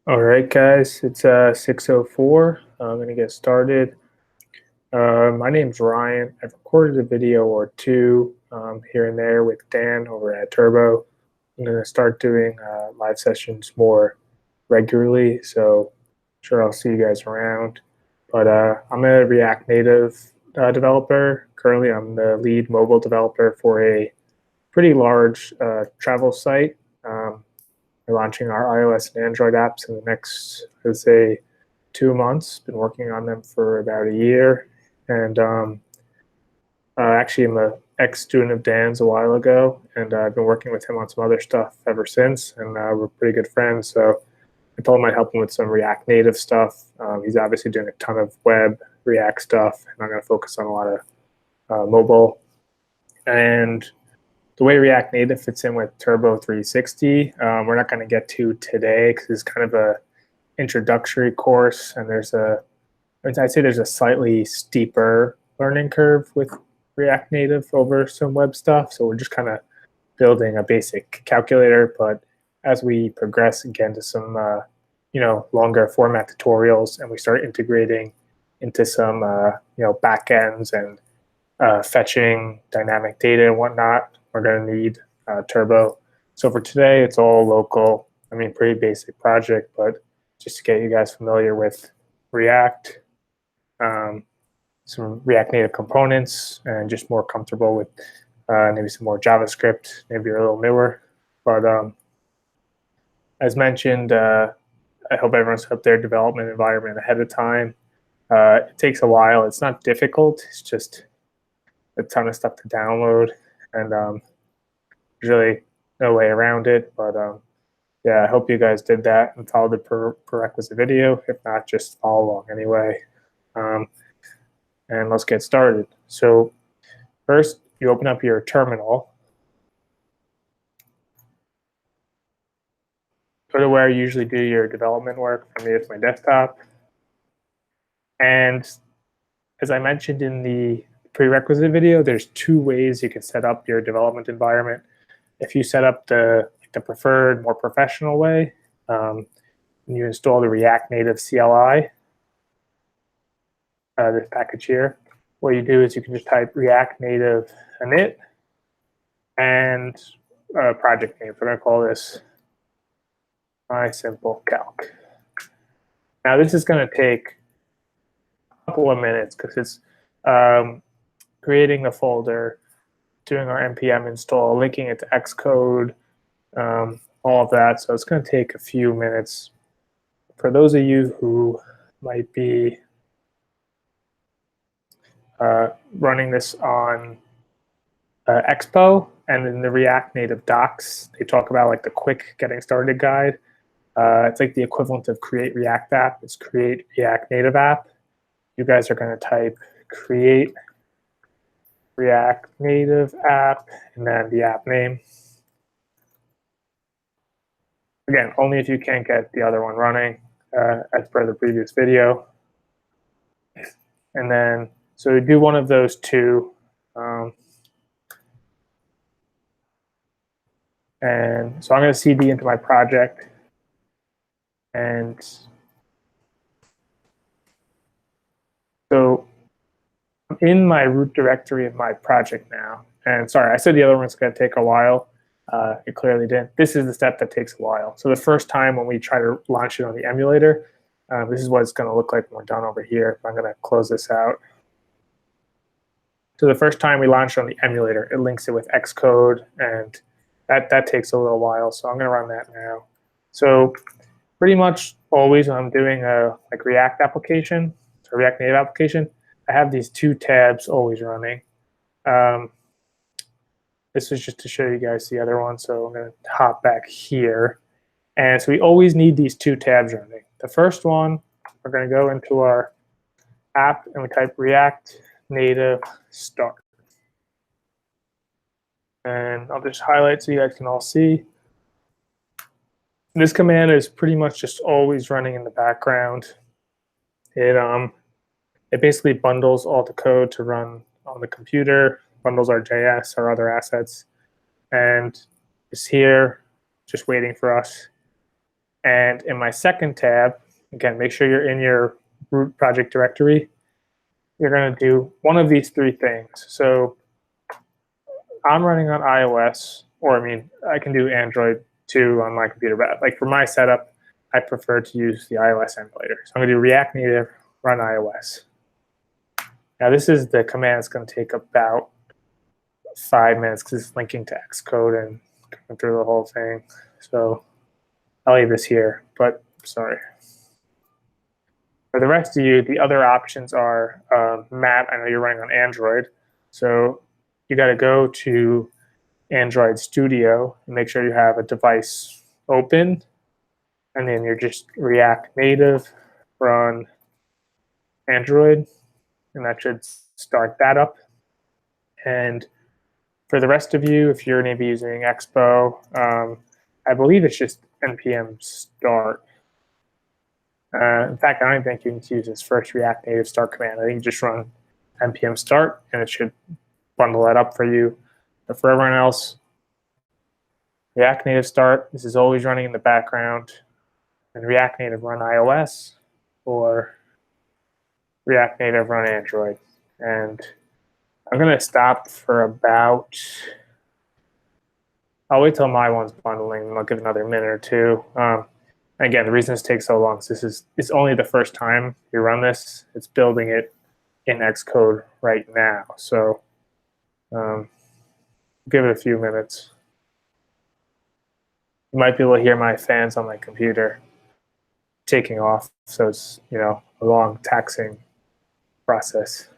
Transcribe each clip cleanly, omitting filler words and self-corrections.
All right, guys, it's 6:04. I'm going to get started. My name's Ryan. I've recorded a video or two here and there with Dan over at Turbo. I'm going to start doing live sessions more regularly, so I'm sure I'll see you guys around. But I'm a React Native developer. Currently, I'm the lead mobile developer for a pretty large travel site. We're launching our iOS and Android apps in the next, I would say, 2 months. Been working on them for about a year. And actually, I'm an ex-student of Dan's a while ago, and I've been working with him on some other stuff ever since, and we're pretty good friends. So I told him I'd help him with some React Native stuff. He's obviously doing a ton of web React stuff, and I'm going to focus on a lot of mobile. And the way React Native fits in with Turbo 360, we're not going to get to today because it's kind of a introductory course, and I'd say there's a slightly steeper learning curve with React Native over some web stuff. So we're just kind of building a basic calculator, but as we progress and get into some longer format tutorials, and we start integrating into some backends and fetching dynamic data and whatnot, we're going to need Turbo. So for today, it's all local. I mean, pretty basic project, but just to get you guys familiar with React, some React Native components, and just more comfortable with maybe some more JavaScript, maybe a little newer. But as mentioned, I hope everyone set up their development environment ahead of time. It takes a while. It's not difficult. It's just a ton of stuff to download, and there's really no way around it. But yeah, I hope you guys did that and followed the prerequisite video. If not, just follow along anyway. And let's get started. So first, you open up your terminal. Go to where you usually do your development work. For me, it's my desktop. And as I mentioned in the prerequisite video, there's two ways you can set up your development environment. If you set up the preferred, more professional way, and you install the React Native CLI, this package here, what you do is you can just type React Native init and project name. We're going to call this My Simple Calc. Now this is going to take a couple of minutes because it's creating the folder, doing our npm install, linking it to Xcode, all of that. So it's going to take a few minutes. For those of you who might be running this on Expo and in the React Native docs, they talk about like the quick getting started guide. It's like the equivalent of create React app. It's create React Native app. You guys are going to type create React Native app and then the app name. Again, only if you can't get the other one running, as per the previous video. And then, so do one of those two. And so I'm going to cd into my project. And so I'm in my root directory of my project now. And sorry, I said the other one's going to take a while. It clearly didn't. This is the step that takes a while. So the first time when we try to launch it on the emulator, this is what it's going to look like when we're done over here. I'm going to close this out. So the first time we launch it on the emulator, it links it with Xcode, and that takes a little while. So I'm going to run that now. So pretty much always when I'm doing a React application, a React Native application, I have these two tabs always running. This is just to show you guys the other one. So I'm going to hop back here. And so we always need these two tabs running. The first one, we're going to go into our app and we type React Native start. And I'll just highlight so you guys can all see. This command is pretty much just always running in the background. It basically bundles all the code to run on the computer, bundles our JS, our other assets, and is here just waiting for us. And in my second tab, again, make sure you're in your root project directory. You're going to do one of these three things. So I'm running on iOS, or I mean, I can do Android too on my computer, but like for my setup, I prefer to use the iOS emulator. So I'm going to do React Native run iOS. Now this is the command that's going to take about 5 minutes because it's linking to Xcode and going through the whole thing. So I'll leave this here, but sorry. For the rest of you, the other options are Matt, I know you're running on Android, so you got to go to Android Studio and make sure you have a device open, and then you're just React Native run Android, and that should start that up. And for the rest of you, if you're maybe using Expo, I believe it's just npm start. In fact, I don't even think you need to use this first React Native start command. I think you just run npm start, and it should bundle that up for you. But for everyone else, React Native start, this is always running in the background, and React Native run iOS or React Native run Android. And I'm going to stop for about, I'll wait till my one's bundling, and I'll give another minute or two. Again, the reason this takes so long is it's only the first time you run this. It's building it in Xcode right now. So give it a few minutes. You might be able to hear my fans on my computer taking off. So it's, you know, a long taxing process.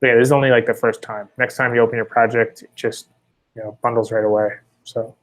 But yeah, this is only like the first time. Next time you open your project, it just, you know, bundles right away. So.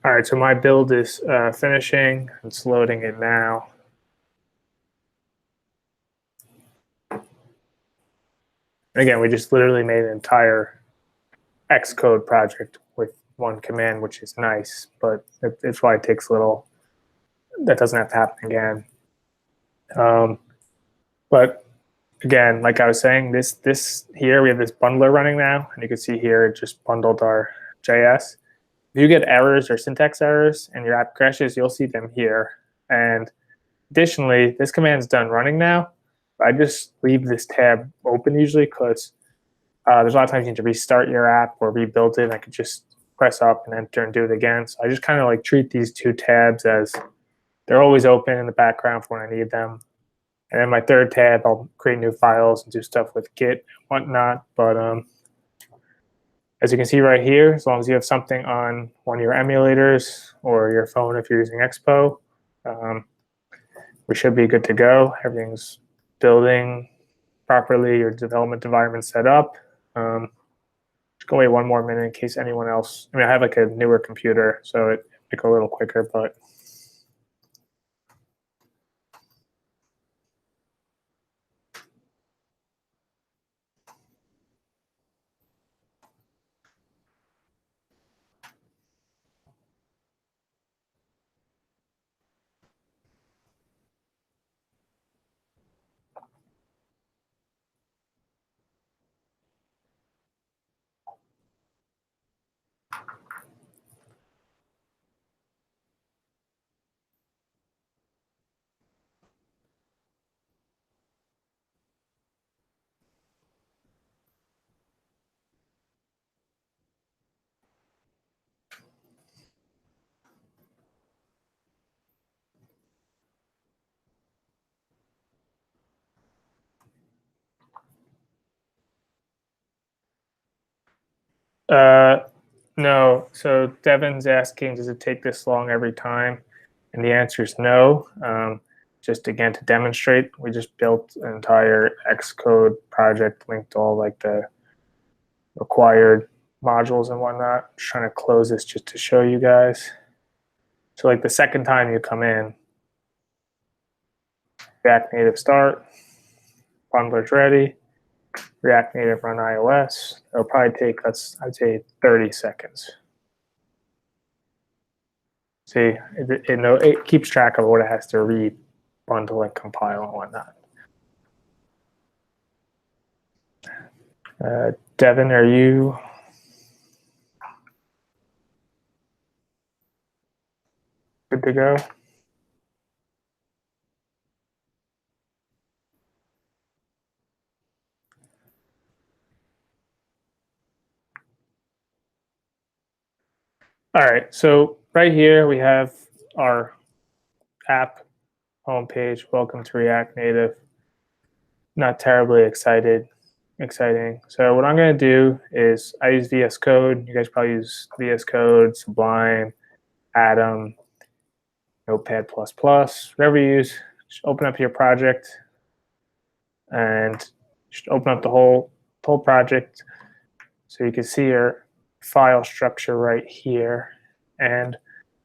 All right, so my build is finishing. It's loading it now. Again, we just literally made an entire Xcode project with one command, which is nice, but it's why it takes a little. That doesn't have to happen again. But again, like I was saying, this here, we have this bundler running now, and you can see here it just bundled our JS. If you get errors or syntax errors and your app crashes, you'll see them here. And additionally, this command's done running now. I just leave this tab open usually because there's a lot of times you need to restart your app or rebuild it. And I could just press up and enter and do it again. So I just kind of like treat these two tabs as they're always open in the background for when I need them. And then my third tab, I'll create new files and do stuff with Git and whatnot. But as you can see right here, as long as you have something on one of your emulators or your phone if you're using Expo, we should be good to go. Everything's building properly, your development environment set up. Just go wait one more minute in case anyone else, I mean, I have like a newer computer, so it might go a little quicker, but. No. So Devin's asking, does it take this long every time? And the answer is no. Just again to demonstrate, we just built an entire Xcode project linked to all like the required modules and whatnot. Just trying to close this just to show you guys. So like the second time you come in, React Native start, bundler's ready, React Native run iOS. It'll probably take, I'd say 30 seconds. See, it keeps track of what it has to read, bundle, and compile and whatnot. Devin, are you good to go? All right, so right here we have our app homepage. Welcome to React Native. Not terribly exciting. So what I'm going to do is I use VS Code. You guys probably use VS Code, Sublime, Atom, Notepad++, whatever you use. Just open up your project and just open up the whole project so you can see your file structure right here. And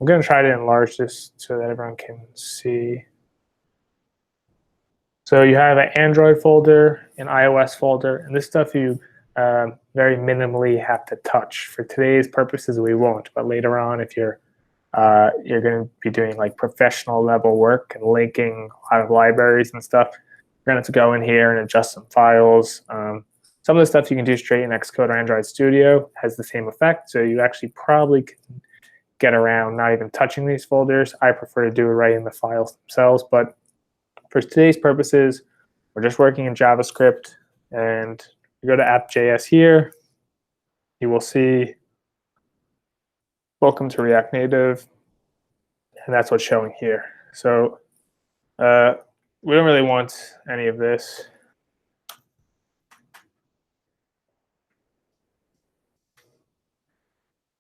I'm going to try to enlarge this so that everyone can see. So you have an Android folder, an iOS folder, and this stuff you very minimally have to touch. For today's purposes, we won't, but later on, if you're going to be doing like professional level work and linking a lot of libraries and stuff, you're going to have to go in here and adjust some files. Some of the stuff you can do straight in Xcode or Android Studio has the same effect, so you actually probably can get around not even touching these folders. I prefer to do it right in the files themselves, but for today's purposes, we're just working in JavaScript, and you go to app.js here, you will see welcome to React Native, and that's what's showing here. So we don't really want any of this.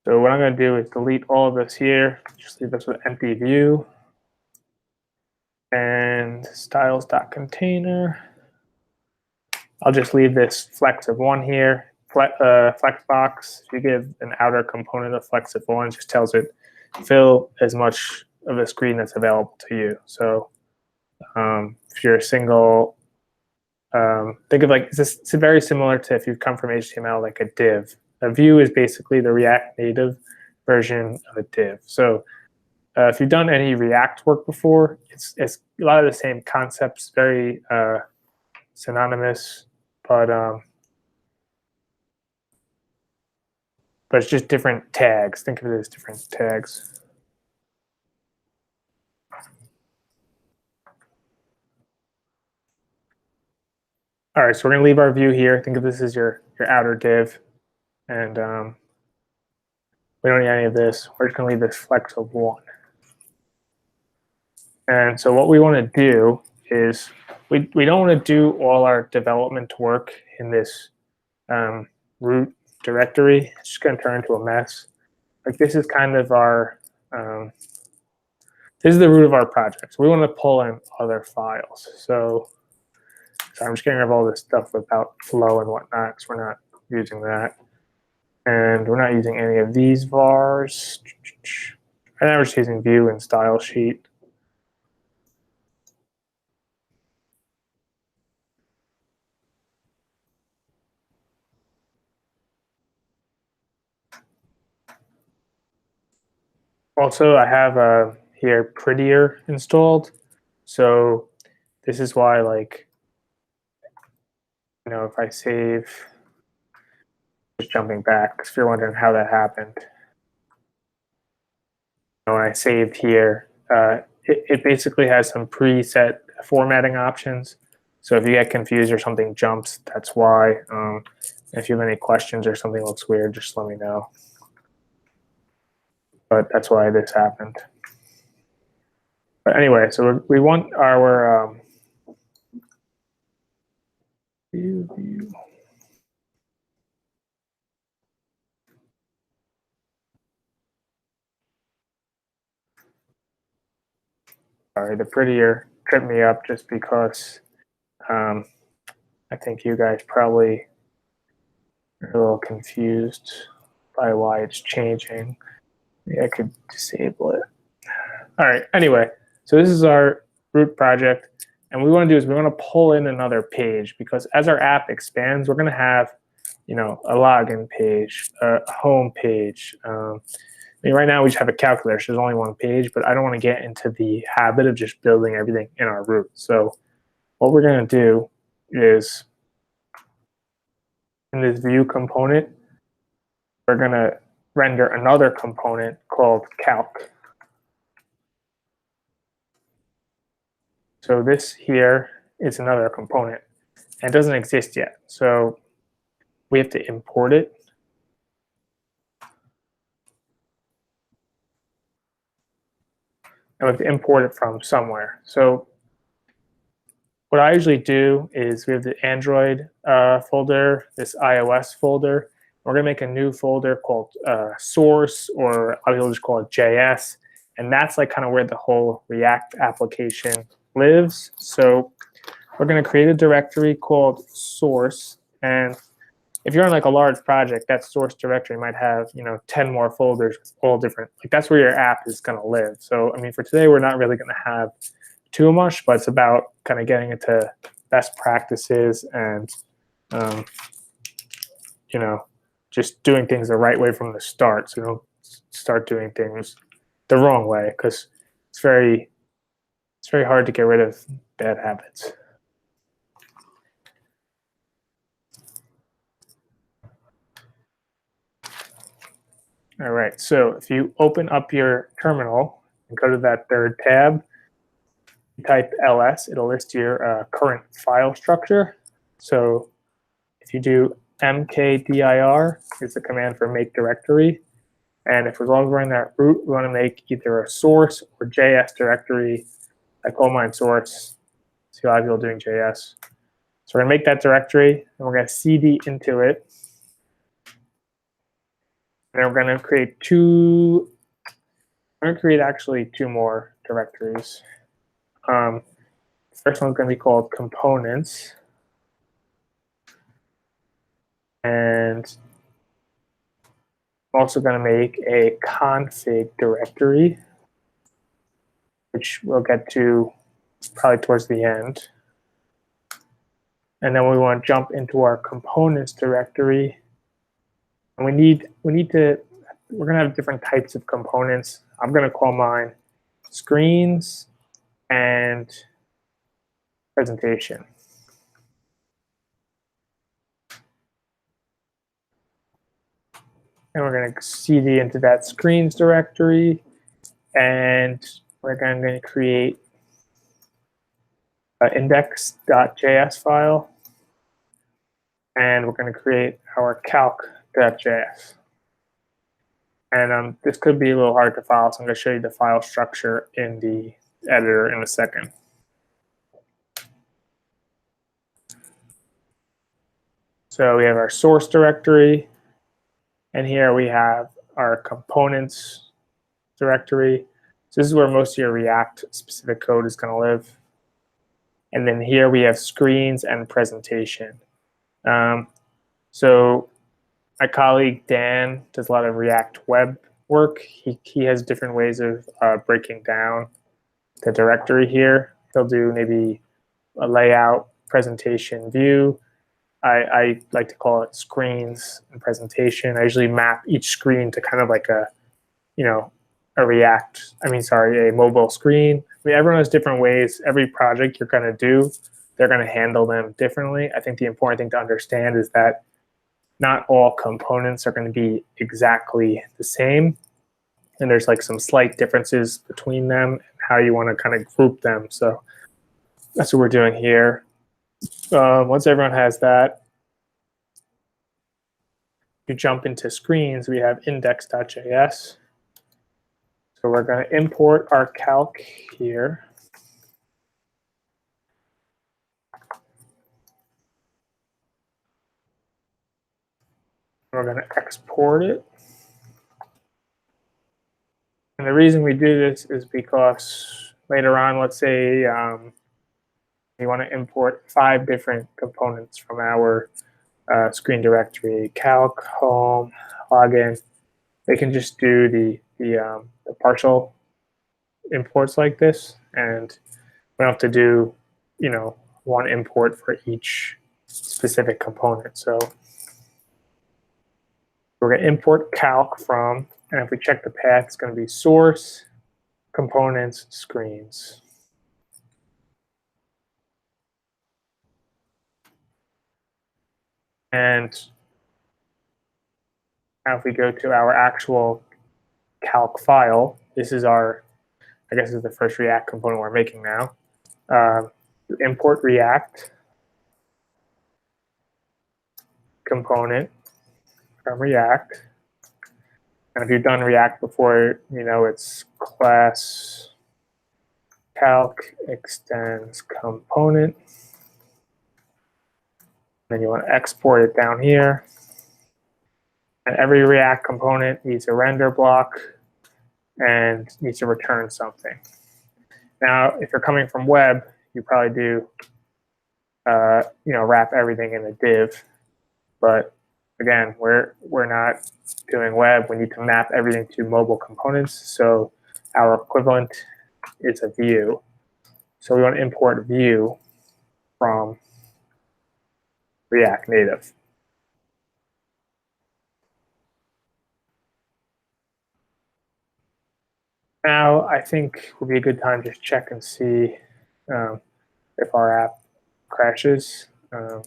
So what I'm going to do is delete all of this here, just leave this with empty view, and styles.container. I'll just leave this flex of 1 here. FlexBox, if you give an outer component of flex of 1, just tells it fill as much of the screen that's available to you. So if you're a single, think of like, it's very similar to if you've come from HTML, like a div. A view is basically the React Native version of a div. So if you've done any React work before, it's a lot of the same concepts, very synonymous, but it's just different tags. Think of it as different tags. All right, so we're going to leave our view here. Think of this as your outer div, and we don't need any of this. We're just going to leave this flex of 1. And so what we want to do is we don't want to do all our development work in this root directory. It's just going to turn into a mess. Like this is kind of our this is the root of our project. So we want to pull in other files. So I'm just getting rid of all this stuff without flow and whatnot, because we're not using that. And we're not using any of these vars. And now we're just using view and style sheet. Also, I have here Prettier installed. So this is why, like, if I save, just jumping back, if you're wondering how that happened. When I saved here, it basically has some preset formatting options. So if you get confused or something jumps, that's why. If you have any questions or something looks weird, just let me know. But that's why this happened. But anyway, so we want our view. Sorry, the Prettier tripped me up just because I think you guys probably a little confused by why it's changing. Maybe I could disable it. All right, anyway, so this is our root project. And what we want to do is we want to pull in another page, because as our app expands, we're going to have, a login page, a home page. Right now we just have a calculator, so there's only one page, but I don't want to get into the habit of just building everything in our root. So what we're going to do is, in this view component, we're going to render another component called calc. So this here is another component, and it doesn't exist yet. So we have to import it. And we have to import it from somewhere. So what I usually do is we have the Android folder, this iOS folder. We're going to make a new folder called source, or a lot of people just call it JS. And that's like kind of where the whole React application lives. So we're going to create a directory called source. And if you're on like a large project, that source directory might have 10 more folders, all different. Like that's where your app is going to live. So I mean, for today, we're not really going to have too much, but it's about kind of getting into best practices and just doing things the right way from the start. So don't start doing things the wrong way, because it's very hard to get rid of bad habits. All right, so if you open up your terminal and go to that third tab, you type ls, it'll list your current file structure. So if you do mkdir, is the command for make directory. And if as long as we're in that root, we want to make either a source or JS directory. I call mine source. See a lot of people doing JS. So we're going to make that directory, and we're going to cd into it. And we're going to create actually two more directories. First one's going to be called components. And I'm also going to make a config directory, which we'll get to probably towards the end. And then we want to jump into our components directory. And we're going to have different types of components. I'm going to call mine screens and presentation. And we're going to cd into that screens directory, and we're going to create an index.js file, and we're going to create our calc.js. And this could be a little hard to follow, so I'm going to show you the file structure in the editor in a second. So we have our source directory, and here we have our components directory. So this is where most of your React specific code is going to live. And then here we have screens and presentation. So my colleague Dan does a lot of React web work. He has different ways of breaking down the directory here. He'll do maybe a layout, presentation, view. I like to call it screens and presentation. I usually map each screen to kind of like a mobile screen. I mean, everyone has different ways. Every project you're going to do, they're going to handle them differently. I think the important thing to understand is that not all components are going to be exactly the same. And there's like some slight differences between them and how you want to kind of group them. So that's what we're doing here. Once everyone has that, you jump into screens, we have index.js. So we're going to import our calc here. We're going to export it. And the reason we do this is because later on, let's say we want to import 5 different components from our screen directory, calc, home, login. They can just do the partial imports like this, and we don't have to do, one import for each specific component. So we're going to import calc from, and if we check the path, it's going to be source, components, screens. And now if we go to our actual calc file, this is our, I guess this is the first React component we're making now. Import React component from React. And if you've done React before, you know it's class calc extends component. Then you want to export it down here. And every React component needs a render block and needs to return something. Now, if you're coming from web, you probably do, wrap everything in a div. But again, we're not doing web. We need to map everything to mobile components. So our equivalent is a view. So we want to import view from React Native. Now, I think would be a good time to check and see if our app crashes. I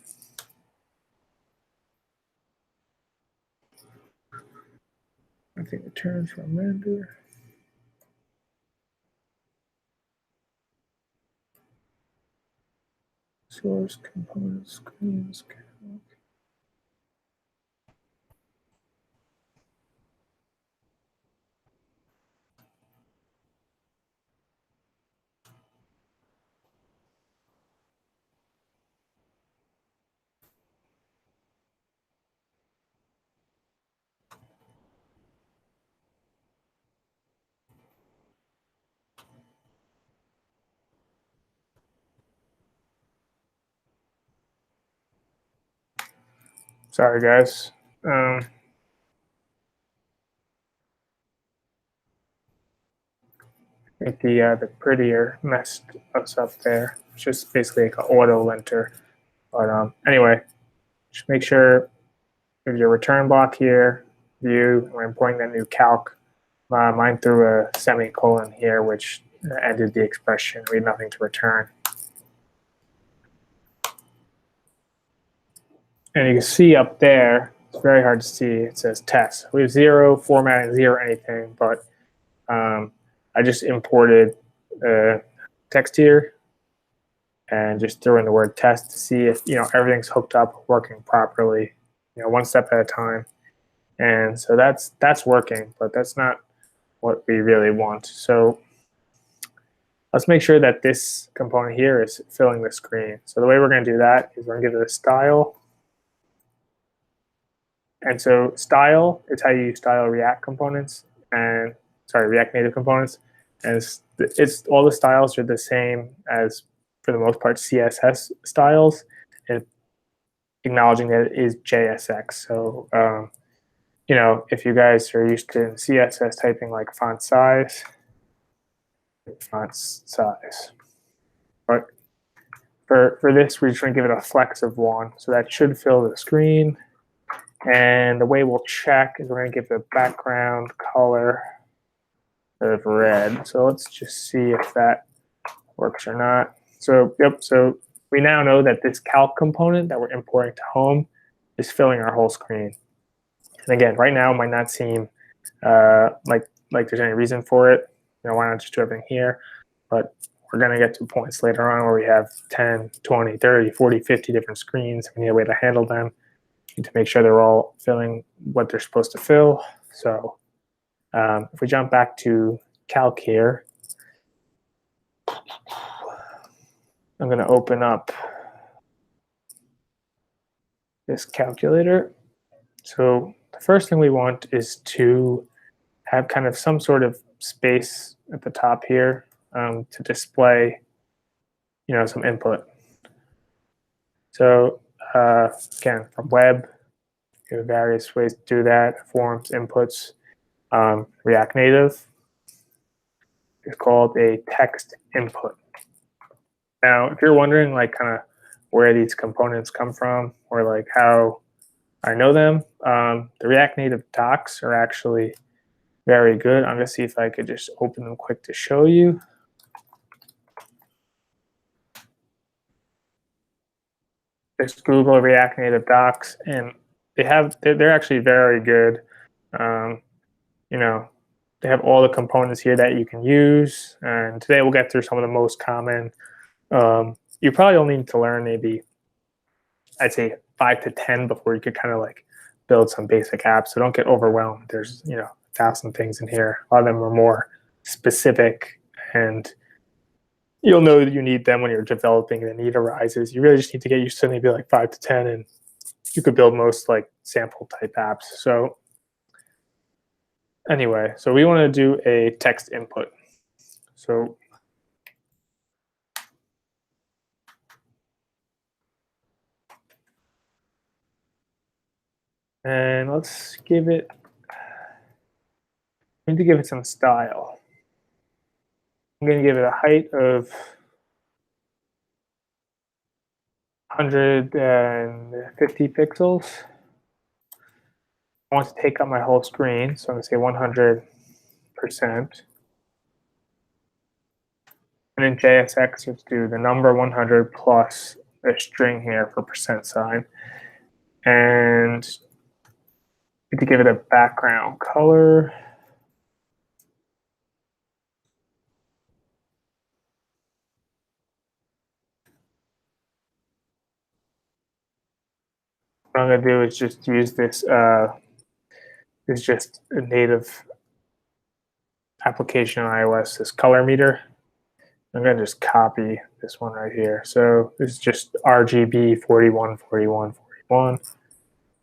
think returns from render. Source component screens. Sorry, guys. I think the prettier messed us up there. It's just basically like an auto linter. But anyway, just make sure there's your return block here, view. We're importing that new calc. Mine threw a semicolon here, which ended the expression. We had nothing to return. And you can see up there, it's very hard to see, it says test. We have 0 formatting, 0 anything, but I just imported text here and just threw in the word test to see if everything's hooked up, working properly, one step at a time. And so that's working, but that's not what we really want. So let's make sure that this component here is filling the screen. So the way we're going to do that is we're going to give it a style. And so style is how you style React components, and React Native components. And it's all the styles are the same as, for the most part, CSS styles, and acknowledging that it is JSX. So if you guys are used to CSS typing like font size. But for this, we're just going to give it a flex of 1. So that should fill the screen. And the way we'll check is we're going to give the background color of red. So let's just see if that works or not. So yep. So we now know that this calc component that we're importing to home is filling our whole screen. And again, right now it might not seem like there's any reason for it. Why not just do everything here? But we're going to get to points later on where we have 10, 20, 30, 40, 50 different screens. We need a way to handle them. To make sure they're all filling what they're supposed to fill. So if we jump back to calc here, I'm going to open up this calculator. So the first thing we want is to have kind of some sort of space at the top here to display some input. So again, from web, you have various ways to do that, forms, inputs. React Native is called a text input. Now, if you're wondering like kind of where these components come from or like how I know them, the React Native docs are actually very good. I'm going to see if I could just open them quick to show you. Just Google React Native docs, and they're actually very good. You know, they have all the components here that you can use. And today we'll get through some of the most common. You probably only need to learn maybe, I'd say 5 to 10 before you could kind of like build some basic apps. So don't get overwhelmed. There's 1,000 things in here. A lot of them are more specific, and you'll know that you need them when you're developing and the need arises. You really just need to get used to maybe like 5 to 10, and you could build most like sample type apps. So anyway, so we want to do a text input. So and let's give it, I need to give it some style. I'm going to give it a height of 150 pixels. I want to take up my whole screen, so I'm going to say 100%. And in JSX, let's do the number 100 plus a string here for %. And we need to give it a background color. What I'm going to do is just use this. It's just a native application on iOS, this color meter. I'm going to just copy this one right here. So this is just RGB 41, 41, 41.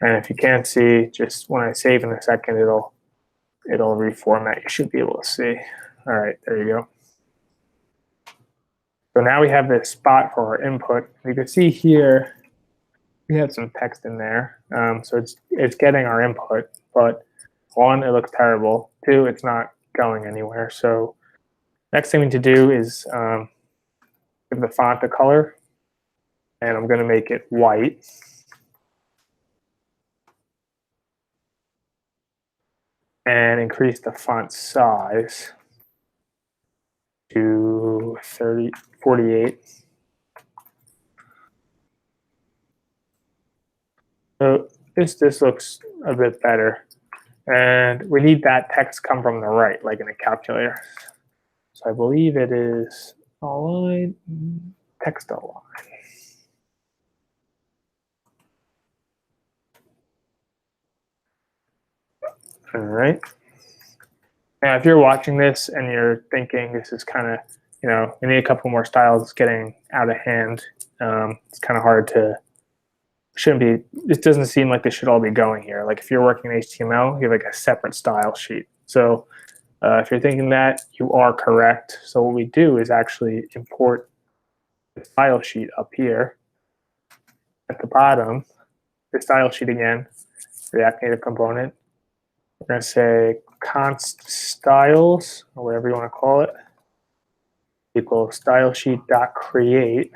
And if you can't see, just when I save in a second, it'll reformat. You should be able to see. All right, there you go. So now we have this spot for our input. You can see here we have some text in there. So it's getting our input, but 1, it looks terrible. 2, it's not going anywhere. So next thing we need to do is give the font a color, and I'm going to make it white. And increase the font size to 48. So this looks a bit better. And we need that text come from the right, like in a calculator. So I believe it is align, text align. All right. Now, if you're watching this and you're thinking this is kind of, we need a couple more styles, it's getting out of hand. It's kind of hard to, it doesn't seem like this should all be going here. Like if you're working in HTML, you have like a separate style sheet. So if you're thinking that, you are correct. So what we do is actually import the style sheet up here. At the bottom, the style sheet again, React Native component. We're going to say const styles, or whatever you want to call it, equals stylesheet.create.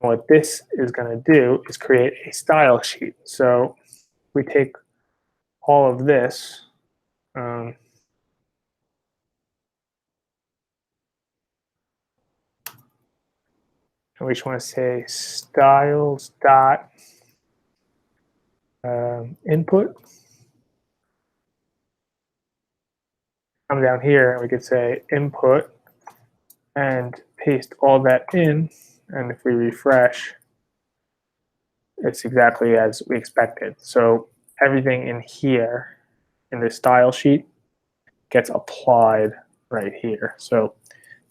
What this is going to do is create a style sheet. So we take all of this, and we just want to say styles dot input. Come down here and we could say input and paste all that in. And if we refresh, it's exactly as we expected. So everything in here in the style sheet gets applied right here. So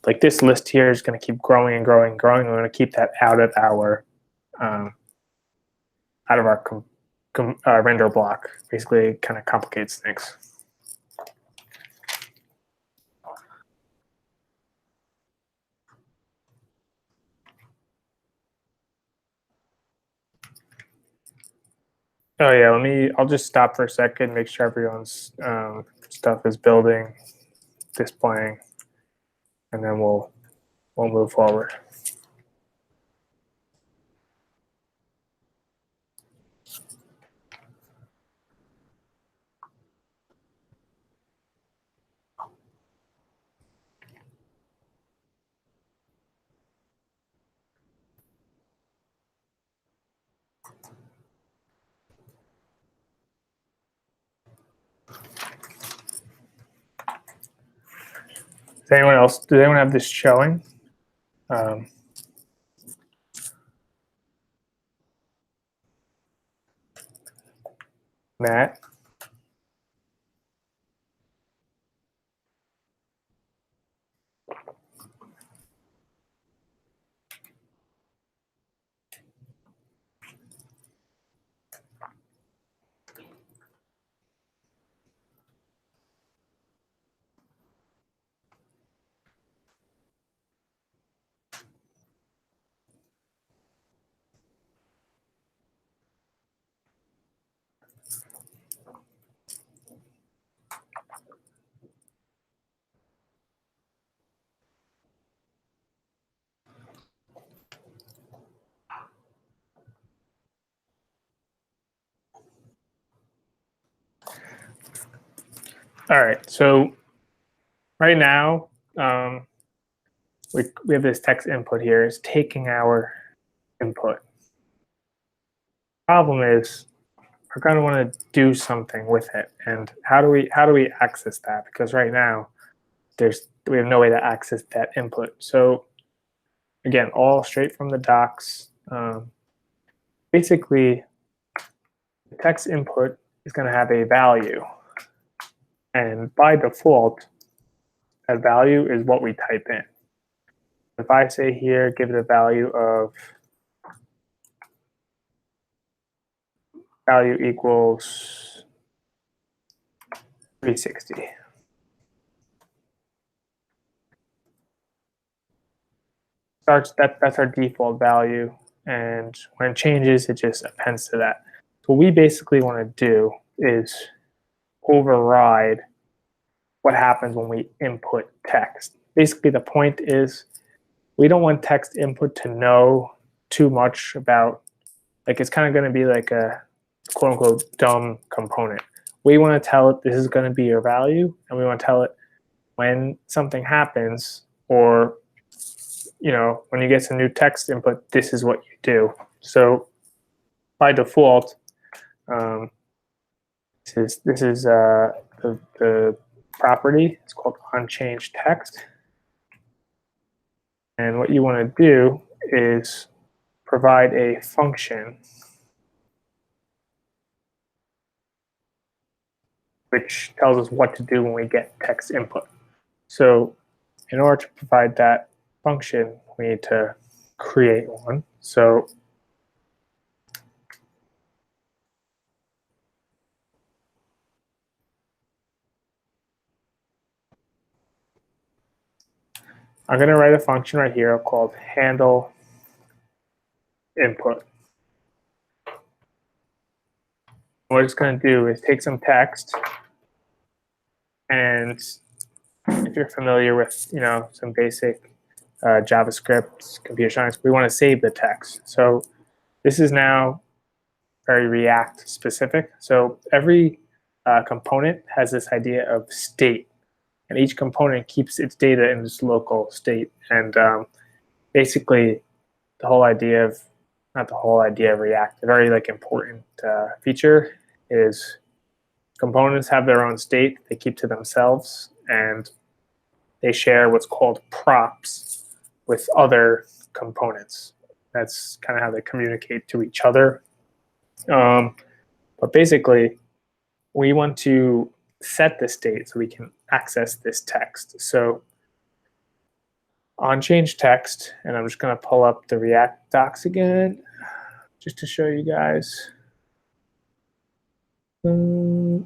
like this list here is going to keep growing and growing and growing. We're going to keep that out of our render block. Basically, it kind of complicates things. Oh yeah, I'll just stop for a second, make sure everyone's stuff is building, displaying, and then we'll move forward. Does anyone have this showing? Matt? All right, so right now, we have this text input here. It's taking our input. Problem is, we're going to want to do something with it, and how do we access that? Because right now, we have no way to access that input. So again, all straight from the docs. Basically, the text input is going to have a value, and by default, that value is what we type in. If I say here, give it a value equals 360. That's our default value, and when it changes, it just appends to that. So what we basically want to do is override what happens when we input text. Basically, the point is we don't want text input to know too much about, like, it's kind of going to be like a quote unquote dumb component. We want to tell it this is going to be your value, and we want to tell it when something happens, or when you get some new text input, this is what you do. So by default, this is the property. It's called unchanged text. And what you want to do is provide a function which tells us what to do when we get text input. So in order to provide that function, we need to create one. So I'm going to write a function right here called handle input. What it's going to do is take some text, and if you're familiar with some basic JavaScript, computer science, we want to save the text. So this is now very React specific. So every component has this idea of state, and each component keeps its data in this local state. And basically, the whole idea of not the whole idea of React, a very important feature is components have their own state. They keep to themselves, and they share what's called props with other components. That's kind of how they communicate to each other. But basically, we want to set the state so we can access this text. So on change text, and I'm just going to pull up the React docs again, just to show you guys. It's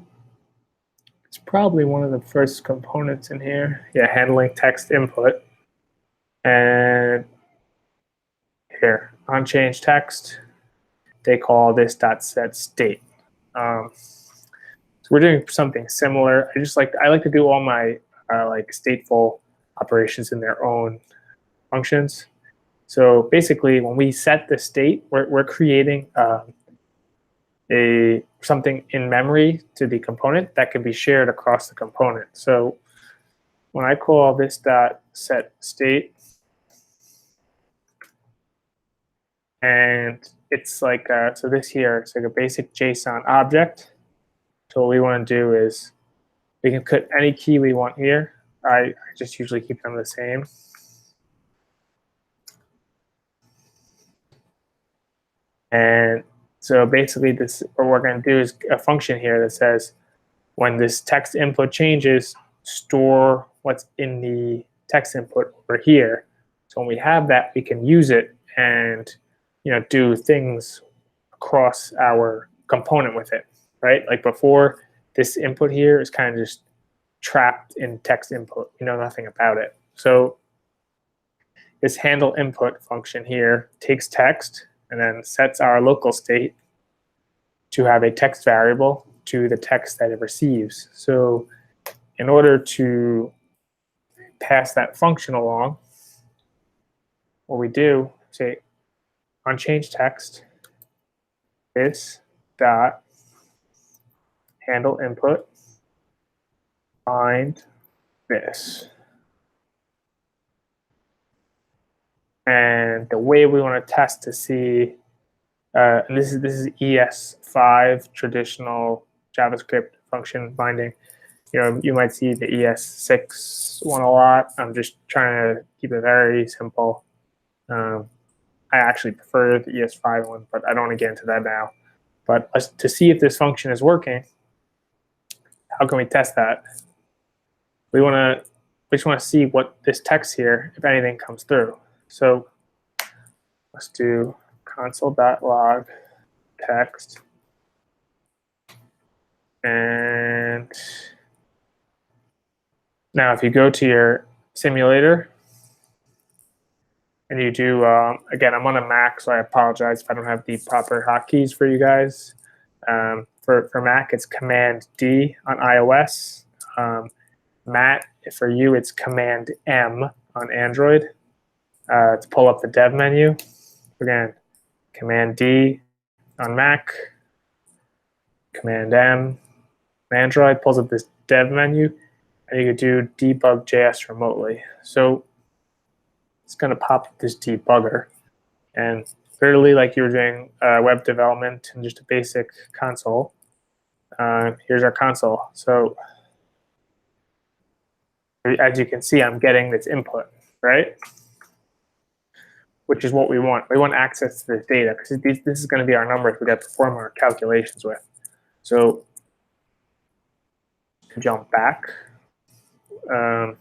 probably one of the first components in here. Yeah, handling text input. And here, on change text, they call this .set state. So we're doing something similar. I like to do all my like stateful operations in their own functions. So basically, when we set the state, we're creating something in memory to the component that can be shared across the component. So when I call this dot set state, and it's like so this here, it's like a basic JSON object. So what we want to do is we can put any key we want here. I just usually keep them the same. And so basically what we're going to do is a function here that says when this text input changes, store what's in the text input over here. So when we have that, we can use it and do things across our component with it, right? Like before, this input here is kind of just trapped in text input. You know nothing about it. So this handle input function here takes text and then sets our local state to have a text variable to the text that it receives. So in order to pass that function along, what we do, say on change text, this dot handle input find this. And the way we want to test to see, and this is ES5 traditional JavaScript function binding. You might see the ES6 one a lot. I'm just trying to keep it very simple. I actually prefer the ES5 one, but I don't want to get into that now. But to see if this function is working, how can we test that? We just want to see what this text here, if anything, comes through. So let's do console.log text. And now if you go to your simulator and you do, again, I'm on a Mac, so I apologize if I don't have the proper hotkeys for you guys. For Mac, it's Command D. On iOS. Matt, for you, it's Command M on Android. To pull up the dev menu, again, Command D on Mac, Command M on Android pulls up this dev menu, and you could do debug.js remotely. So it's going to pop up this debugger, and literally like you were doing web development and just a basic console. Here's our console. So as you can see, I'm getting this input, right? Which is what we want. We want access to this data because this is going to be our numbers we got to perform our calculations with. So to jump back, and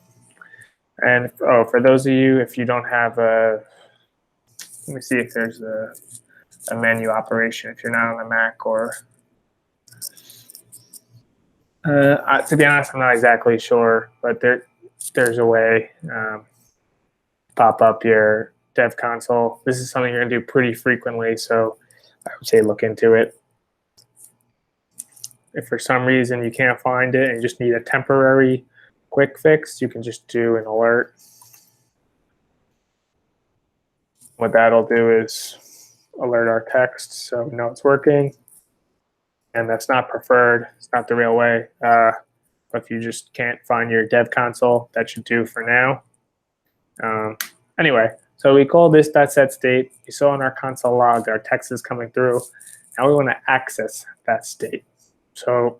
for those of you, if you don't have let me see if there's a menu operation if you're not on a Mac or. To be honest, I'm not exactly sure, but there's a way to pop up your dev console. This is something you're going to do pretty frequently, so I would say look into it. If for some reason you can't find it and you just need a temporary quick fix, you can just do an alert. What that'll do is alert our text so we know it's working. And that's not preferred. It's not the real way. But if you just can't find your dev console, that should do for now. Anyway, so we call this .set state. You saw in our console log our text is coming through. Now we want to access that state. So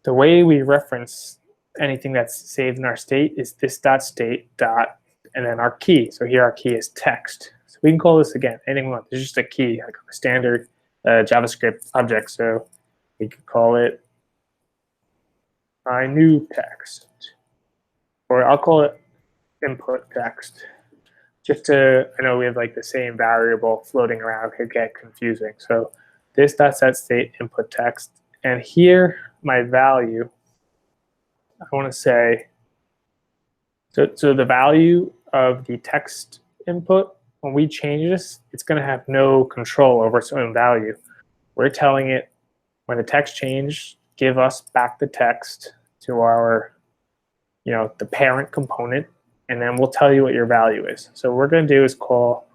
the way we reference anything that's saved in our state is this .state and then our key. So here our key is text. So we can call this again anything we want. There's just a key, like a standard JavaScript object. So we could call it my new text, or I'll call it input text. Just to, I know we have like the same variable floating around, could get confusing. So this .set state input text, and here my value, I want to say, so the value of the text input, when we change this, it's going to have no control over its own value. we're telling it when the text changed, give us back the text to our, the parent component, and then we'll tell you what your value is. So what we're going to do is call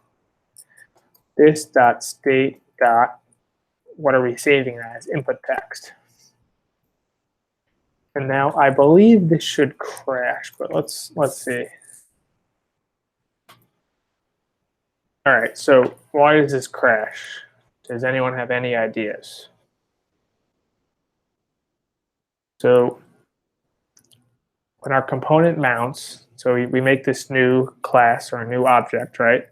this.state. What are we saving as input text? And now I believe this should crash, but let's see. All right, so why does this crash? Does anyone have any ideas? So when our component mounts, so we make this new class or a new object, right?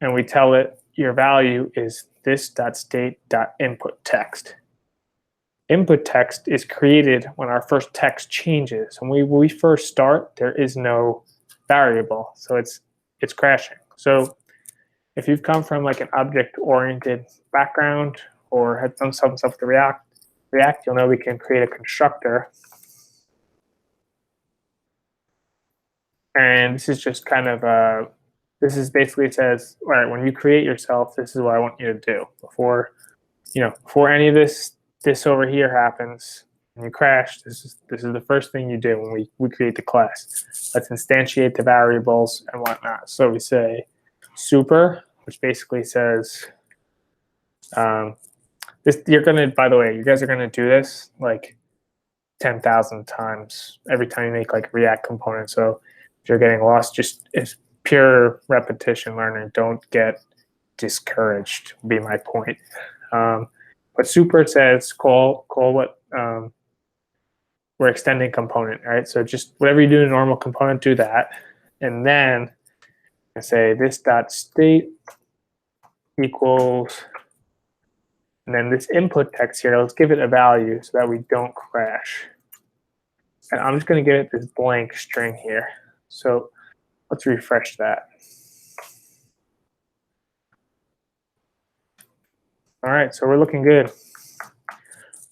And we tell it your value is this.state.input text. Input text is created when our first text changes. When we first start, there is no variable, so it's crashing. So if you've come from like an object-oriented background or had done some stuff with React, you'll know we can create a constructor. And this is just kind of this is basically says, all right, when you create yourself, this is what I want you to do. Before any of this over here happens and you crash, this is the first thing you do when we create the class. Let's instantiate the variables and whatnot. So we say super, which basically says this. You're gonna, by the way, you guys are gonna do this like 10,000 times every time you make like a React component. So if you're getting lost, just it's pure repetition learning. Don't get discouraged, would be my point. But super says call what we're extending component, right? So just whatever you do in a normal component, do that. And then I say this.state equals, and then this input text here, let's give it a value so that we don't crash. And I'm just going to give it this blank string here. So let's refresh that. All right, so we're looking good.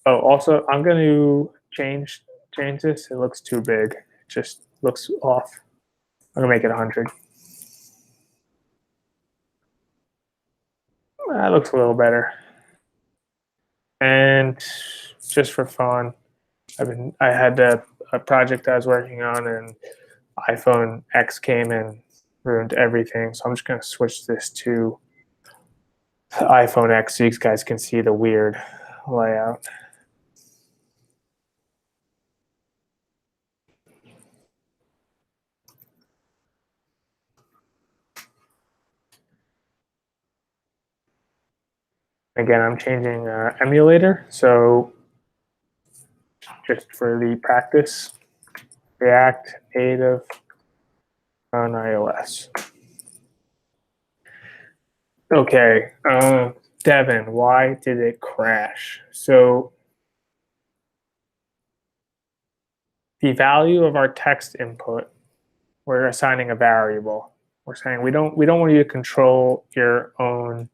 Oh, also, I'm going to change this. It looks too big. It just looks off. I'm going to make it 100. That looks a little better. And just for fun, I had a project I was working on, and iPhone X came and ruined everything. So I'm just going to switch this to iPhone X so you guys can see the weird layout. Again, I'm changing emulator, so just for the practice, React Native on iOS. Okay, Devin, why did it crash? So the value of our text input, we're assigning a variable. We're saying we don't want you to control your own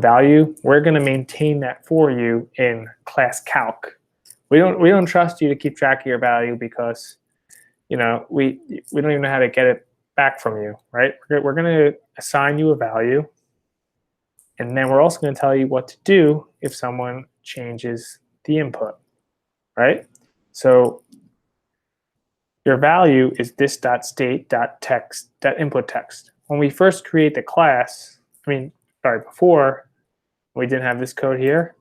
value. We're going to maintain that for you in class calc. We don't trust you to keep track of your value because we don't even know how to get it back from you, right? We're going to assign you a value, and then we're also going to tell you what to do if someone changes the input, right? So your value is this.state.text.input text. When we first create the class, before we didn't have this code here,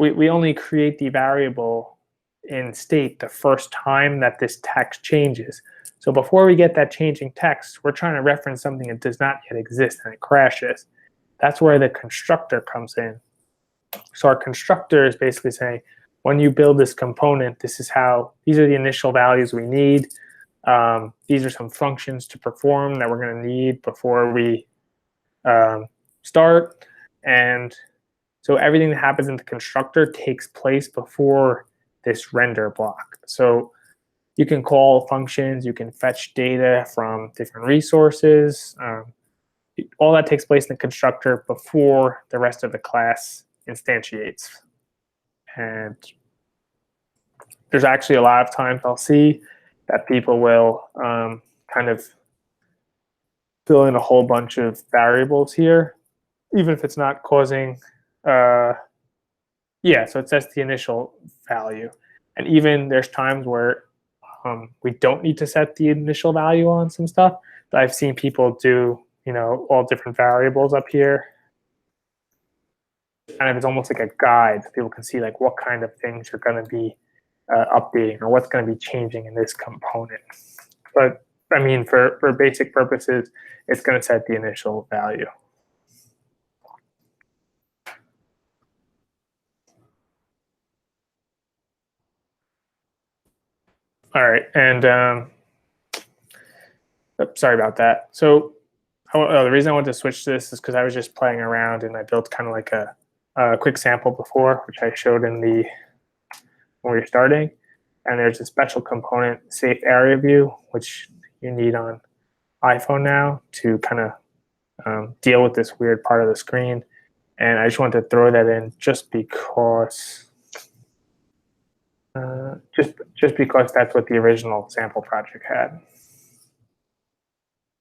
we only create the variable in state the first time that this text changes. So before we get that changing text, we're trying to reference something that does not yet exist and it crashes. That's where the constructor comes in. So our constructor is basically saying, when you build this component, these are the initial values we need. These are some functions to perform that we're going to need before we start. And so everything that happens in the constructor takes place before this render block. So you can call functions, you can fetch data from different resources. All that takes place in the constructor before the rest of the class instantiates. And there's actually a lot of times I'll see that people will kind of fill in a whole bunch of variables here even if it's not causing, yeah, so it sets the initial value. And even there's times where we don't need to set the initial value on some stuff. But I've seen people do, all different variables up here. Kind of, it's almost like a guide. People can see like what kind of things you're going to be updating or what's going to be changing in this component. But I mean, for basic purposes, it's going to set the initial value. All right, and sorry about that. So the reason I wanted to switch to this is because I was just playing around and I built kind of like a quick sample before, which I showed in when we were starting. And there's a special component, safe area view, which you need on iPhone now to kind of deal with this weird part of the screen. And I just wanted to throw that in just because. Just because that's what the original sample project had.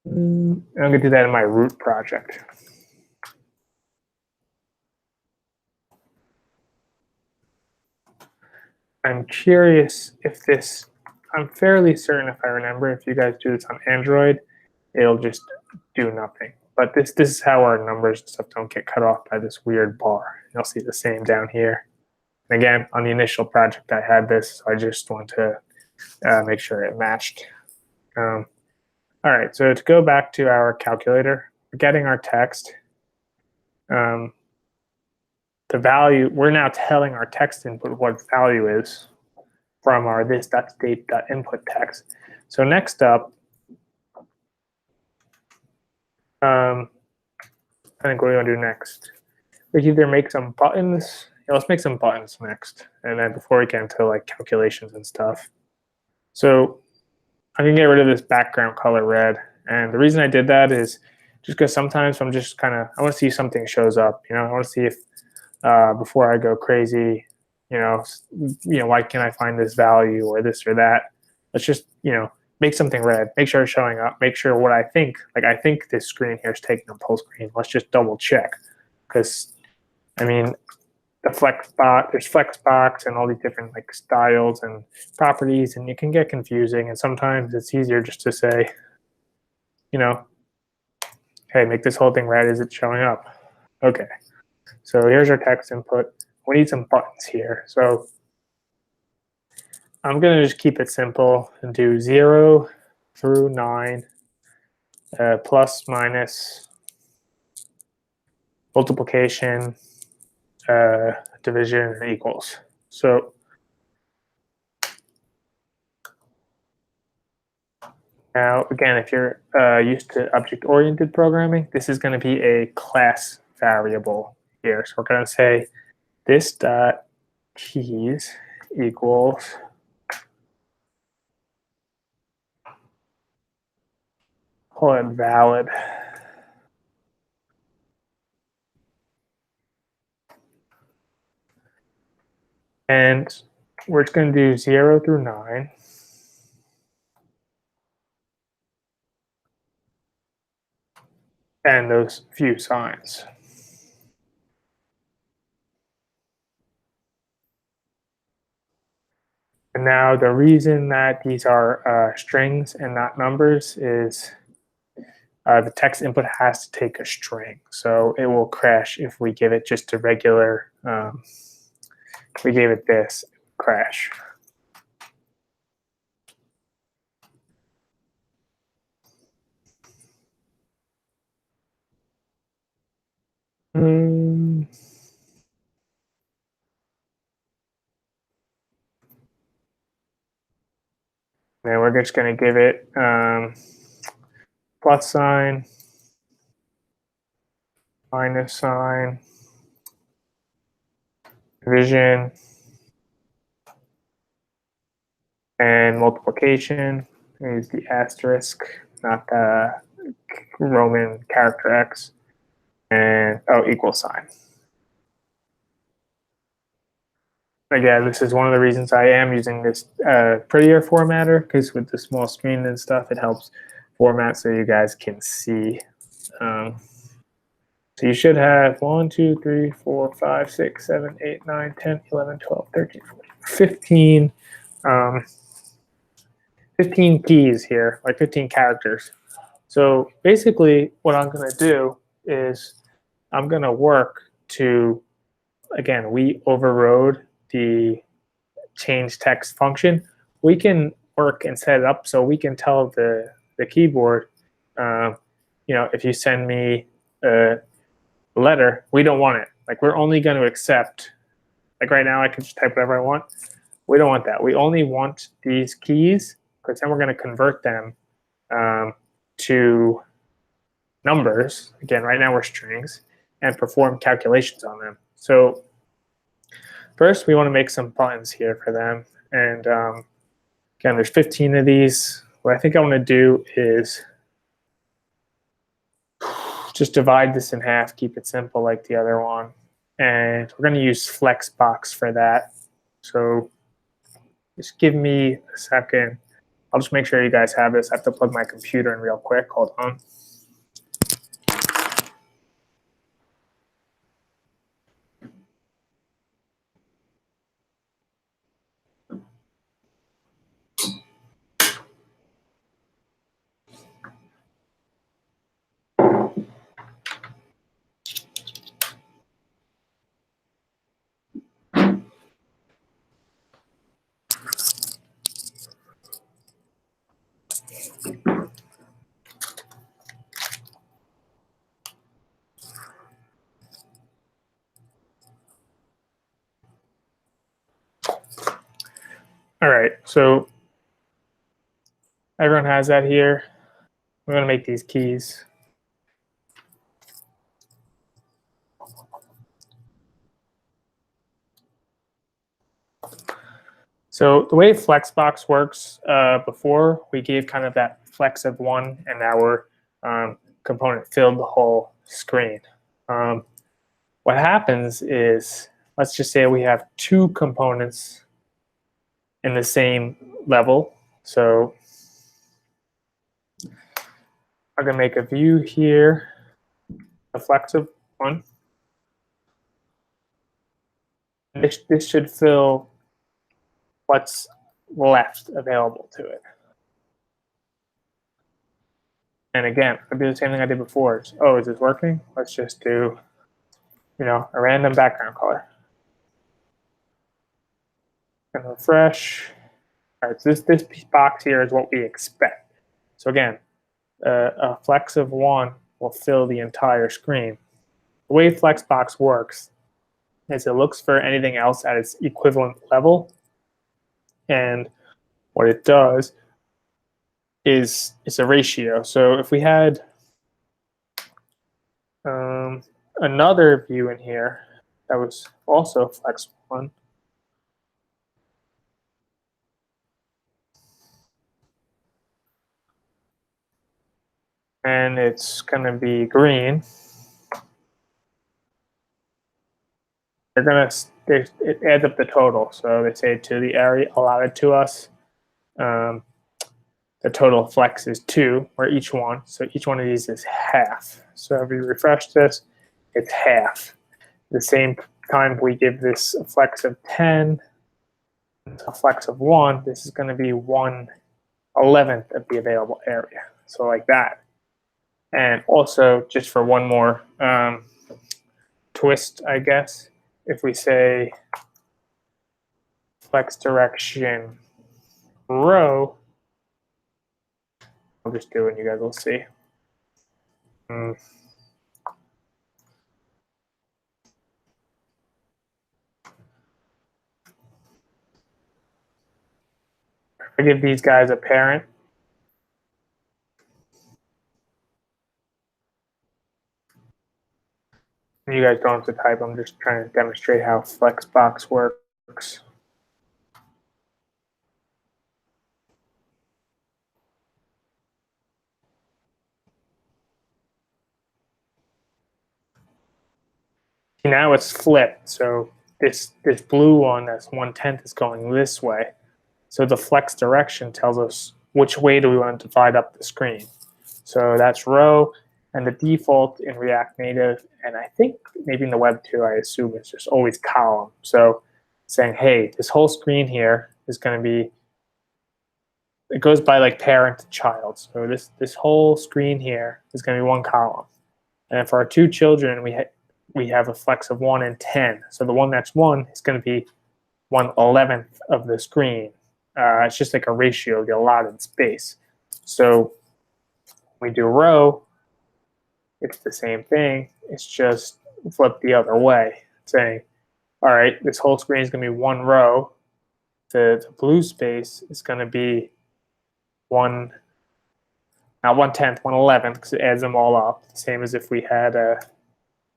I'm going to do that in my root project. I'm curious if this, I'm fairly certain if I remember, if you guys do this on Android, it'll just do nothing. But this is how our numbers and stuff don't get cut off by this weird bar. You'll see the same down here. And again, on the initial project, I had this, so I just want to make sure it matched. All right, so to go back to our calculator, we're getting our text. The value, we're now telling our text input what its value is from our this.state.input text. So next up, I think what we want to do next, we can either make some buttons. Yeah, let's make some buttons next, and then before we get into like calculations and stuff. So I can get rid of this background color red, and the reason I did that is just because sometimes I'm just kind of, I want to see if something shows up. I want to see if before I go crazy, why can't I find this value or this or that? Let's just make something red, make sure it's showing up, make sure what I think, like I think this screen here is taking up full screen. Let's just double check, because I mean, there's FlexBox and all these different like styles and properties, and it can get confusing. And sometimes it's easier just to say, hey, make this whole thing red. Is it showing up? Okay. So here's our text input. We need some buttons here. So I'm going to just keep it simple and do 0 through 9, plus, minus, multiplication, division, and equals. So now, again, if you're used to object-oriented programming, this is going to be a class variable here. So we're going to say this dot keys equals call it valid. And we're just going to do 0 through 9. And those few signs. And now the reason that these are strings and not numbers is the text input has to take a string. So it will crash if we give it just a regular, if we gave it this, crash. And we're just going to give it plus sign, minus sign, division, and multiplication. Use the asterisk, not the Roman character X, and equal sign. Again, this is one of the reasons I am using this prettier formatter, because with the small screen and stuff, it helps format so you guys can see. So you should have 1, 2, 3, 4, 5, 6, 7, 8, 9, 10, 11, 12, 13, 14, 15, 15 keys here, like 15 characters. So basically what I'm going to do is I'm going to work to, again, we overrode the change text function. We can work and set it up so we can tell the keyboard, if you send me a letter, we don't want it. Like, we're only going to accept, like right now I can just type whatever I want. We don't want that. We only want these keys, because then we're going to convert them to numbers. Again, right now we're strings, and perform calculations on them. So first, we want to make some buttons here for them. And again, there's 15 of these. What I think I want to do is just divide this in half, keep it simple like the other one. And we're going to use FlexBox for that. So just give me a second. I'll just make sure you guys have this. I have to plug my computer in real quick. Hold on. All right, so everyone has that here. We're going to make these keys. So the way FlexBox works, before we gave kind of that flex of one, and our component filled the whole screen. What happens is, let's just say we have two components in the same level. So I'm going to make a view here, a flex of one. This should fill what's left available to it. And again, I'll do the same thing I did before. Oh, is this working? Let's just do, a random background color. And refresh. All right, so this box here is what we expect. So again, a flex of one will fill the entire screen. The way FlexBox works is it looks for anything else at its equivalent level. And what it does is it's a ratio. So if we had another view in here that was also flex one, and it's going to be green, it adds up the total. So they say to the area allotted to us, the total flex is 2, or each one. So each one of these is half. So if we refresh this, it's half. At the same time, we give this a flex of 10, a flex of 1. This is going to be 1/11th of the available area. So like that. And also, just for one more twist, I guess, if we say flex direction row, I'll just do it and you guys will see. I give these guys a parent. You guys don't have to type. I'm just trying to demonstrate how FlexBox works. Now it's flipped. So this blue one that's 1/10 is going this way. So the flex direction tells us which way do we want to divide up the screen. So that's row, And the default in React Native, and I think maybe in the web too, I assume it's just always column. So saying, hey, this whole screen here is going to be, it goes by like parent to child. So this whole screen here is going to be one column. And for our two children, we have a flex of 1 and 10. So the one that's 1 is going to be 1/11th of the screen. It's just like a ratio, the allotted space. So when we do row, it's the same thing. It's just flipped the other way, saying, all right, this whole screen is going to be 1 row. The blue space is going to be not 1/10, 1/11th, because it adds them all up. Same as if we had if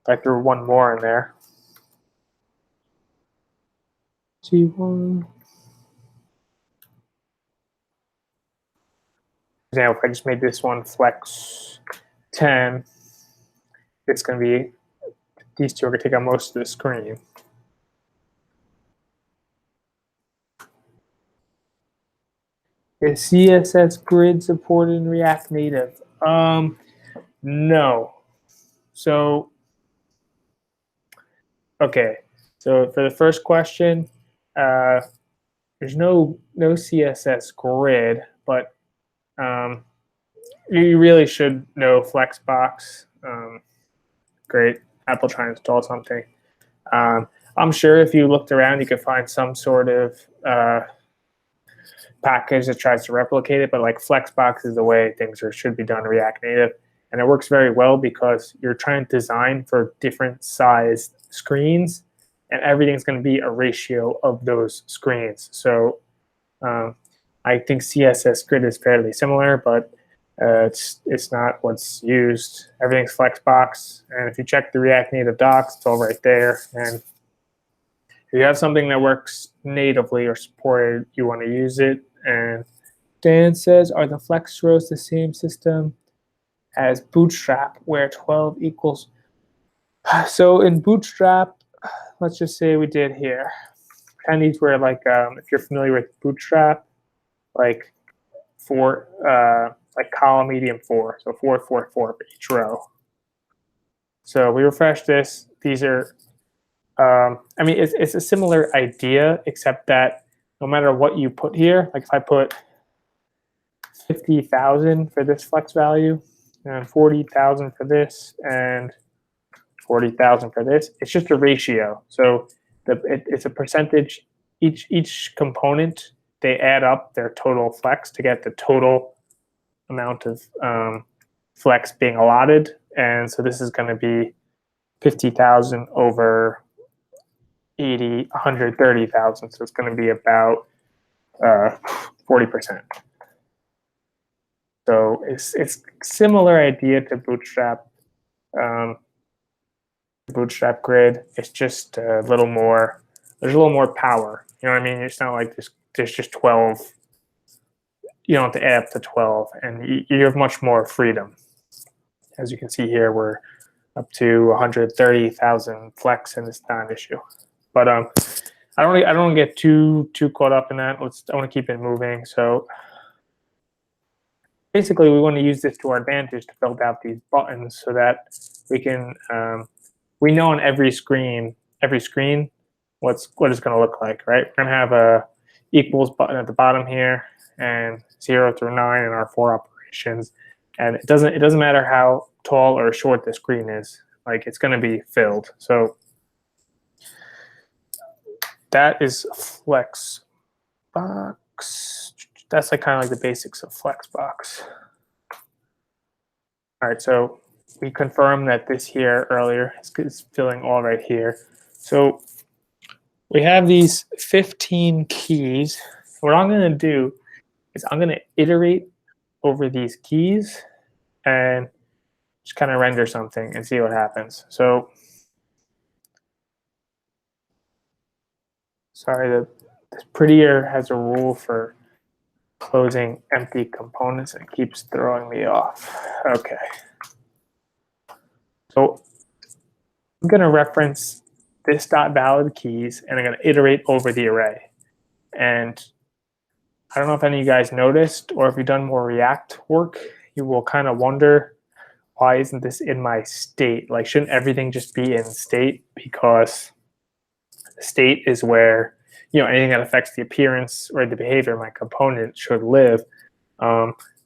I threw one more in there. G1. For example, if I just made this one flex 10, it's going to be, these two are going to take up most of the screen. Is CSS Grid supported in React Native? No. So, okay. So for the first question, there's no CSS Grid, but you really should know FlexBox. Great. Apple trying to install something. I'm sure if you looked around, you could find some sort of package that tries to replicate it, but like FlexBox is the way things should be done in React Native. And it works very well because you're trying to design for different sized screens, and everything's going to be a ratio of those screens. So I think CSS Grid is fairly similar, but it's not what's used. Everything's FlexBox, and if you check the React Native docs, it's all right there. And if you have something that works natively or supported, you want to use it. And Dan says, are the flex rows the same system as Bootstrap, where 12 equals? So in Bootstrap, let's just say we did here. And these were like, if you're familiar with Bootstrap, like like column medium 4, so 4, 4, 4 for each row. So we refresh this. These are, I mean, it's a similar idea, except that no matter what you put here, like if I put 50,000 for this flex value, and 40,000 for this, and 40,000 for this, it's just a ratio. So it's a percentage. Each component, they add up their total flex to get the total amount of flex being allotted. And so this is going to be 50,000 over 130,000. So it's going to be about 40%. So it's similar idea to Bootstrap. Bootstrap Grid. It's just a little more. There's a little more power. You know what I mean? It's not like there's just 12. You don't have to add up to 12, and you have much more freedom. As you can see here, we're up to 130,000 flex, and it's not an issue. But I don't want to get too caught up in that. I want to keep it moving. So basically, we want to use this to our advantage to build out these buttons so that we can we know on every screen what it's going to look like, right? We're going to have a equals button at the bottom here, and 0 through 9 in our 4 operations. And it doesn't matter how tall or short the screen is, like it's going to be filled. So that is FlexBox. That's like kind of like the basics of FlexBox. All right, so we confirmed that this here earlier is filling all right here. So we have these 15 keys. What I'm going to do is I'm going to iterate over these keys and just kind of render something and see what happens. So sorry, this prettier has a rule for closing empty components and it keeps throwing me off. Okay. So I'm going to reference this .valid keys, and I'm going to iterate over the array. And I don't know if any of you guys noticed, or if you've done more React work, you will kind of wonder why isn't this in my state? Like, shouldn't everything just be in state? Because state is where, anything that affects the appearance or the behavior of my component should live.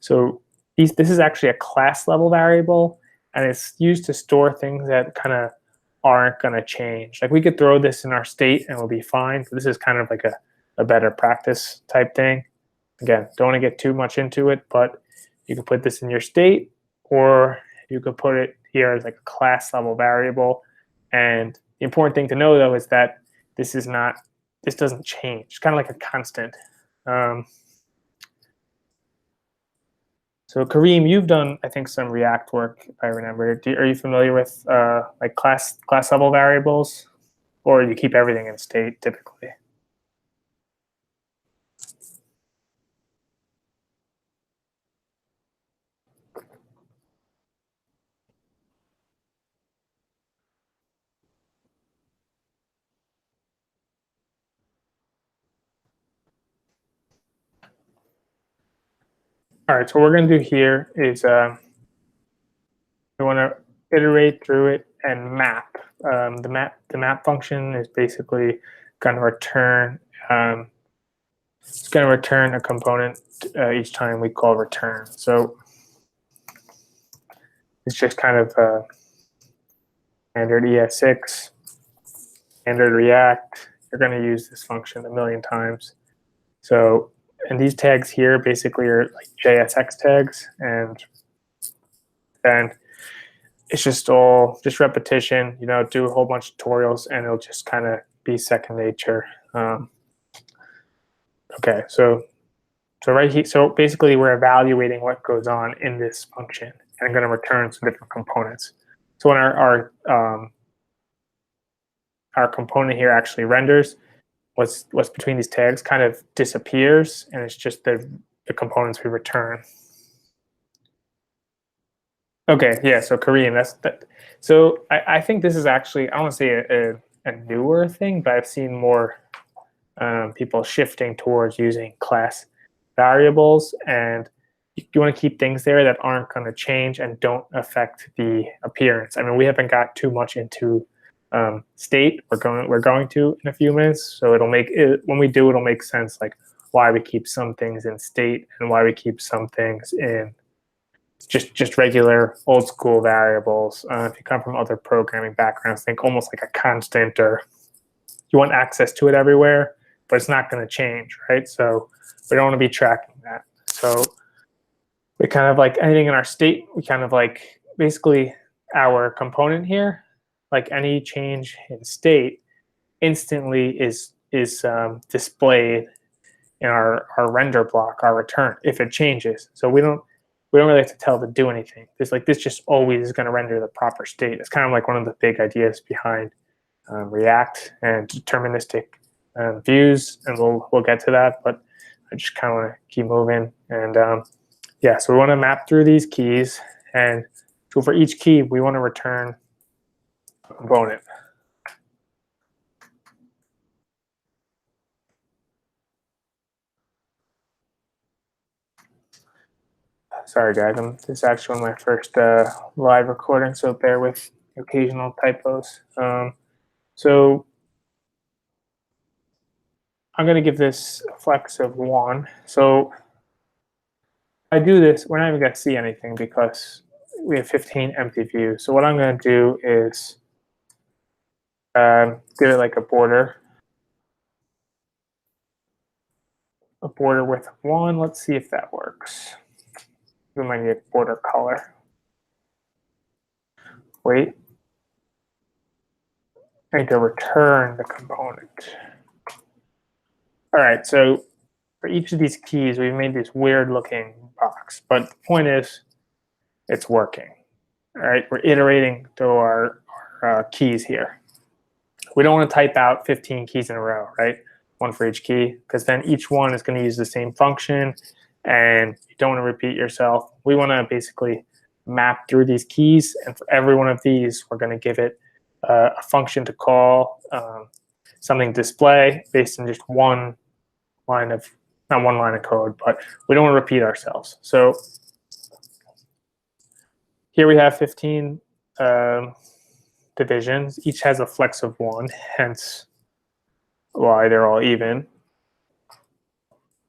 So this is actually a class level variable, and it's used to store things that kind of aren't going to change. Like, we could throw this in our state and it'll be fine. But this is kind of like a better practice type thing. Again, don't want to get too much into it, but you can put this in your state, or you could put it here as like a class level variable. And the important thing to know, though, is that this doesn't change. It's kind of like a constant. So Kareem, you've done, I think, some React work, if I remember. Are you familiar with like class level variables, or do you keep everything in state typically? All right, so what we're going to do here is we want to iterate through it and map. The map function is basically going to return. It's going to return a component each time we call return. So it's just kind of standard ES6, standard React. You're going to use this function a million times. So, and these tags here basically are like JSX tags, and then it's just repetition. Do a whole bunch of tutorials, and it'll just kind of be second nature. Okay, so right here, so basically we're evaluating what goes on in this function, and I'm going to return some different components. So when our component here actually renders, what's between these tags kind of disappears, and it's just the components we return. Okay, yeah. So Kareem, that's that. So I think this is actually, I don't want to say a newer thing, but I've seen more people shifting towards using class variables, and you want to keep things there that aren't going to change and don't affect the appearance. I mean, we haven't got too much into state. We're going to in a few minutes, so it'll make it, when we do, it'll make sense, like why we keep some things in state and why we keep some things in just regular old school variables. If you come from other programming backgrounds, think almost like a constant, or you want access to it everywhere, but it's not going to change, right? So we don't want to be tracking that. So we kind of like anything in our state, we kind of like basically our component here, like any change in state instantly is displayed in our render block, our return, if it changes. So we don't really have to tell it to do anything. This just always is going to render the proper state. It's kind of like one of the big ideas behind React and deterministic views, and we'll get to that. But I just kind of want to keep moving. And yeah, so we want to map through these keys, and so for each key, we want to return a component. Sorry, guys. This is actually one of my first live recordings, so bear with occasional typos. So I'm going to give this a flex of 1. So I do this, we're not even going to see anything because we have 15 empty views. So what I'm going to do is give it like a border width of 1. Let's see if that works. We might need a border color. Wait. I need to return the component. All right, so for each of these keys, we've made this weird looking box, but the point is it's working. All right, we're iterating through our keys here. We don't want to type out 15 keys in a row, right? One for each key, because then each one is going to use the same function, and you don't want to repeat yourself. We want to basically map through these keys, and for every one of these, we're going to give it a function to call, something display based on just one line of, not one line of code, but we don't want to repeat ourselves. So here we have 15 divisions. Each has a flex of 1, hence why they're all even.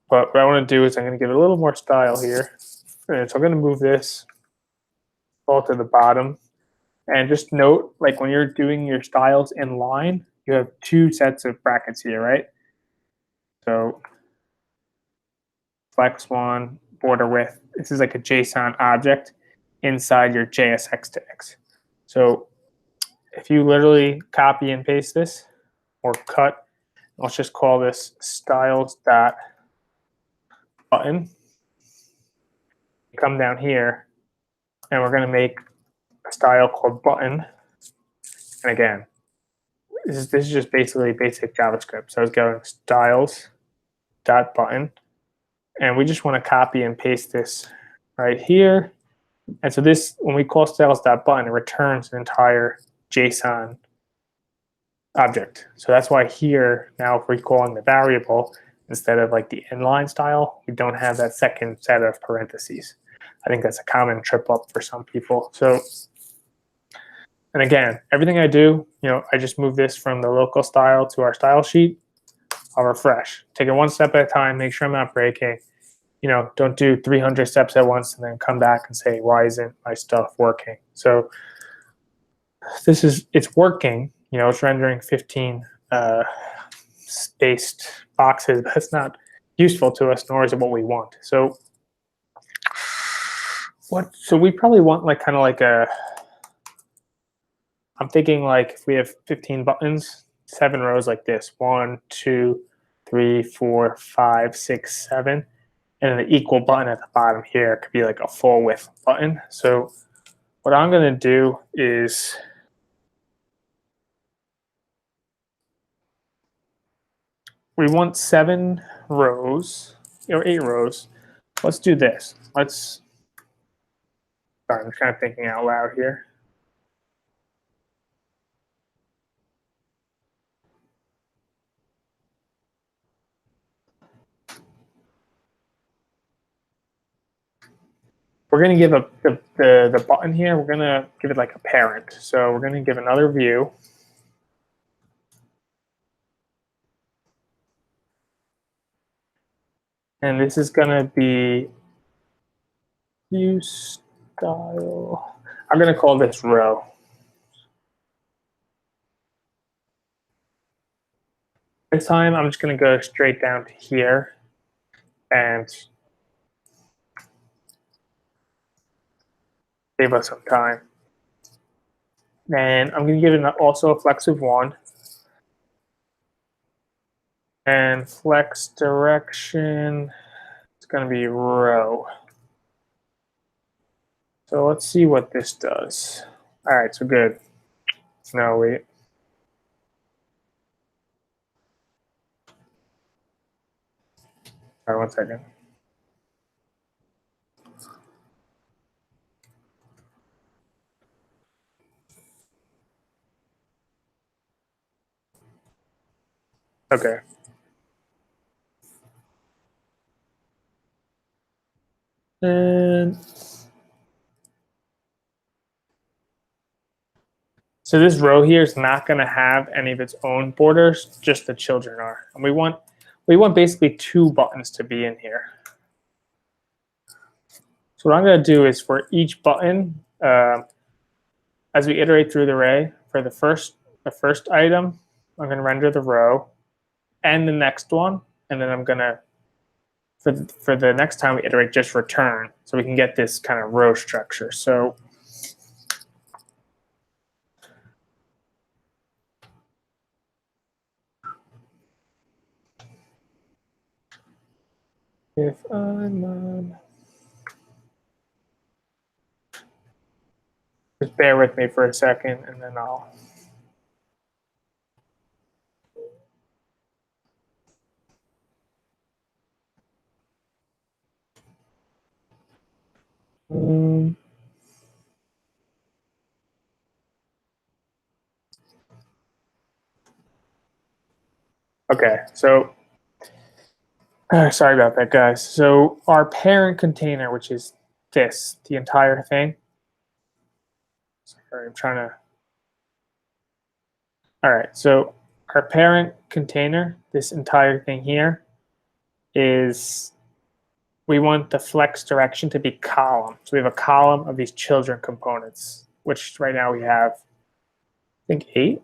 But what I want to do is I'm going to give it a little more style here. And so I'm going to move this all to the bottom. And just note, like when you're doing your styles in line, you have 2 sets of brackets here, right? So flex 1, border width. This is like a JSON object inside your JSX tags. So if you literally copy and paste this or cut, let's just call this styles.button. Come down here, and we're going to make a style called button. And again, this is just basically basic JavaScript. So I was going styles.button, and we just want to copy and paste this right here. And so this, when we call styles.button, it returns an entire JSON object. So that's why here, now if we're calling the variable, instead of like the inline style, we don't have that second set of parentheses. I think that's a common trip up for some people. So, and again, everything I do, I just move this from the local style to our style sheet. I'll refresh. Take it one step at a time, make sure I'm not breaking. Don't do 300 steps at once and then come back and say, why isn't my stuff working? So it's working. It's rendering 15 spaced boxes, but it's not useful to us, nor is it what we want. So we probably want like kind of like I'm thinking like if we have 15 buttons, 7 rows like this, 1, 2, 3, 4, 5, 6, 7, and then the equal button at the bottom here could be like a full width button. So what I'm going to do is we want 7 rows or 8 rows. Let's do this. Sorry, I'm kind of thinking out loud here. We're going to give the button here, we're going to give it like a parent. So we're going to give another view. And this is going to be view style. I'm going to call this row. This time I'm just going to go straight down to here and save us some time. And I'm going to give it also a flex of 1. And flex direction, it's going to be row. So let's see what this does. All right, so good. No, wait. All right, 1 second. Okay. And so this row here is not going to have any of its own borders, just the children are. And we want basically 2 buttons to be in here. So what I'm going to do is for each button, as we iterate through the array, for the first item, I'm going to render the row and the next one, and then I'm going to, for the next time we iterate, just return, so we can get this kind of row structure. So if I'm on, just bear with me for a second, and then I'll. Okay, so sorry about that, guys. So our parent container, which is the entire thing, Sorry, I'm trying to. All right, so our parent container, this entire thing here, is we want the flex direction to be column. So we have a column of these children components, which right now we have, I think, 8.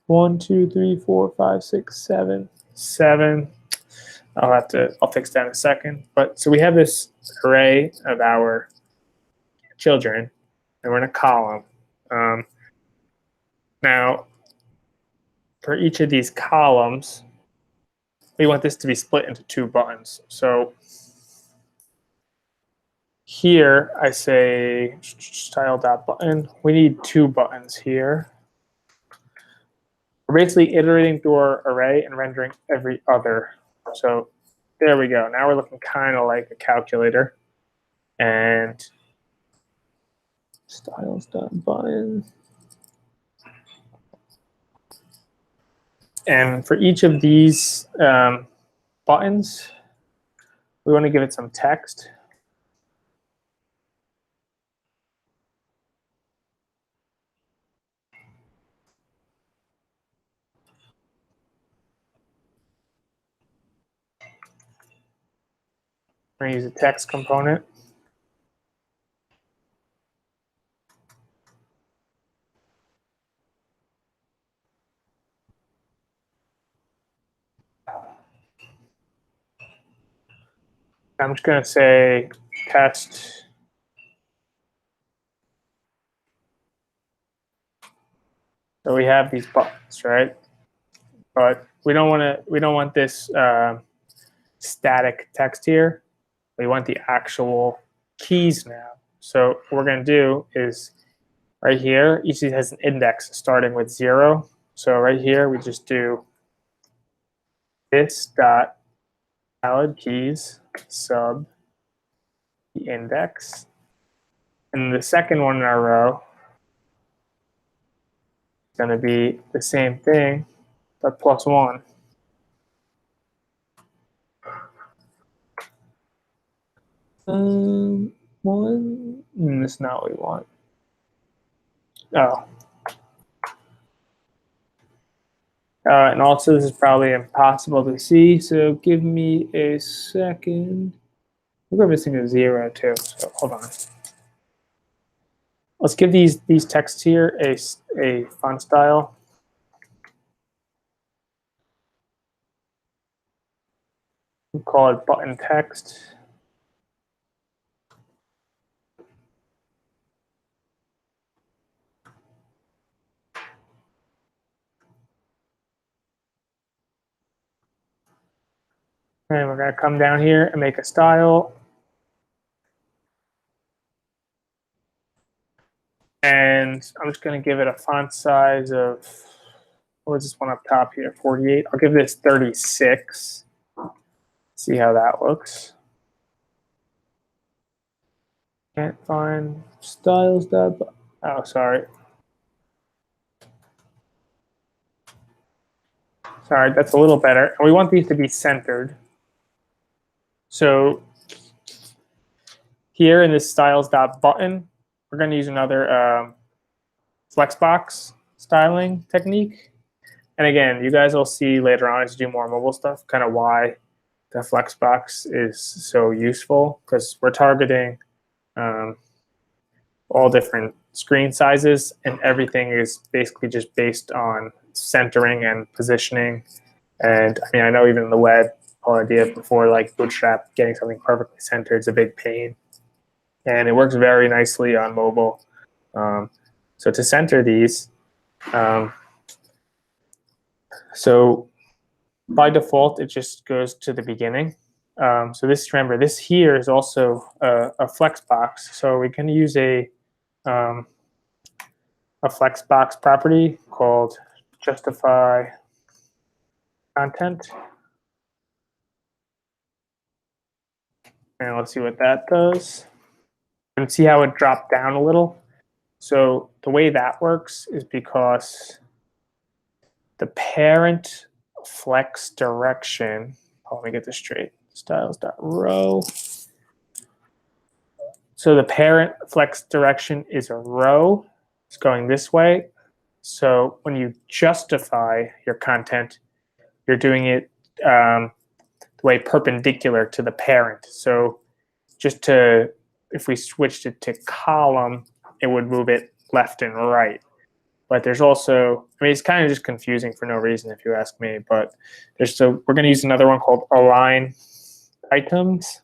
1, 2, 3, 4, 5, 6, 7, 7. I'll fix that in a second. But so we have this array of our children, and we're in a column. Now, for each of these columns, we want this to be split into 2 buttons. So here I say style.button. We need 2 buttons here. We're basically iterating through our array and rendering every other. So there we go. Now we're looking kind of like a calculator. And styles.button. And for each of these buttons, we want to give it some text. We're going to use a text component. I'm just going to say test. So we have these buttons, right? But we don't want this static text here. We want the actual keys now. So what we're going to do is right here, each of these has an index starting with 0. So right here, we just do this dot valid keys sub the index. And the second one in our row is going to be the same thing, but +1. One. That's not what we want. Oh. And also, this is probably impossible to see, so give me a second. We're missing a 0 too, so hold on. Let's give these texts here a font style. We'll call it button text. And we're going to come down here and make a style. And I'm just going to give it a font size of, what's this one up top here, 48. I'll give this 36. See how that looks. Can't find styles. Oh, sorry. Sorry, that's a little better. And we want these to be centered. So here in this styles.button, we're going to use another FlexBox styling technique. And again, you guys will see later on as you do more mobile stuff, kind of why the FlexBox is so useful, because we're targeting all different screen sizes, and everything is basically just based on centering and positioning. And I mean, I know even in the web, whole idea before, like Bootstrap, getting something perfectly centered is a big pain. And it works very nicely on mobile. So to center these, so by default, it just goes to the beginning. So this, remember, this here is also a FlexBox. So we can use a FlexBox property called justify content. And let's see what that does. And see how it dropped down a little. So the way that works is because the parent flex direction, let me get this straight, styles.row. So the parent flex direction is a row. is going this way. So when you justify your content, you're doing it the way perpendicular to the parent. So just to, if we switched it to column, it would move it left and right. But there's also, I mean, it's kind of just confusing for no reason if you ask me, but there's, so we're going to use another one called align items,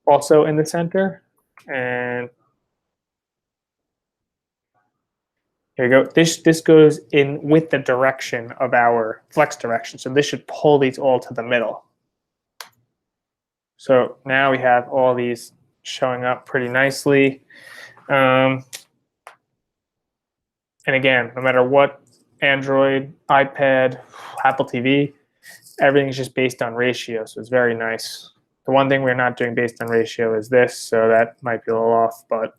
also in the center. And here you go. This goes in with the direction of our flex direction. So this should pull these all to the middle. So now we have all these showing up pretty nicely. And again, no matter what, Android, iPad, Apple TV, everything's just based on ratio, so it's very nice. The one thing we're not doing based on ratio is this, so that might be a little off, but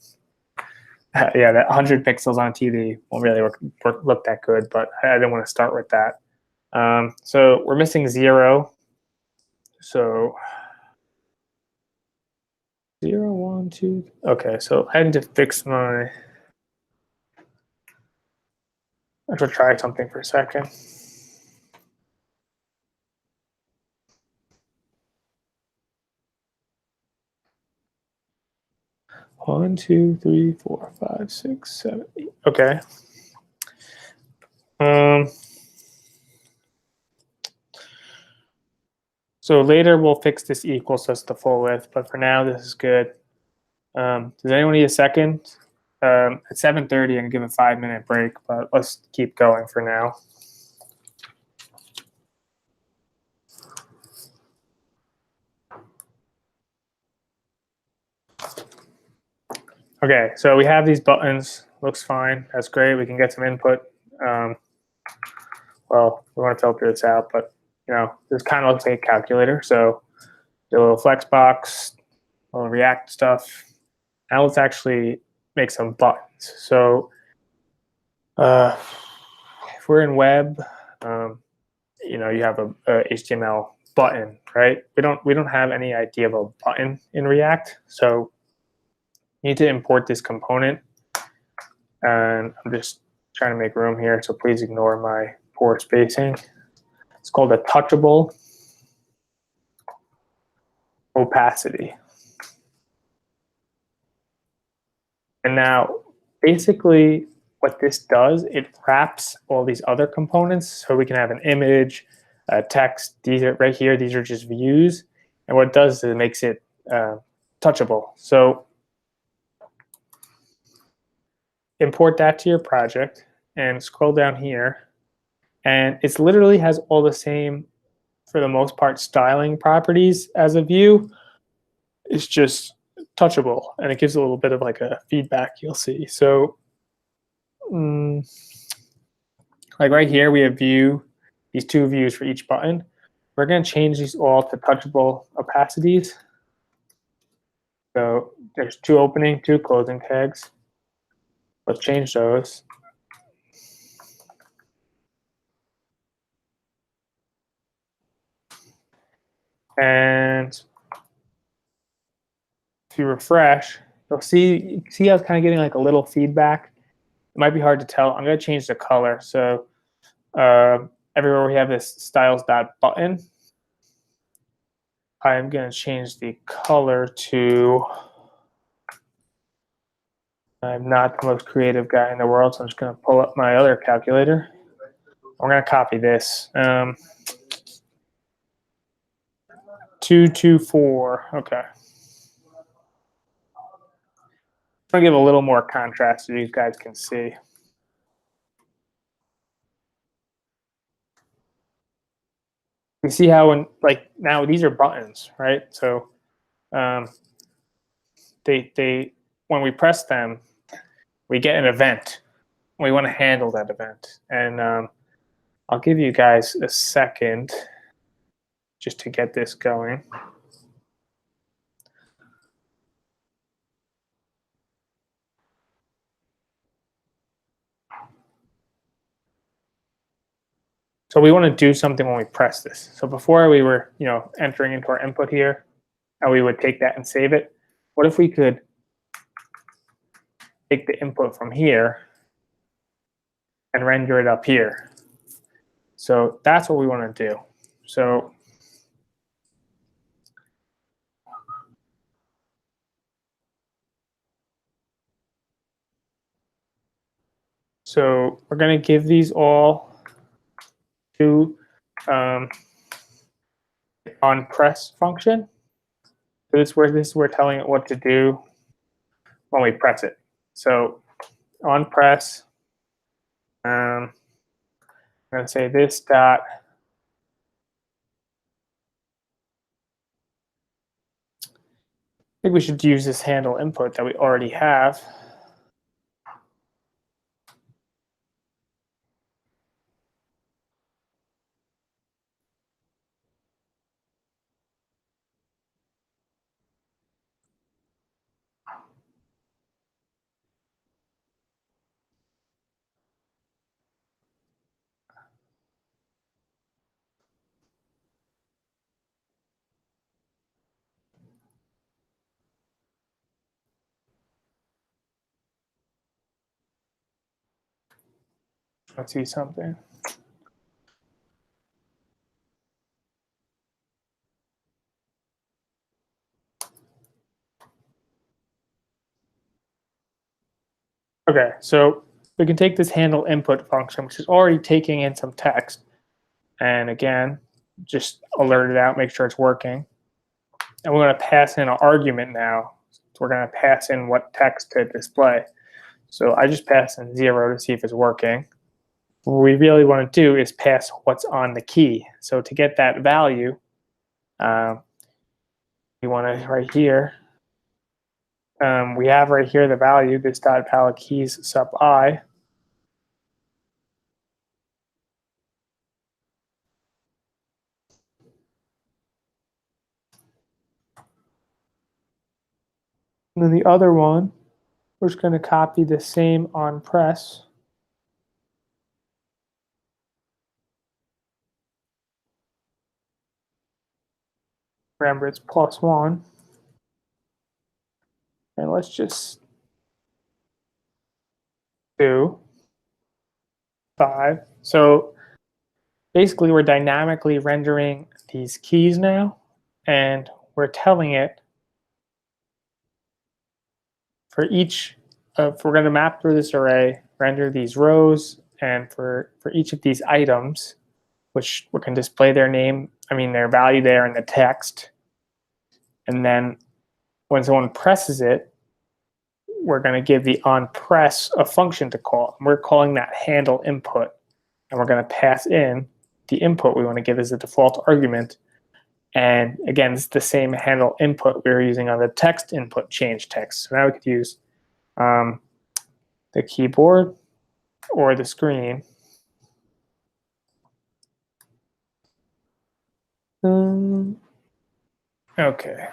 yeah, that 100 pixels on TV won't really look that good, but I didn't want to start with that. So we're missing 0. So 0, 1, 2. Okay, so I had to fix my. I should try something for a second. One, 2, 3, 4, 5, 6, 7, 8. Okay. So later we'll fix this equal so it's the full width, but for now this is good. Does anyone need a second? At 7:30, I'm gonna give a 5-minute break, but let's keep going for now. Okay, so we have these buttons. Looks fine. That's great. We can get some input. Well, we want to filter this out, but you know, this kind of looks like a calculator. So do a little FlexBox, a little React stuff. Now let's actually make some buttons. So if we're in web, you know, you have a HTML button, right? We don't have any idea of a button in React, so you need to import this component. And I'm just trying to make room here, so please ignore my poor spacing. It's called a Touchable Opacity. And now, basically, what this does, it wraps all these other components, so we can have an image, a text. These are right here. These are just views, and what it does is it makes it touchable. So import that to your project and scroll down here, and it literally has all the same, for the most part, styling properties as a view. It's just touchable, and it gives a little bit of like a feedback, you'll see. So like right here, we have view, these 2 views for each button. We're going to change these all to touchable opacities. So there's 2 opening, 2 closing tags. Let's change those. And if you refresh, you'll see how it's kind of getting like a little feedback. It might be hard to tell. I'm going to change the color. So everywhere we have this styles.button, I'm going to change the color to, I'm not the most creative guy in the world, so I'm just going to pull up my other calculator. We're going to copy this. 224. Okay. I'm going to give a little more contrast so you guys can see. You see how when, like, now these are buttons, right? So they when we press them, we get an event. We want to handle that event. And I'll give you guys a second just to get this going. So we want to do something when we press this. So before we were, you know, entering into our input here, and we would take that and save it. What if we could take the input from here and render it up here. So that's what we want to do. So we're going to give these all to onPress function. So this is where telling it what to do when we press it. So onPress, I'm going to say this dot I think we should use this handle input that we already have. Let's see something. Okay, so we can take this handle input function, which is already taking in some text, and again, just alert it out, make sure it's working. And we're going to pass in an argument now. So we're going to pass in what text to display. So I just pass in 0 to see if it's working. What we really want to do is pass what's on the key. So to get that value, we want to right here. We have right here the value, this dot palette keys sub I. And then the other one, we're just going to copy the same on press. Remember, it's +1. And let's just do 5. So basically, we're dynamically rendering these keys now, and we're telling it for each, if we're going to map through this array, render these rows, and for each of these items, which we can display their name, their value there in the text. And then when someone presses it, we're going to give the onPress a function to call. And we're calling that handle input. And we're going to pass in the input we want to give as a default argument. And again, it's the same handle input we were using on the text input change text. So now we could use the keyboard or the screen. Okay.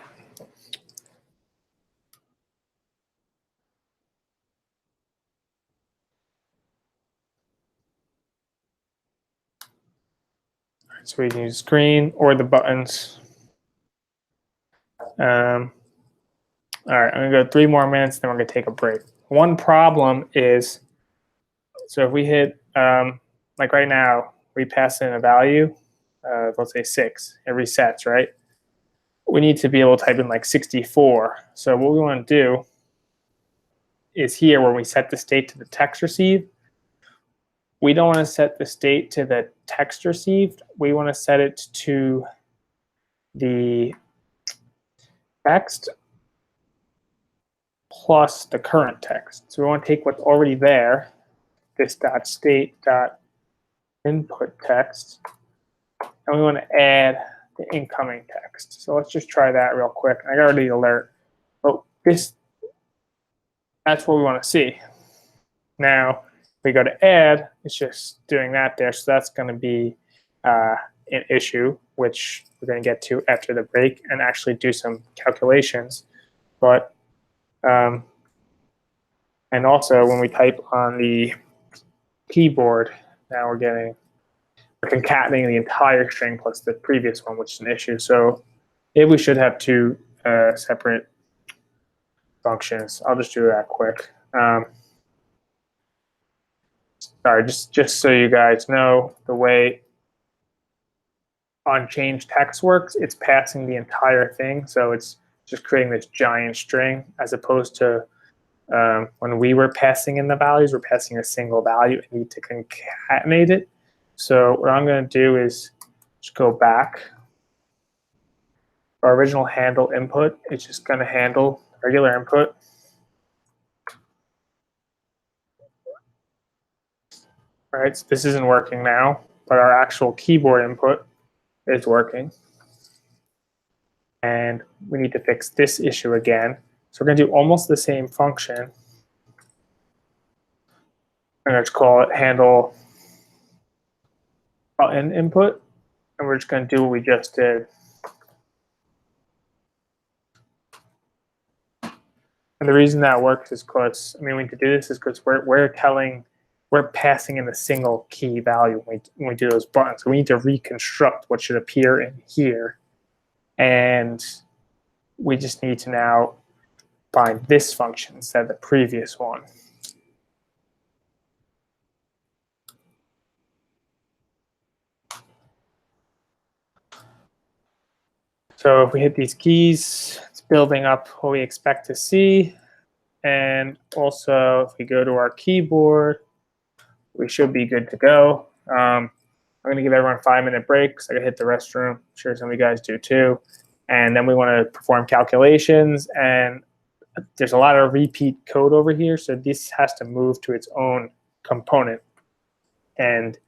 So we can use screen or the buttons. All right, I'm gonna go 3 more minutes, then we're gonna take a break. One problem is, so if we hit, like right now, we pass in a value, let's say 6, it resets, right? We need to be able to type in like 64. So what we want to do is here when we set the state to the text received, we don't want to set the state to the text received. We want to set it to the text plus the current text. So we want to take what's already there, this dot state dot input text, and we want to add the incoming text. So let's just try that real quick. I got the alert. Oh, that's what we want to see. Now, if we go to add, it's just doing that there. So that's going to be an issue, which we're going to get to after the break and actually do some calculations. But and also when we type on the keyboard, now we're concatenating the entire string plus the previous one, which is an issue. So if we should have 2 separate functions, I'll just do that quick. Sorry, just so you guys know, the way unchanged text works, it's passing the entire thing. So it's just creating this giant string, as opposed to when we were passing in the values, we're passing a single value and need to concatenate it. So what I'm going to do is just go back. Our original handle input is just going to handle regular input. All right, so this isn't working now, but our actual keyboard input is working. And we need to fix this issue again. So we're going to do almost the same function. I'm going to call it handle button input. And we're just going to do what we just did. And the reason that works is because, I mean, we need to do this is because we're passing in a single key value when we do those buttons. So we need to reconstruct what should appear in here. And we just need to now find this function instead of the previous one. So if we hit these keys, it's building up what we expect to see. And also, if we go to our keyboard, we should be good to go. I'm going to give everyone a 5-minute break because I got to hit the restroom. I'm sure some of you guys do too. And then we want to perform calculations. And there's a lot of repeat code over here. So this has to move to its own component. And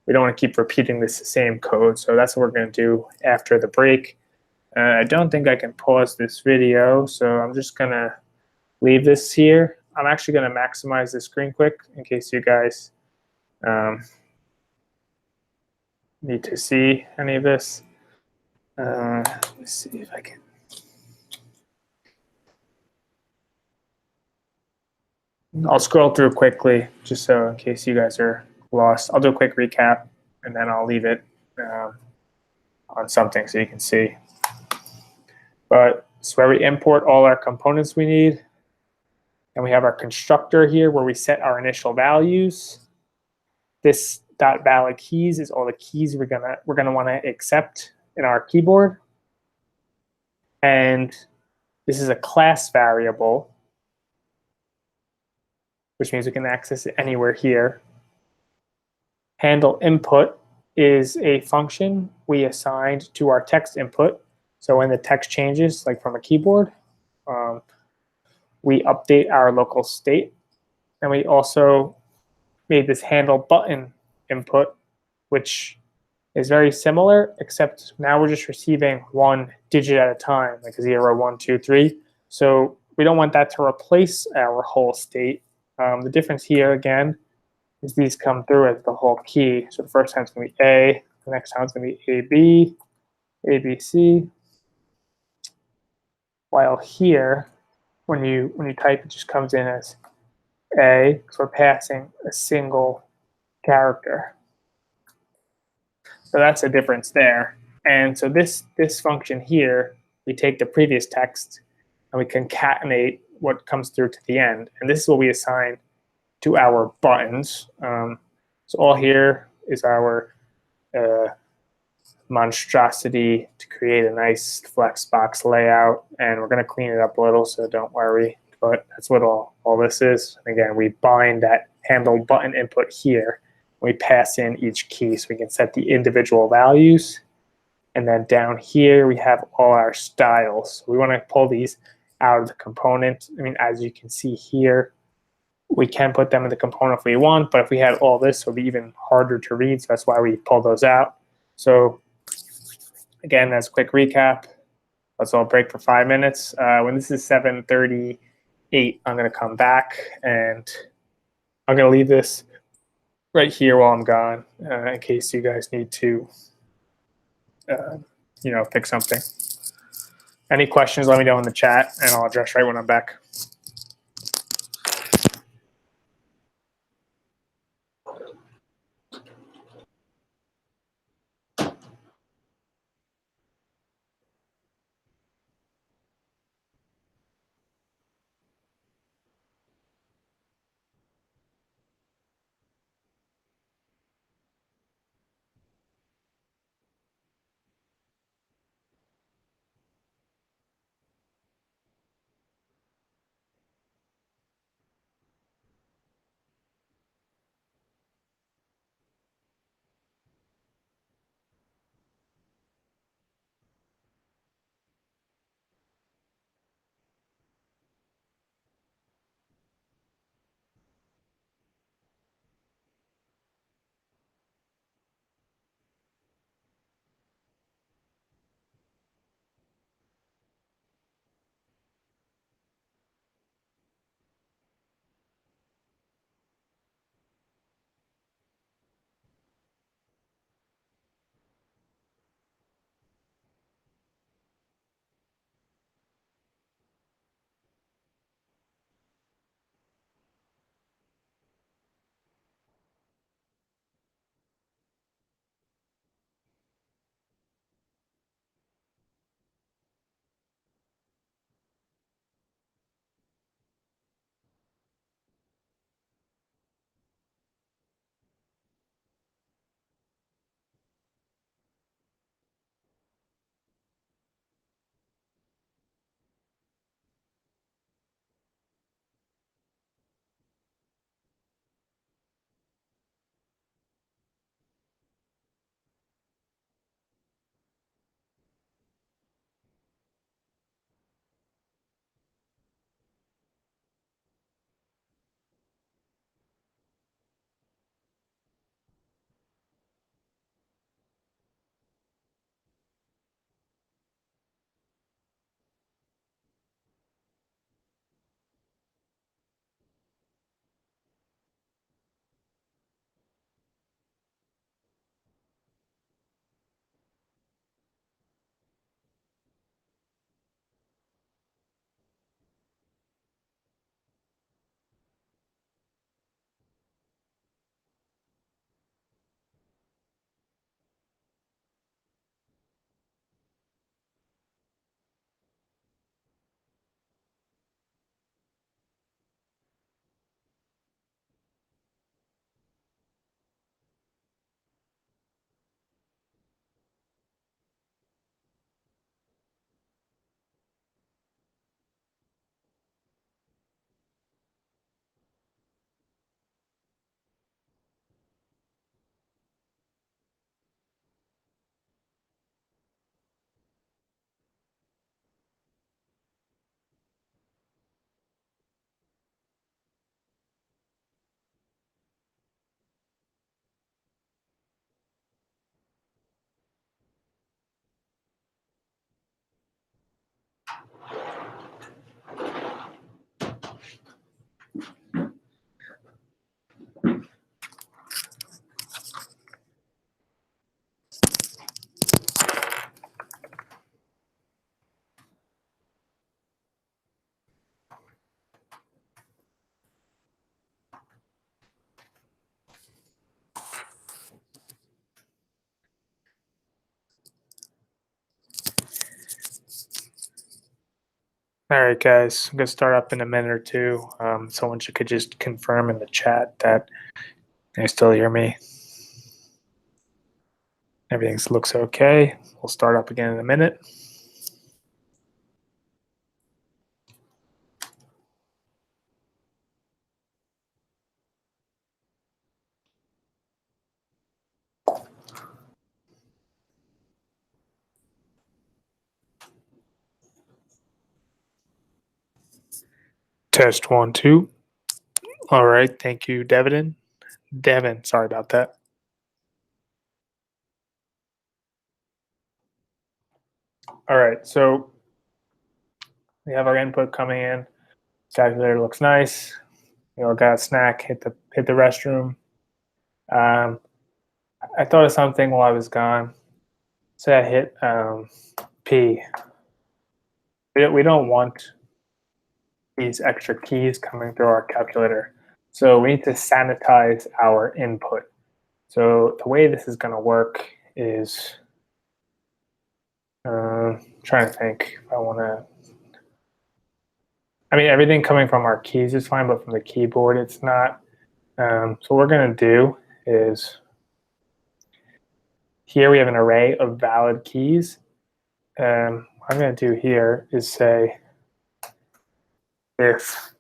we don't want to keep repeating this same code. So that's what we're going to do after the break. I don't think I can pause this video. So I'm just going to leave this here. I'm actually going to maximize the screen quick in case you guys need to see any of this. Let's see if I can. I'll scroll through quickly just so in case you guys are lost. I'll do a quick recap and then I'll leave it on something so you can see. But so where we import all our components we need, and we have our constructor here where we set our initial values. This .valid keys is all the keys we're gonna want to accept in our keyboard. And this is a class variable, which means we can access it anywhere here. Handle input is a function we assigned to our text input. So when the text changes, like from a keyboard, we update our local state. And we also made this handle button input, which is very similar, except now we're just receiving one digit at a time, like 0, 1, 2, 3. So we don't want that to replace our whole state. The difference here, again, is these come through as the whole key. So the first time it's going to be A, the next time it's going to be AB, ABC. While here, when you type, it just comes in as A, because we're passing a single character. So that's the difference there. And so this function here, we take the previous text and we concatenate what comes through to the end. And this is what we assign to our buttons. So all here is our monstrosity to create a nice FlexBox layout. And we're going to clean it up a little, so don't worry. But that's what all this is. And again, we bind that handle button input here. We pass in each key so we can set the individual values. And then down here, we have all our styles. We want to pull these out of the component. I mean, as you can see here, we can put them in the component if we want, but if we had all this, it would be even harder to read. So that's why we pull those out. So again, as a quick recap, let's all break for 5 minutes. When this is 7:38, I'm going to come back and I'm going to leave this right here while I'm gone, in case you guys need to, fix something. Any questions, let me know in the chat, and I'll address right when I'm back. All right, guys, I'm gonna start up in a minute or two. Someone could just confirm in the chat that you still hear me. Everything looks okay. We'll start up again in a minute. Test 1, 2. All right, thank you, Devin. Sorry about that. All right, so we have our input coming in. Calculator looks nice. Got a snack. Hit the restroom. I thought of something while I was gone. Say I hit P. We don't want these extra keys coming through our calculator. So we need to sanitize our input. So the way this is going to work is, trying to think if I want to. I mean, everything coming from our keys is fine, but from the keyboard, it's not. So what we're going to do is, here we have an array of valid keys. What I'm going to do here is say if,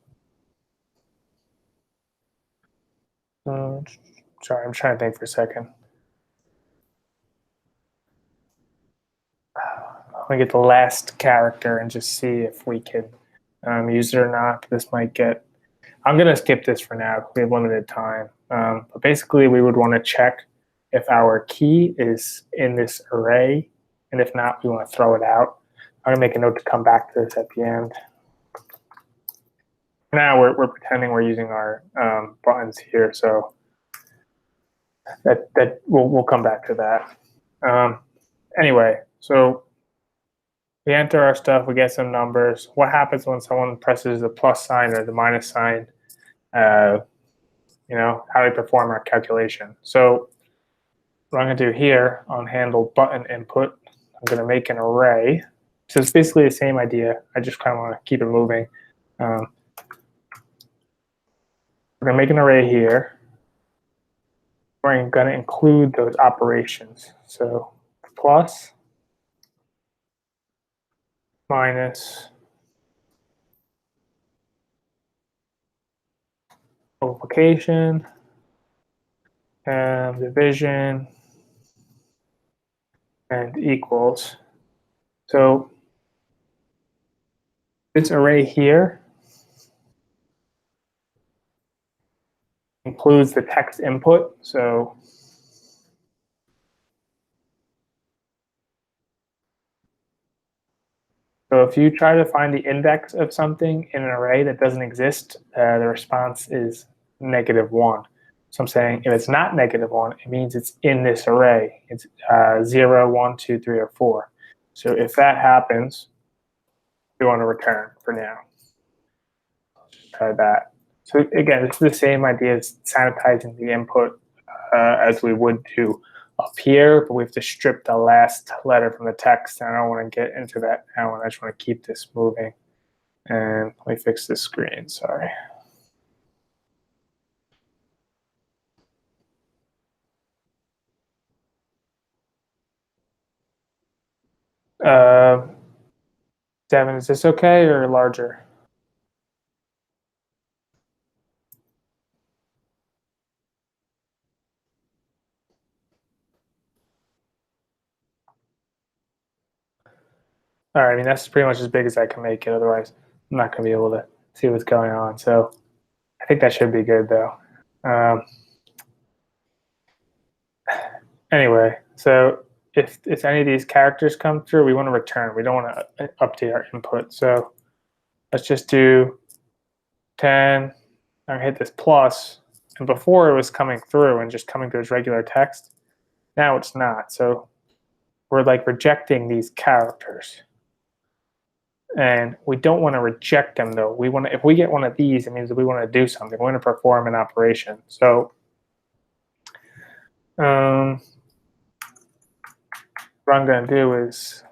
sorry, I'm trying to think for a second. Let me get the last character and just see if we can use it or not. This might get, I'm going to skip this for now. We have limited time. But basically, we would want to check if our key is in this array. And if not, we want to throw it out. I'm going to make a note to come back to this at the end. Now we're pretending we're using our buttons here. So that we'll come back to that. Anyway, so we enter our stuff, we get some numbers. What happens when someone presses the plus sign or the minus sign? How we perform our calculation. So what I'm going to do here on handle button input, I'm going to make an array. So it's basically the same idea. I just kind of want to keep it moving. We're going to make an array here. We're going to include those operations. So plus, minus, multiplication, division, and equals. So this array here includes the text input. So if you try to find the index of something in an array that doesn't exist, the response is -1. So I'm saying if it's not -1, it means it's in this array. It's 0, 1, 2, 3, or 4. So if that happens, we want to return for now. Let's try that. So again, it's the same idea as sanitizing the input as we would do up here, but we have to strip the last letter from the text, and I don't want to get into that now, and I just want to keep this moving. And let me fix this screen, sorry. Devin, is this okay or larger? All right, I mean, that's pretty much as big as I can make it. Otherwise, I'm not going to be able to see what's going on. So I think that should be good, though. Anyway, so if any of these characters come through, we want to return. We don't want to update our input. So let's just do 10. I'm going to hit this plus. And before it was coming through and just coming through as regular text. Now it's not. So we're like rejecting these characters. And we don't want to reject them, though. We want to, if we get one of these, it means that we want to do something. We want to perform an operation. So what I'm going to do is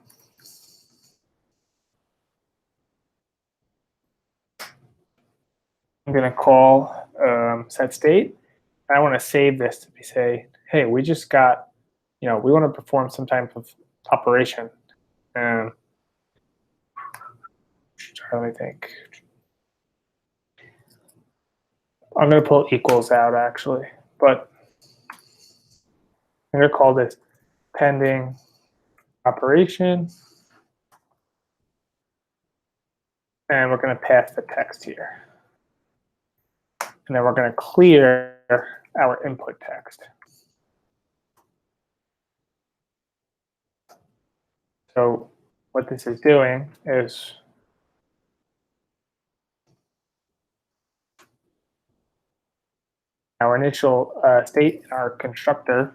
going to call set state. I want to save this to say, hey, we just got, we want to perform some type of operation. Let me think. I'm going to pull equals out actually, but I'm going to call this pending operation. And we're going to pass the text here. And then we're going to clear our input text. So what this is doing is our initial state in our constructor.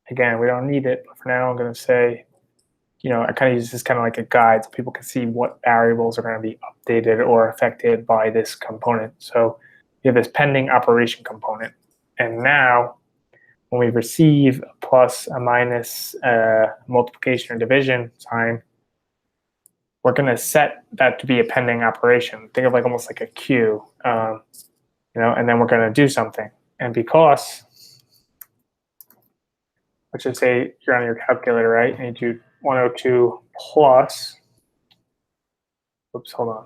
Again, we don't need it, but for now I'm going to say, I kind of use this kind of like a guide so people can see what variables are going to be updated or affected by this component. So we have this pending operation component. And now when we receive a plus, a minus, multiplication or division sign, we're going to set that to be a pending operation. Think of like almost like a queue, and then we're going to do something. And because, let's just say you're on your calculator, right? And you do 102 plus, oops, hold on.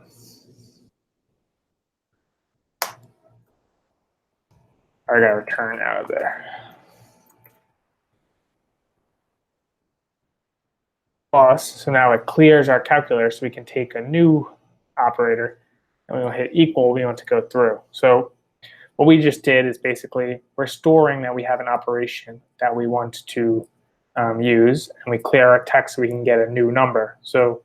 I got to return out of there. Plus, so now it clears our calculator so we can take a new operator and we'll hit equal, we want to go through. So what we just did is basically we're storing that we have an operation that we want to use, and we clear our text so we can get a new number. So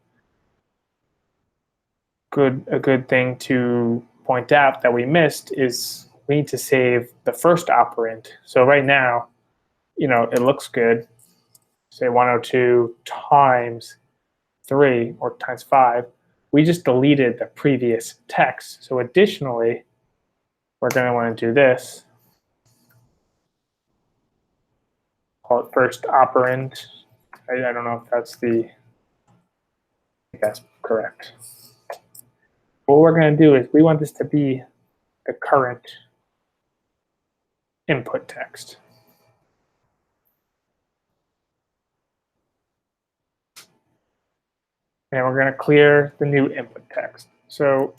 a good thing to point out that we missed is we need to save the first operand. So right now, it looks good. Say 102 times 3 or times 5. We just deleted the previous text. So additionally, we're going to want to do this. Call it first operand. I don't know if that's that's correct. What we're going to do is we want this to be the current input text. And we're going to clear the new input text. So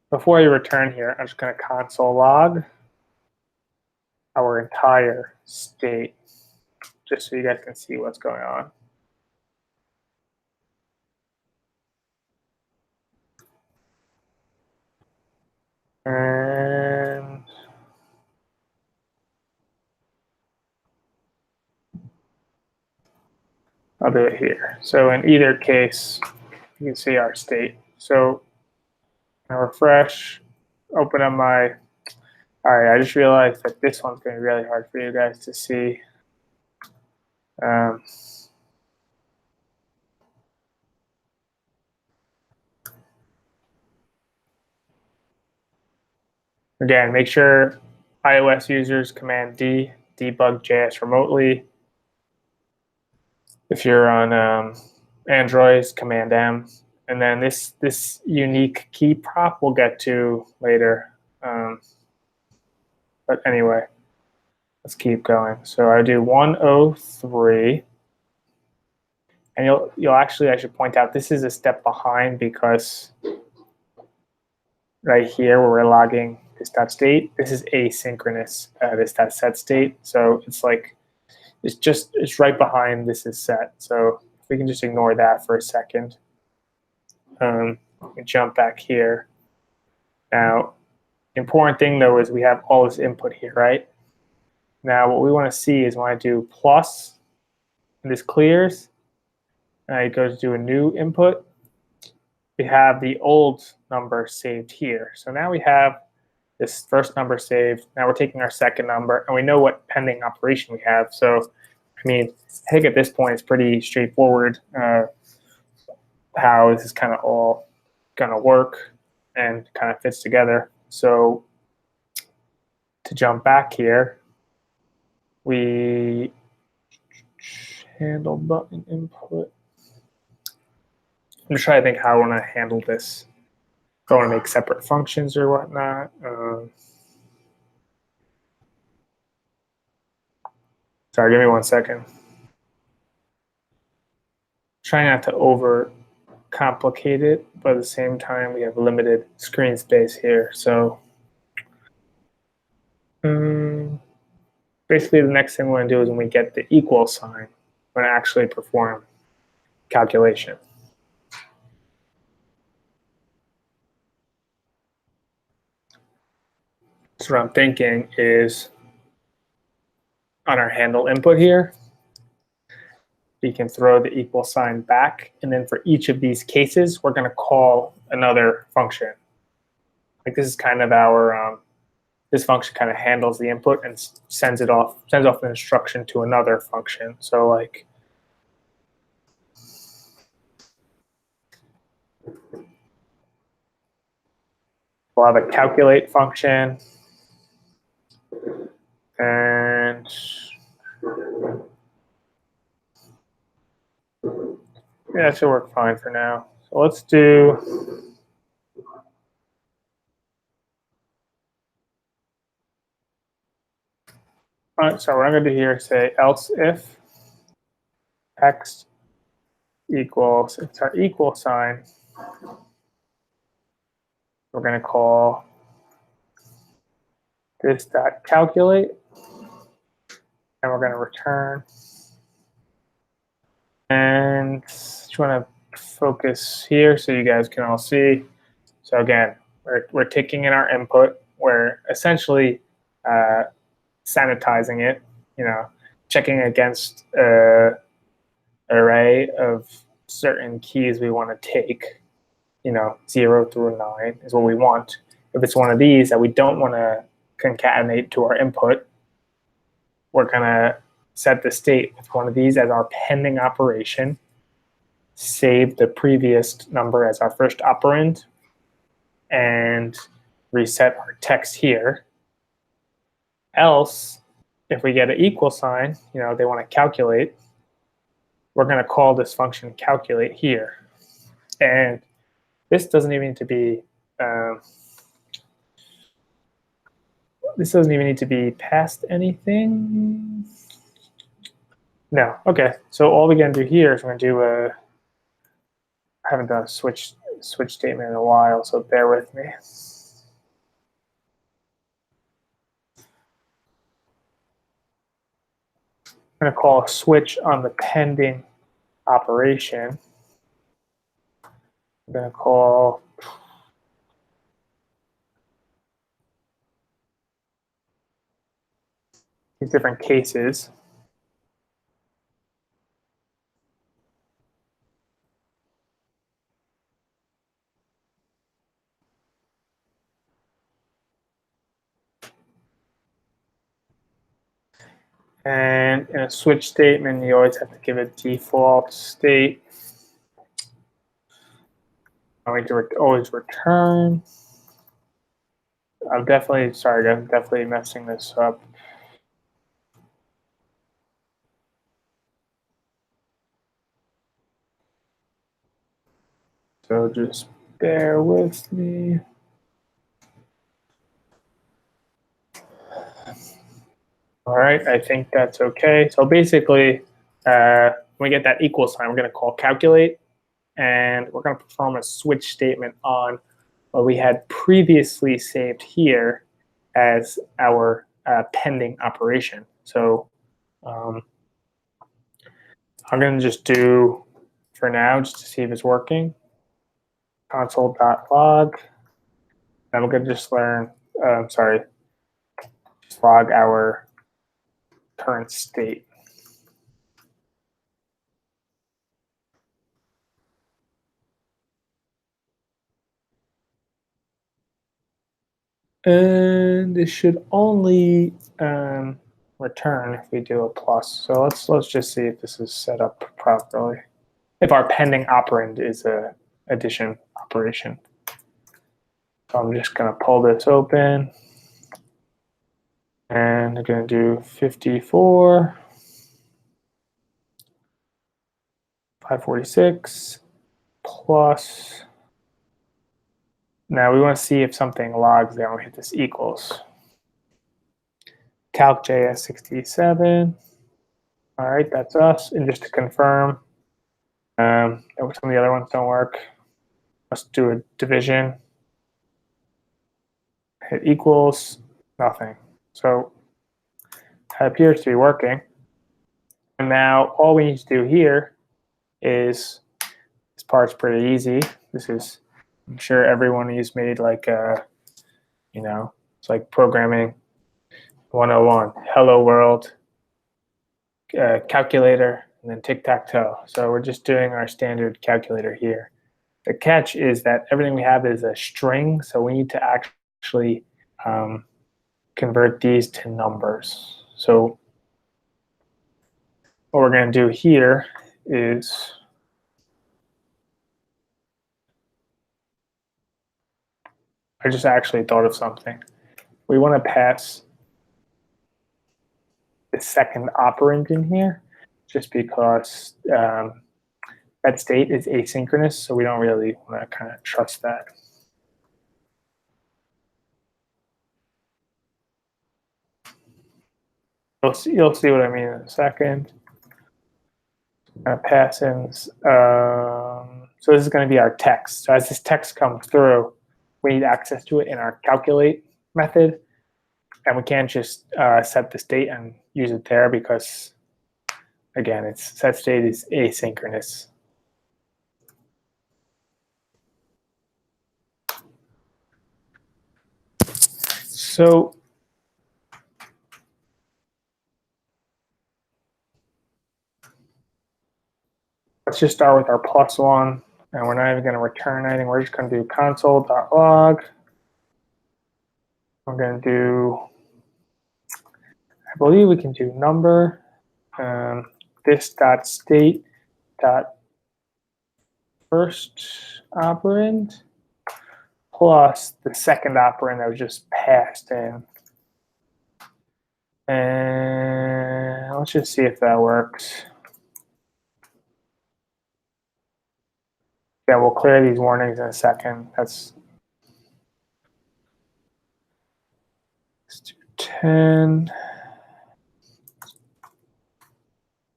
before I return here, I'm just going to console log our entire state, just so you guys can see what's going on. And I'll do it here. So in either case, you can see our state. So I refresh, open up my, all right, I just realized that this one's going to be really hard for you guys to see. Again, make sure iOS users Command D, debug JS remotely. If you're on Android, Command M. And then this unique key prop we'll get to later. But anyway, let's keep going. So I do 103. And you'll actually, I should point out, this is a step behind because right here where we're logging this .state, this is asynchronous, this .set state. So it's like, it's right behind this is set. So if we can just ignore that for a second. We jump back here. Now, the important thing though is we have all this input here, right? Now what we want to see is when I do plus, and this clears, and I go to do a new input, we have the old number saved here. So now we have this first number saved. Now we're taking our second number, and we know what pending operation we have. So, I mean, I think at this point it's pretty straightforward how this is kind of all going to work and kind of fits together. So to jump back here, we handle button input. I'm just trying to think how I want to handle this. don't want to make separate functions or whatnot. Sorry, give me 1 second. Try not to over complicate it, but at the same time, we have limited screen space here. So basically, the next thing we're going to do is when we get the equal sign, we're going to actually perform calculation. So what I'm thinking is on our handle input here, we can throw the equal sign back. And then for each of these cases, we're going to call another function. Like this is kind of our, this function kind of handles the input and sends off an instruction to another function. So like, we'll have a calculate function. And yeah, that should work fine for now. So let's do, so what I'm going to do here is say else if x equals, it's our equal sign, we're going to call this dot calculate, and we're going to return. And just want to focus here so you guys can all see. So again, we're taking in our input. We're essentially sanitizing it, checking against an array of certain keys we want to take. 0 through 9 is what we want. If it's one of these that we don't want to concatenate to our input, we're going to set the state with one of these as our pending operation, save the previous number as our first operand, and reset our text here. Else, if we get an equal sign, they want to calculate, we're going to call this function calculate here. And this doesn't even need to be past anything. No. Okay. So all we're going to do here is we're going to do I haven't done a switch statement in a while, so bear with me. I'm going to call a switch on the pending operation. I'm going to call these different cases. And in a switch statement, you always have to give a default state. I'm going to always return. I'm definitely messing this up. So just bear with me. All right, I think that's okay. So basically, when we get that equal sign, we're going to call calculate, and we're going to perform a switch statement on what we had previously saved here as our pending operation. So I'm going to just do, for now, just to see if it's working, console.log. And we're going to just learn, just log our current state. And this should only return if we do a plus. So let's just see if this is set up properly. If our pending operand is a addition operation. So I'm just going to pull this open. And I'm going to do 54, 546 plus Now we want to see if something logs there. We hit this equals. Calc.js 67. All right, that's us. And just to confirm, some of the other ones don't work. Let's do a division. Hit equals, nothing. So it appears to be working. And now all we need to do here is, this part's pretty easy. This is, I'm sure everyone who's made like, you know, it's like programming 101, hello world, calculator, and then tic-tac-toe. So we're just doing our standard calculator here. The catch is that everything we have is a string, so we need to actually convert these to numbers. So what we're going to do here is I just actually thought of something. We want to pass the second operand in here just because that state is asynchronous, so we don't really want to kind of trust that. You'll see what I mean in a second. Pass-ins. So this is going to be our text. So as this text comes through, we need access to it in our calculate method. And we can't just set the state and use it there because, again, its set state is asynchronous. So let's just start with our +1. And we're not even going to return anything. We're just going to do console.log. We're going to do, I believe we can do number, this.state dot first operand plus the second operand that was just passed in. And let's just see if that works. Yeah, we'll clear these warnings in a second. Let's do 10.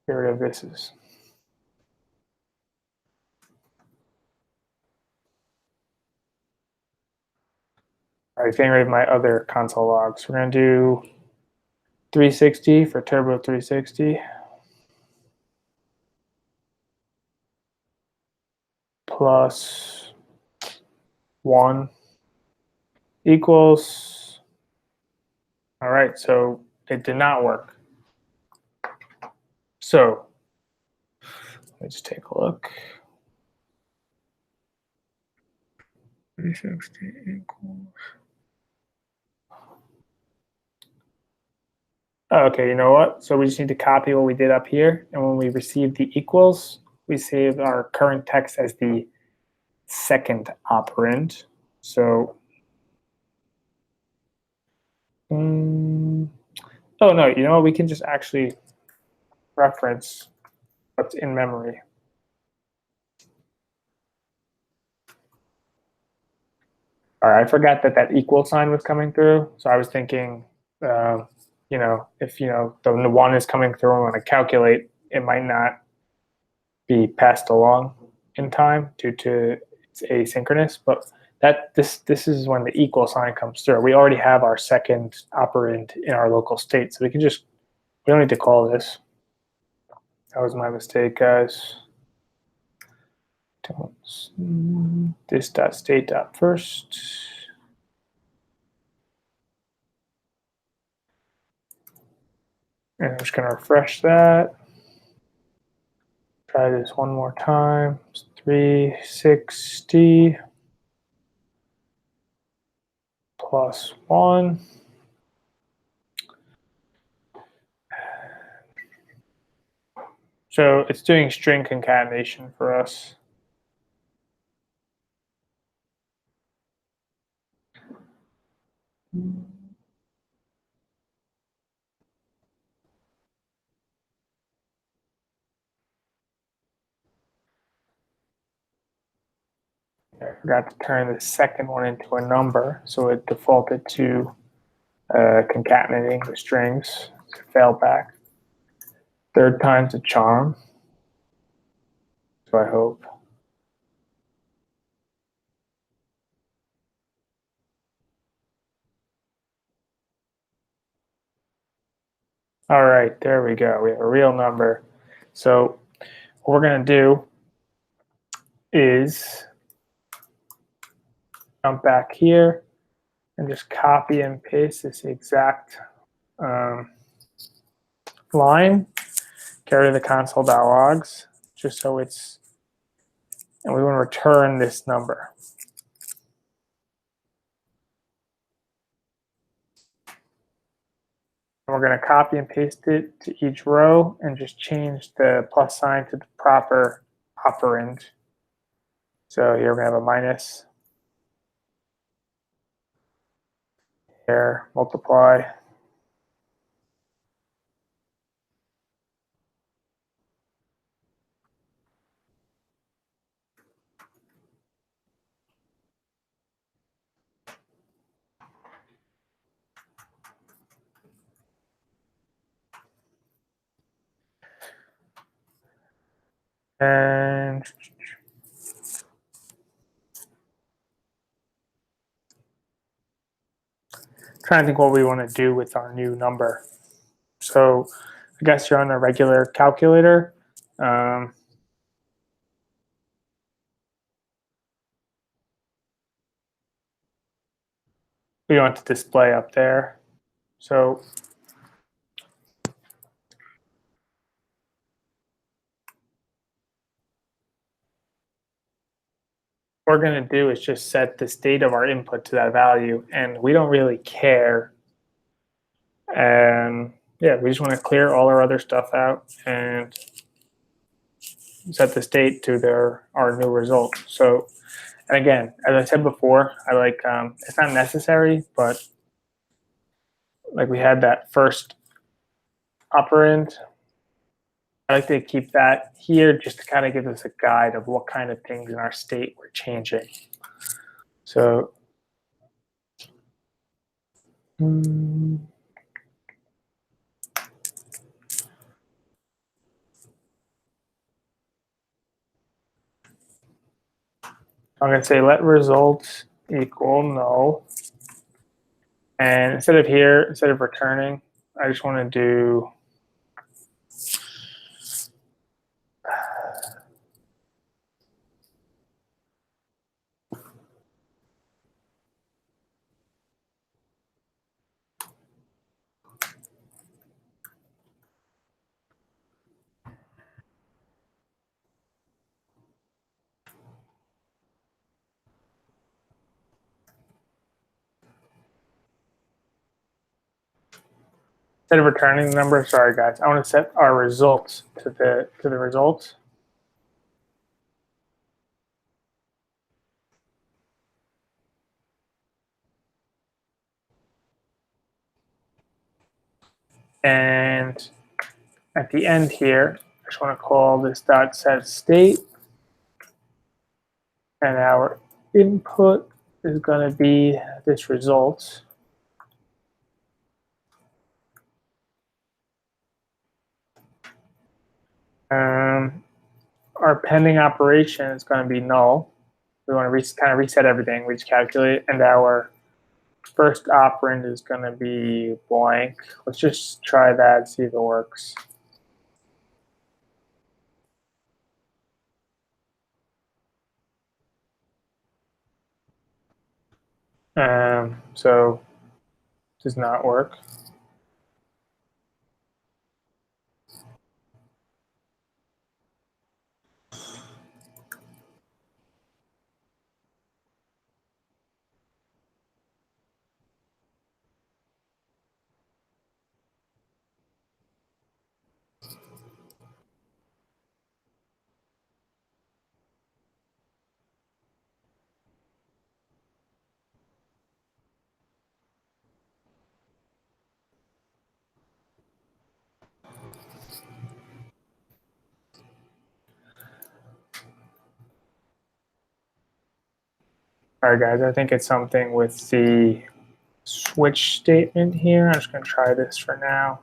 Get rid of this. All right, getting rid of my other console logs. We're going to do 360 for Turbo 360. Plus 1 equals. All right, so it did not work. So let's take a look. 360 equals. Okay, you know what? So we just need to copy what we did up here. And when we receive the equals, we save our current text as the second operand. So, oh no, you know what? We can just actually reference what's in memory. All right, I forgot that that equal sign was coming through. So I was thinking, you know, if the 1 is coming through and want to calculate, it might not be passed along in time due to it's asynchronous. But this is when the equal sign comes through. We already have our second operand in our local state, so we don't need to call this. That was my mistake, guys. This.state.first. And I'm just going to refresh that. Try this one more time. It's 360 plus 1. So it's doing string concatenation for us. I forgot to turn the second one into a number, so it defaulted to concatenating the strings. So fail back. Third time's a charm. So I hope. All right, there we go. We have a real number. So what we're going to do is jump back here and just copy and paste this exact line, get rid of the console.logs, just so it's, and we want to return this number. And we're going to copy and paste it to each row and just change the plus sign to the proper operand. So here we're going to have a minus, here, multiply. And trying to think what we want to do with our new number. So I guess you're on a regular calculator. We want to display up there. So what we're going to do is just set the state of our input to that value, and we don't really care. And yeah, we just want to clear all our other stuff out and set the state to our new result. So, and again, as I said before, I like it's not necessary, but like we had that first operand, I like to keep that here just to kind of give us a guide of what kind of things in our state we're changing. So I'm going to say let results equal null. And instead of returning, I just want to do instead of returning the number, sorry guys, I want to set our results to the results. And at the end here, I just want to call this dot set state, and our input is going to be this result. Our pending operation is going to be null. We want to kind of reset everything. We just calculate, and our first operand is going to be blank. Let's just try that, see if it works. So does not work. All right, guys, I think it's something with the switch statement here. I'm just going to try this for now.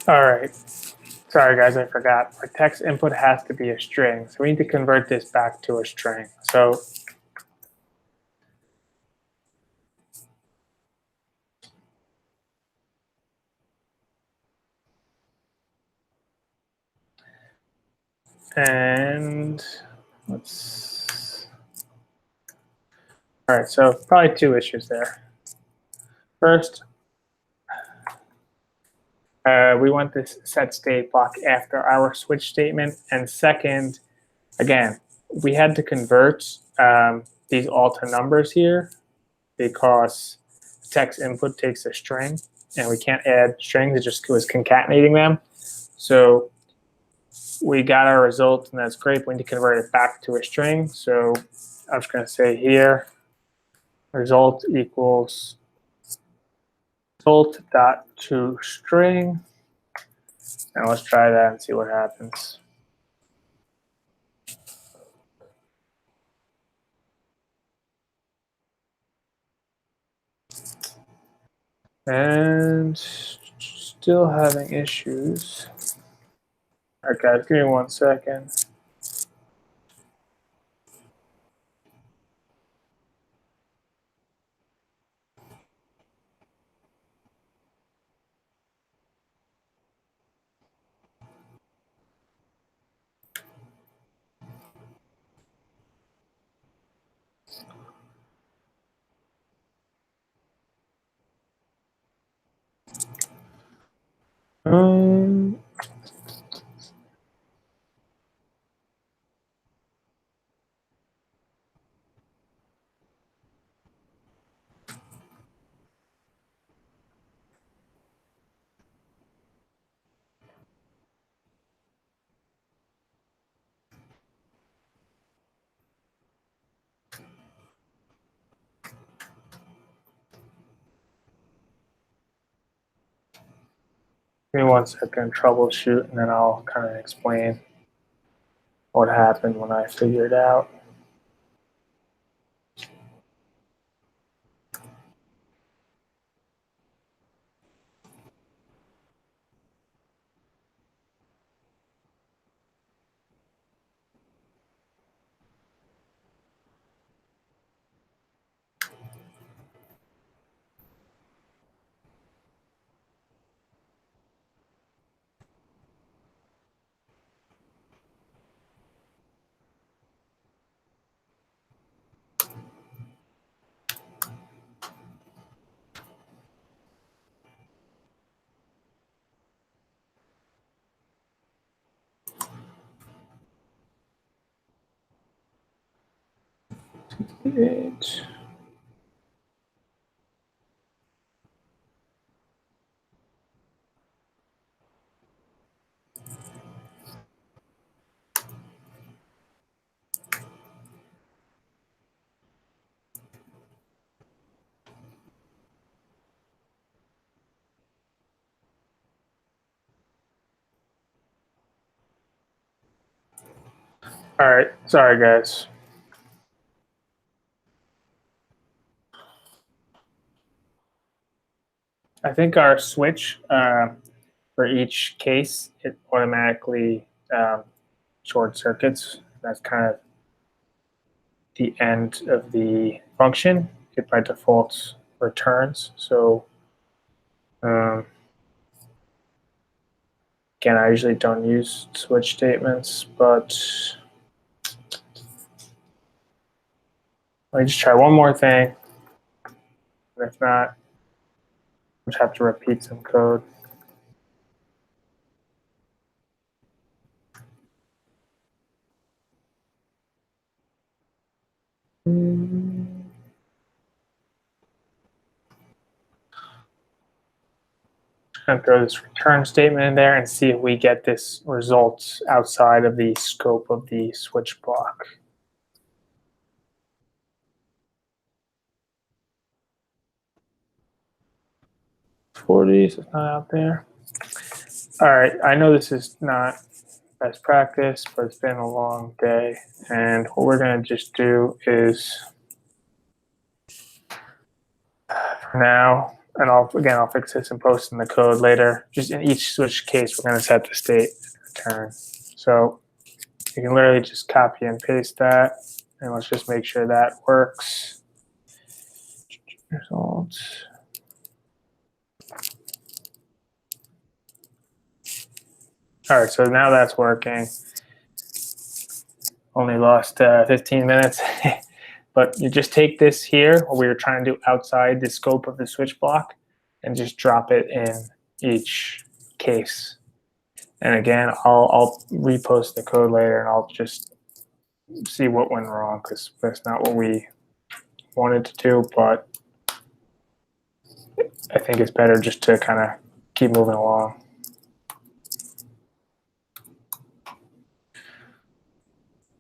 All right. Sorry, guys, I forgot. Our text input has to be a string, so we need to convert this back to a string. So and let's. All right, so probably two issues there. First, we want this set state block after our switch statement. And second, again, we had to convert these all to numbers here because text input takes a string, and we can't add strings. It just was concatenating them. So we got our result, and that's great. We need to convert it back to a string. So I'm just going to say here, result equals result dot to string. And let's try that and see what happens. And still having issues. All right, guys, give me 1 second. Give me 1 second, troubleshoot, and then I'll kind of explain what happened when I figured out. It. All right, sorry, guys. I think our switch for each case, it automatically short circuits. That's kind of the end of the function. It by default returns. So Again, I usually don't use switch statements, but let me just try one more thing. And if not, I'll just have to repeat some code. Going to throw this return statement in there and see if we get this result outside of the scope of the switch block. So it's not out there. All right, I know this is not best practice, but it's been a long day. And what we're going to just do is, for now, and I'll fix this and post in the code later. Just in each switch case, we're going to set the state and return. So you can literally just copy and paste that, and let's just make sure that works. Results. All right, so now that's working. Only lost 15 minutes. But you just take this here, what we were trying to do outside the scope of the switch block, and just drop it in each case. And again, I'll repost the code later, and I'll just see what went wrong, because that's not what we wanted to do. But I think it's better just to kind of keep moving along.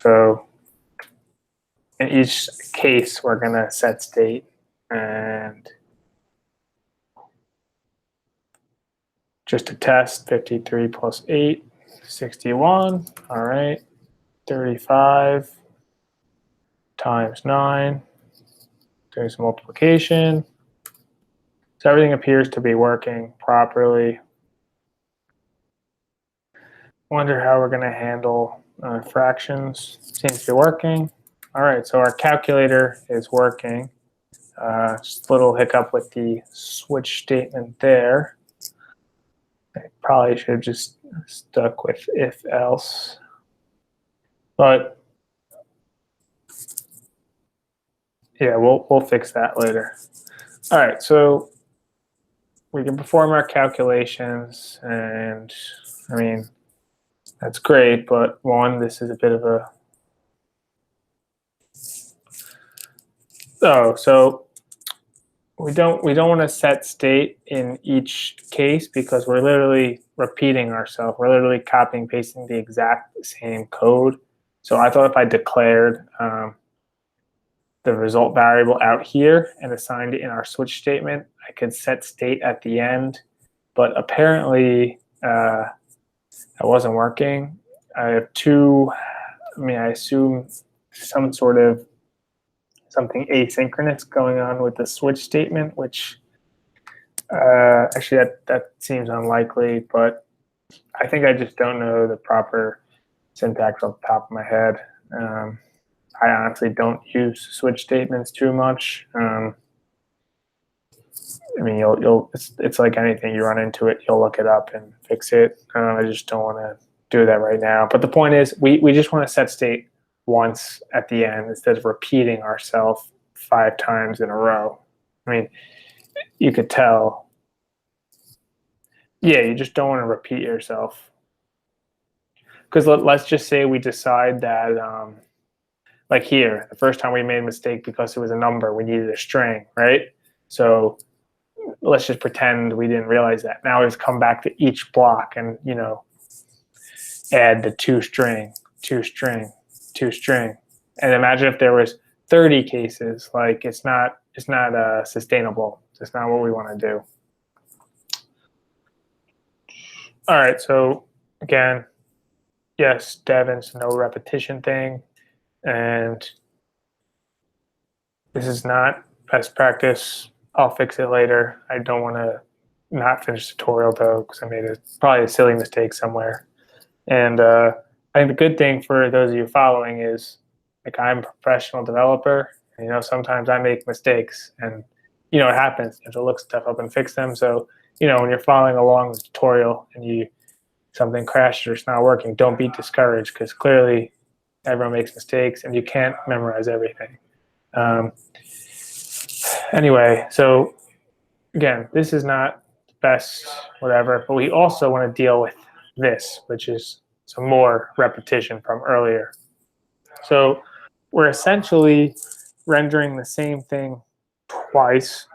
So in each case, we're going to set state and just to test 53 plus 8, 61. All right, 35 times 9. Doing some multiplication. So everything appears to be working properly. Wonder how we're going to handle fractions. Seems to be working. All right, so our calculator is working. Just a little hiccup with the switch statement there. I probably should have just stuck with if else. But yeah, we'll fix that later. All right, so we can perform our calculations, and I mean, that's great, but one, this is a bit of a so we don't want to set state in each case because we're literally repeating ourselves. We're literally copying and pasting the exact same code. So I thought if I declared the result variable out here and assigned it in our switch statement, I could set state at the end. But apparently that wasn't working. I have two, I assume some sort of something asynchronous going on with the switch statement, which actually that seems unlikely, but I think I just don't know the proper syntax off the top of my head. I honestly don't use switch statements too much. I mean, it's like anything, you run into it, you'll look it up and fix it. I just don't want to do that right now. But the point is, we just want to set state once at the end instead of repeating ourselves 5 times in a row. I mean, you could tell. Yeah, you just don't want to repeat yourself. Because let's just say we decide that, like here, the first time we made a mistake because it was a number, we needed a string, right? So let's just pretend we didn't realize that. Now we've come back to each block and, add the 2 string, 2 string, 2 string. And imagine if there was 30 cases. Like it's not sustainable. It's not what we want to do. All right, so again, yes, Devin's no repetition thing. And this is not best practice. I'll fix it later. I don't want to not finish the tutorial though, because I made probably a silly mistake somewhere. And I think the good thing for those of you following is, like, I'm a professional developer. And, sometimes I make mistakes, and it happens. You have to look stuff up and fix them. So when you're following along the tutorial and you something crashed or it's not working, don't be discouraged, because clearly everyone makes mistakes and you can't memorize everything. Anyway, so again, this is not the best, whatever, but we also want to deal with this, which is some more repetition from earlier. So we're essentially rendering the same thing twice.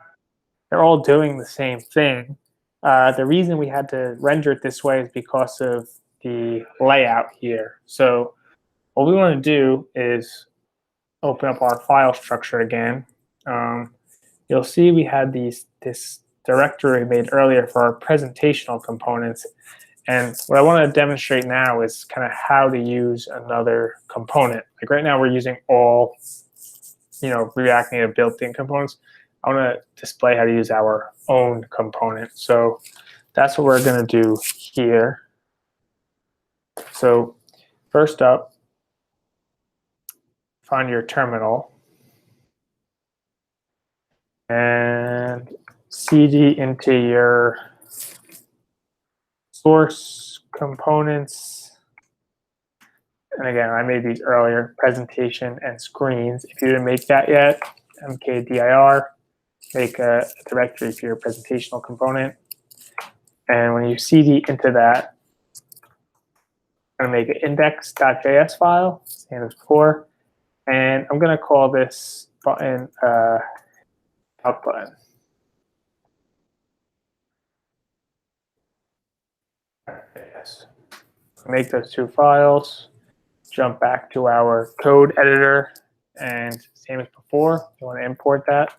They're all doing the same thing. The reason we had to render it this way is because of the layout here. So what we want to do is open up our file structure again. You'll see we had this directory made earlier for our presentational components. And what I want to demonstrate now is kind of how to use another component. Like right now we're using all, React Native built-in components. I want to display how to use our own component. So that's what we're going to do here. So first up, find your terminal and cd into your source components. And again, I made these earlier, presentation and screens. If you didn't make that yet, mkdir, make a directory for your presentational component. And when you cd into that, I'm going to make an index.js file, same as before. And I'm going to call this button Calc Button. Yes. Make those two files, jump back to our code editor, and same as before, you want to import that.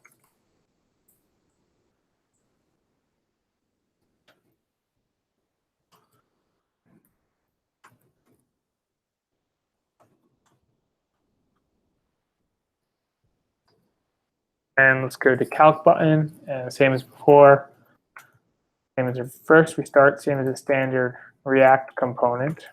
And let's go to Calc Button, and same as before. Same as first, we start same as the standard React component.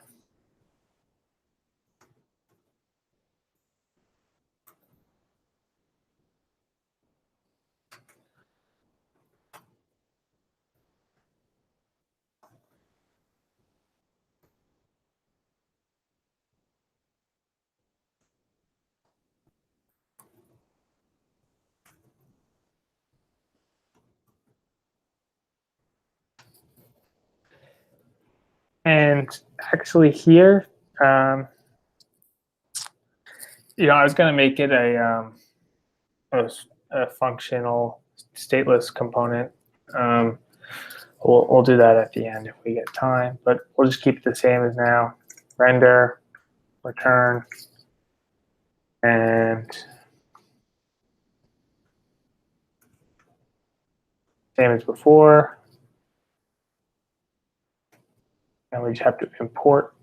And actually here, I was going to make it a functional stateless component. We'll do that at the end if we get time, but we'll just keep it the same as now. Render, return, and same as before. And we just have to import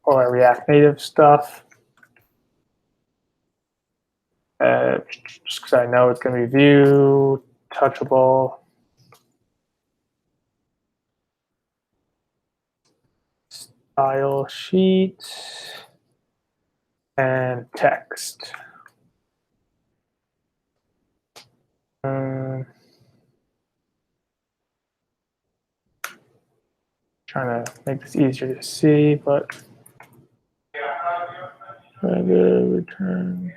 all our React Native stuff. Just because I know it's going to be view, touchable, StyleSheets, and text. Trying to make this easier to see, but return.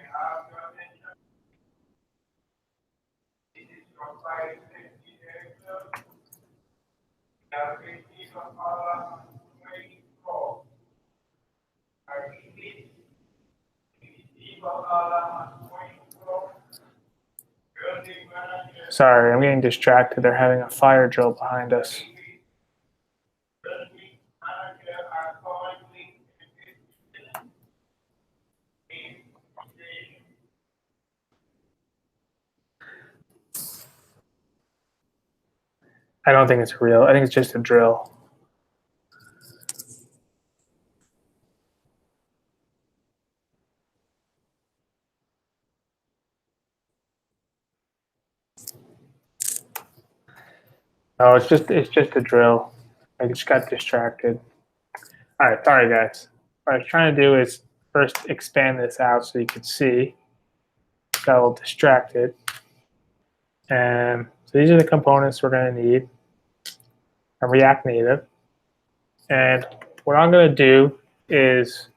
Sorry, I'm getting distracted. They're having a fire drill behind us. I don't think it's real. I think it's just a drill. No, it's just a drill. I just got distracted. All right, sorry guys. What I was trying to do is first expand this out so you could see. Got a little distracted. And so these are the components we're going to need from React Native. And what I'm going to do is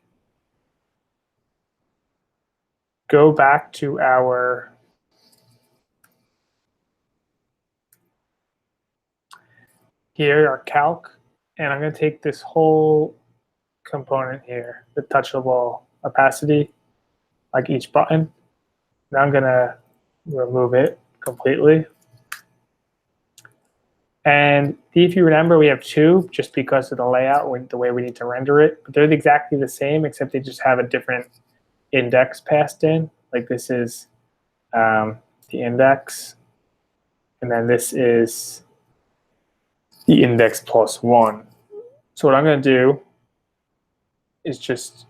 go back to our calc, and I'm going to take this whole component here, the touchable opacity, like each button. Now I'm going to remove it completely. And if you remember, we have two just because of the layout, the way we need to render it. But they're exactly the same, except they just have a different index passed in. Like this is the index, and then this is the index plus 1. So what I'm going to do is just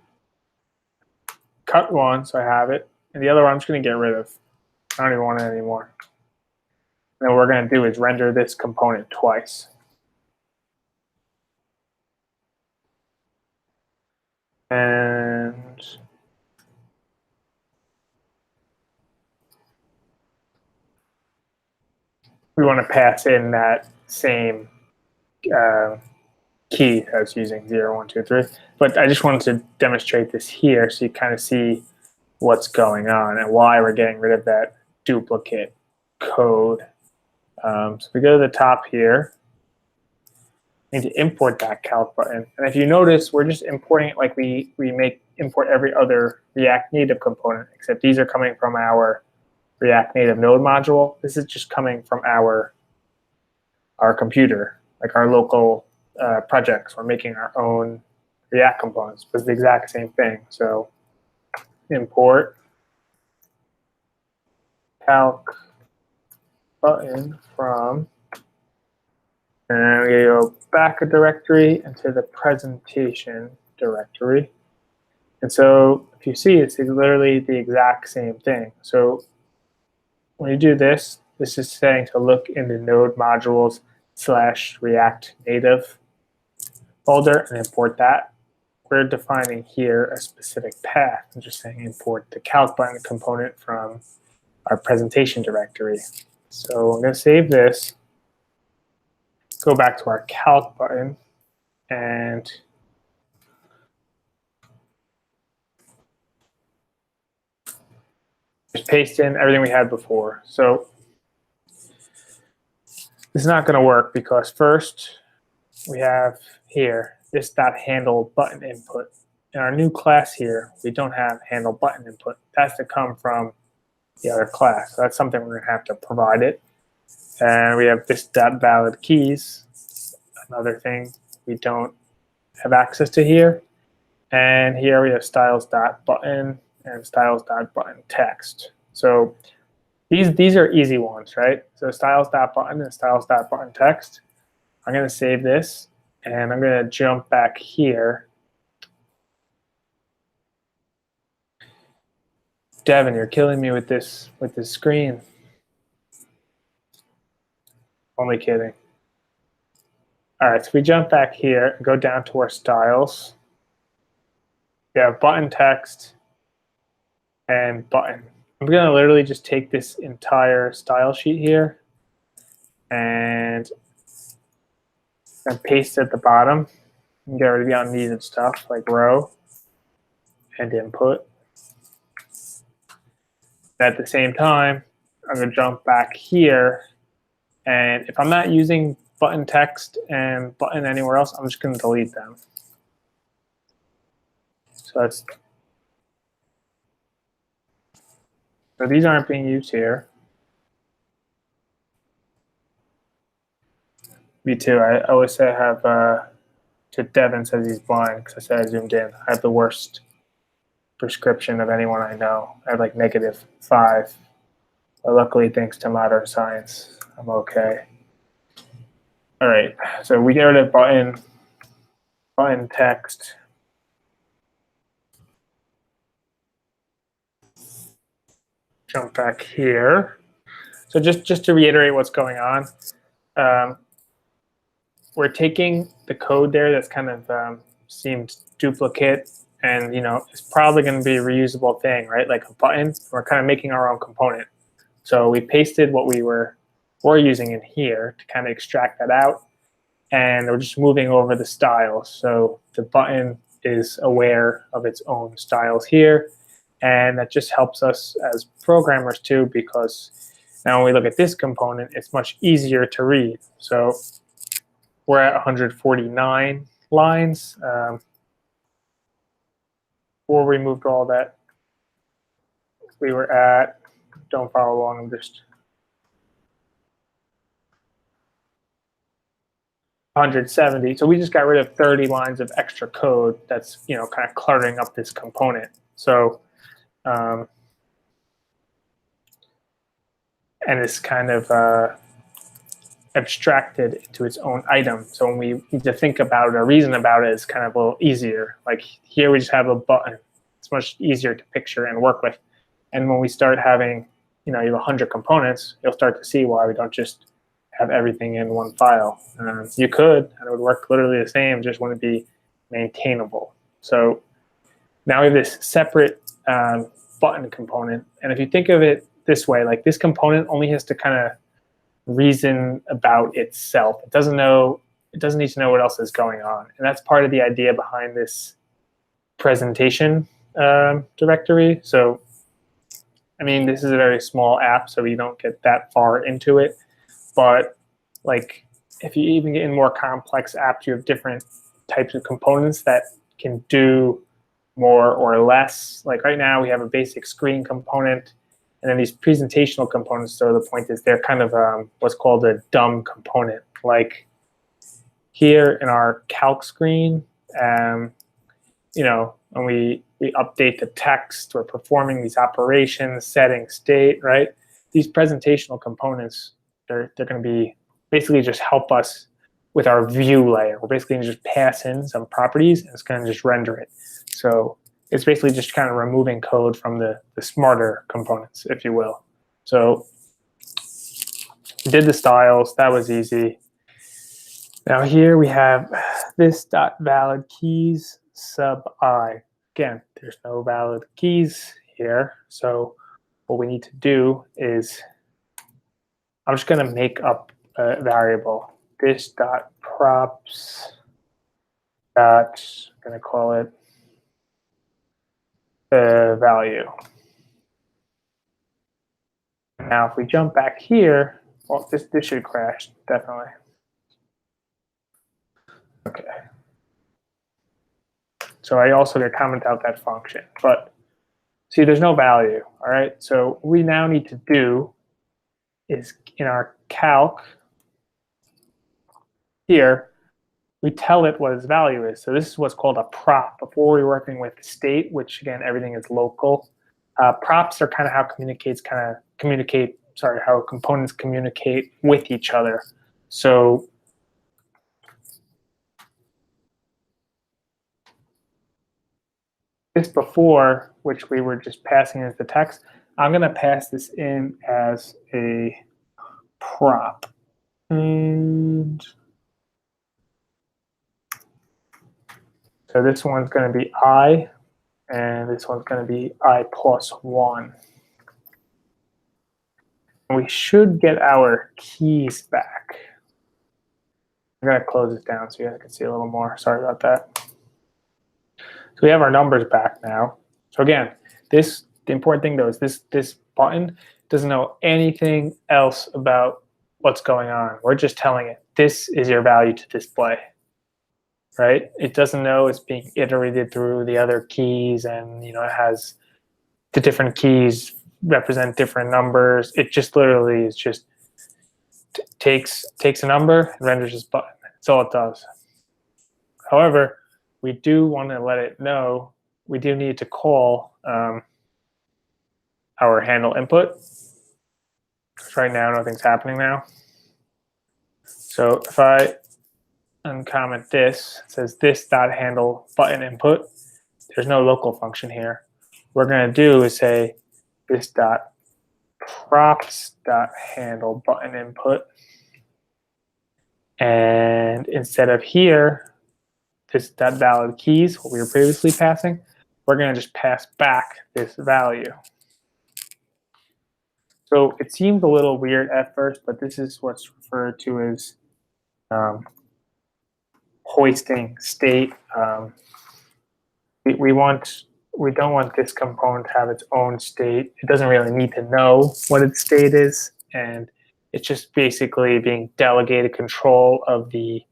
cut one so I have it, and the other one I'm just going to get rid of. I don't even want it anymore. And what we're going to do is render this component twice. And we want to pass in that same key I was using, 0, 1, 2, 3. But I just wanted to demonstrate this here so you kind of see what's going on and why we're getting rid of that duplicate code. So we go to the top here. We need to import that calc button. And if you notice, we're just importing it like we import every other React Native component, except these are coming from our React Native node module. This is just coming from our computer, like our local projects. We're making our own React components, but it's the exact same thing. So import calc button from, and we go back a directory into the presentation directory. And so if you see, it's literally the exact same thing. So when you do this, this is saying to look in the node modules / React Native folder and import that. We're defining here a specific path. I'm just saying import the calc button component from our presentation directory. So I'm going to save this, go back to our calc button, and just paste in everything we had before. So this is not going to work because first we have here this .handle button input. In our new class here, we don't have handle button input. That has to come from the other class. So that's something we're going to have to provide it. And we have this .valid keys, another thing we don't have access to here. And here we have styles.button and styles.button text. So these are easy ones, right? So styles.button and styles.button text. I'm going to save this, and I'm going to jump back here. Devin, you're killing me with this screen. Only kidding. All right, so we jump back here and go down to our styles. We have button text and button. I'm going to literally just take this entire style sheet here and paste it at the bottom and get rid of the unneeded stuff like row and input. At the same time, I'm going to jump back here, and if I'm not using button text and button anywhere else, I'm just going to delete them. So these aren't being used here. Me too. I always say I have, to Devin says he's blind because I said I zoomed in. I have the worst prescription of anyone I know. I have like -5. But luckily, thanks to modern science, I'm okay. All right, so we get rid of button text. Jump back here. So just to reiterate what's going on, we're taking the code there that's kind of seemed duplicate, and it's probably going to be a reusable thing, right? Like a button. We're kind of making our own component. So we pasted what we were using in here to kind of extract that out. and we're just moving over the styles. So the button is aware of its own styles here, and that just helps us as programmers too, because now when we look at this component, it's much easier to read. So we're at 149 lines. Before we moved all that, we were at, don't follow along, I'm just 170. So we just got rid of 30 lines of extra code that's kind of cluttering up this component. So and it's kind of abstracted into its own item. So when we need to think about it or reason about it, it's kind of a little easier. Like here we just have a button. It's much easier to picture and work with. And when we start having, you have 100 components, you'll start to see why we don't just have everything in one file. You could, and it would work literally the same, just wouldn't be maintainable. So now we have this separate button component. And if you think of it this way, like this component only has to kind of reason about itself. It doesn't need to know what else is going on. And that's part of the idea behind this presentation directory. So, I mean, this is a very small app, so we don't get that far into it. But like, if you even get in more complex apps, you have different types of components that can do more or less. Like right now, we have a basic screen component, and then these presentational components. So the point is, they're kind of what's called a dumb component. Like here in our calc screen, when we update the text, we're performing these operations, setting state, right? These presentational components, they're going to be basically just help us with our view layer. We're basically going to just pass in some properties, and it's going to just render it. So it's basically just kind of removing code from the smarter components, if you will. So we did the styles. That was easy. Now here we have this dot valid keys sub I. Again, there's no valid keys here. So what we need to do is, I'm just going to make up a variable. This dot props dot, I'm going to call it the value. Now, if we jump back here, well, this should crash, definitely. Okay. So I also did comment out that function, but see, there's no value. All right. So what we now need to do is in our calc here, we tell it what its value is. So this is what's called a prop. Before we were working with state, which again, everything is local. Props are kind of how how components communicate with each other. So this before, which we were just passing as the text, I'm going to pass this in as a prop. And so this one's going to be I, and this one's going to be I plus 1. And we should get our keys back. I'm going to close this down so you guys can see a little more. Sorry about that. So we have our numbers back now. So again, the important thing though is this button doesn't know anything else about what's going on. We're just telling it, this is your value to display. Right? It doesn't know it's being iterated through the other keys, and it has the different keys represent different numbers. It just literally is just takes a number and renders this button. That's all it does. However, we do want to let it know we do need to call our handle input. Right now, nothing's happening now. So if I uncomment this, it says this dot handle button input. There's no local function here. What we're going to do is say this dot props dot handle button input, and instead of here, this dot valid keys, what we were previously passing, we're going to just pass back this value. So it seems a little weird at first, but this is what's referred to as hoisting state. We don't want this component to have its own state. It doesn't really need to know what its state is, and it's just basically being delegated control of the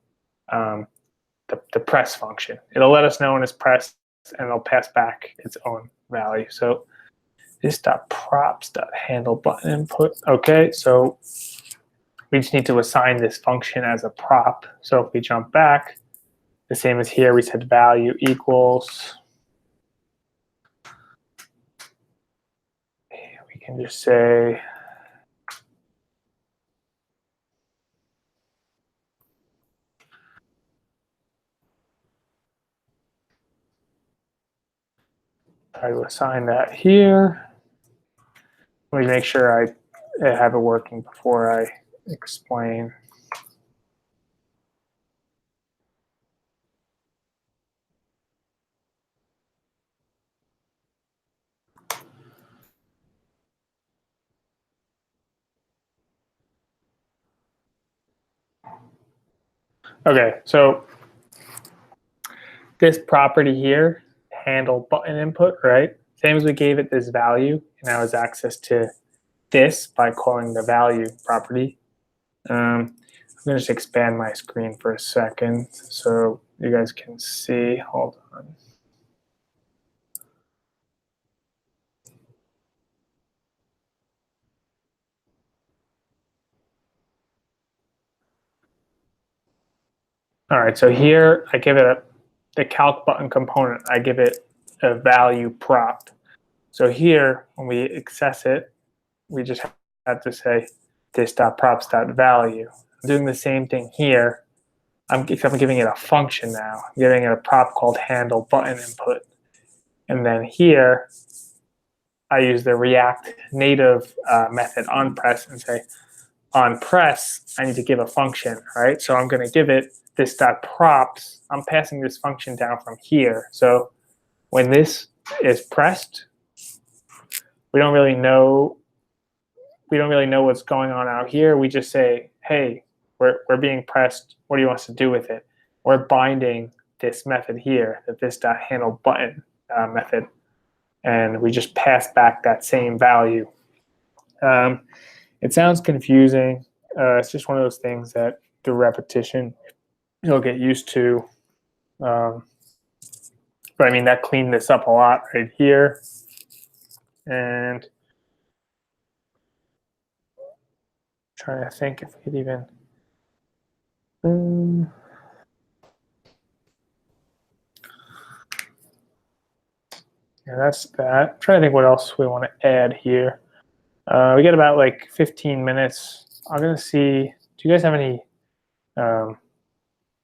press function. It'll let us know when it's pressed, and it'll pass back its own value. So this .props.handle button input. Okay, so we just need to assign this function as a prop. So if we jump back, the same as here, we said value equals. We can just say try to assign that here. Let me make sure I have it working before I explain. Okay, so this property here, handle button input, right? Same as we gave it this value, and now has access to this by calling the value property. I'm going to just expand my screen for a second so you guys can see. Hold on. All right, so here I give it the Calc Button component. I give it a value prop. So here, when we access it, we just have to say this.props.value. I'm doing the same thing here, except I'm giving it a function now. I'm giving it a prop called handle button input. And then here, I use the React native method onPress and say, onPress, I need to give a function, right? So I'm going to give it this.props. I'm passing this function down from here. So when this is pressed, we don't really know what's going on out here. We just say, hey, we're being pressed. What do you want us to do with it? We're binding this method here, this.handle button method, and we just pass back that same value. It sounds confusing. It's just one of those things that through repetition you'll get used to. But I mean, that cleaned this up a lot right here. And trying to think if we could even. Yeah, that's that. I'm trying to think what else we want to add here. We get about like 15 minutes. I'm going to see, do you guys have any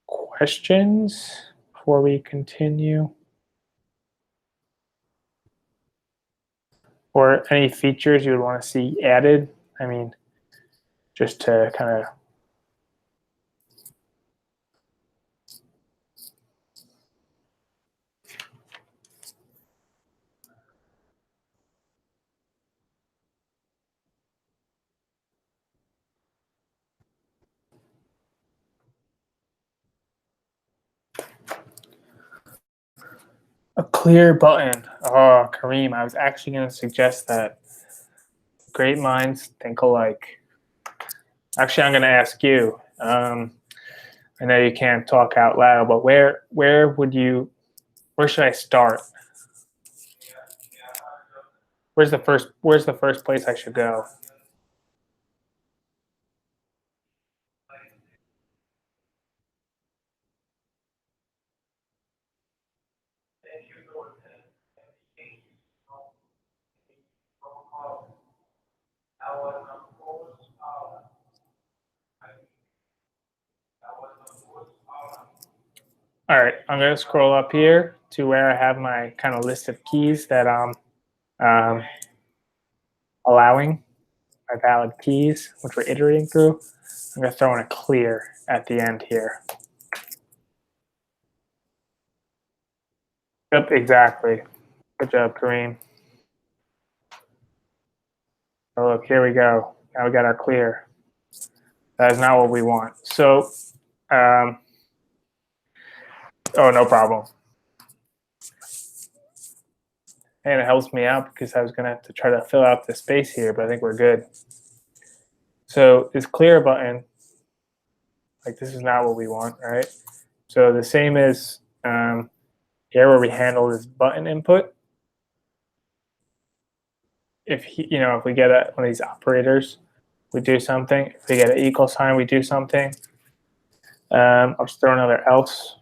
questions before we continue? Or any features you would want to see added? I mean, just to kind of a clear button. Oh, Kareem, I was actually going to suggest that. Great minds think alike. Actually, I'm going to ask you. I know you can't talk out loud, but where should I start? Where's the first place I should go? All right, I'm going to scroll up here to where I have my kind of list of keys that I'm allowing, my valid keys, which we're iterating through. I'm going to throw in a clear at the end here. Yep, exactly. Good job, Kareem. Oh, look, here we go. Now we got our clear. That is not what we want. So Oh, no problem. And it helps me out because I was going to have to try to fill out the space here, but I think we're good. So this clear button, like this is not what we want, right? So the same as here where we handle this button input. If if we get one of these operators, we do something. If we get an equal sign, we do something. I'll just throw another else.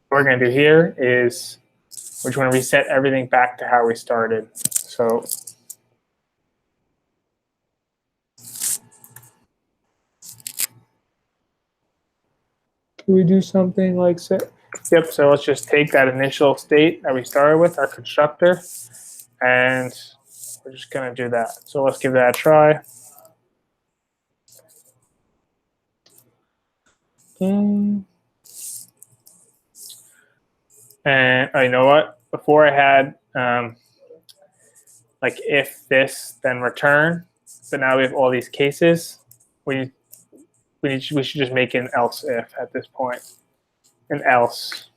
We're going to do here is we're going to reset everything back to how we started. So can we do something like set? Yep, so let's just take that initial state that we started with, our constructor, and we're just going to do that. So let's give that a try. And you know what? Before I had like if this then return, but now we have all these cases. We should just make an else if at this point. An else.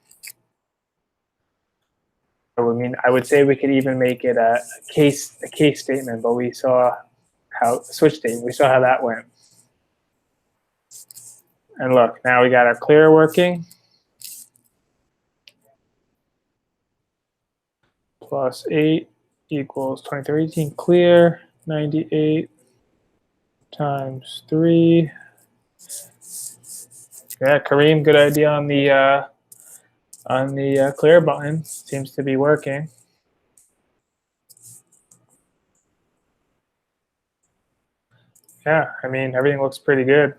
I would say we could even make it a case statement, but we saw how switch statement. We saw how that went. And look, now we got our clear working. Plus 8 equals 2318 clear, 98 times 3. Yeah, Kareem, good idea on the clear button. Seems to be working. Yeah, I mean, everything looks pretty good.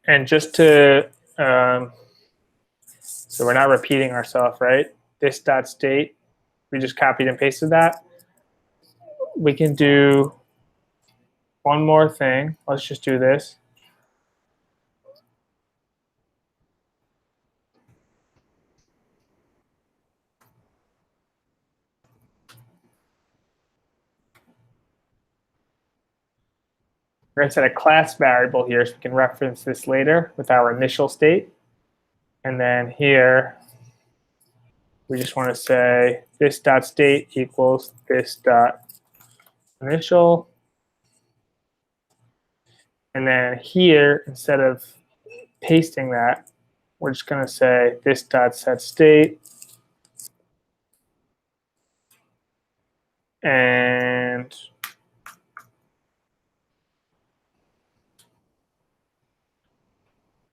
And just to, so we're not repeating ourselves, right? This dot state, we just copied and pasted that. We can do one more thing. Let's just do this. We're going to set a class variable here so we can reference this later with our initial state. And then here, we just want to say this dot state equals this dot initial. And then here, instead of pasting that, we're just going to say this dot set state. And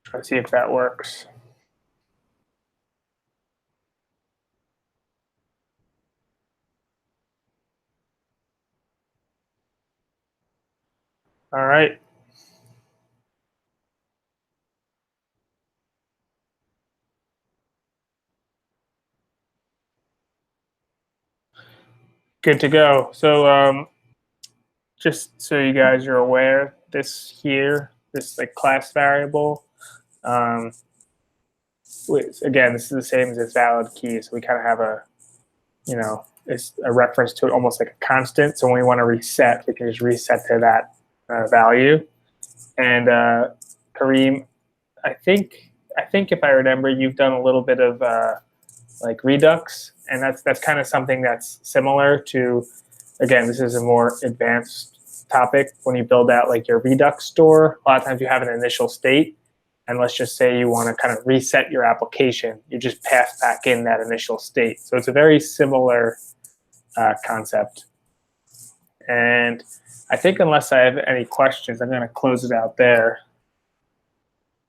try to see if that works. All right. Good to go. So just so you guys are aware, this here, this like class variable, again, this is the same as this valid key. So we kind of have a, it's a reference to it almost like a constant. So when we want to reset, we can just reset to that value. And Kareem, I think if I remember, you've done a little bit of like Redux, and that's kind of something that's similar to, again, this is a more advanced topic. When you build out like your Redux store, a lot of times you have an initial state, and let's just say you want to kind of reset your application, you just pass back in that initial state. So it's a very similar concept. And I think unless I have any questions, I'm going to close it out there.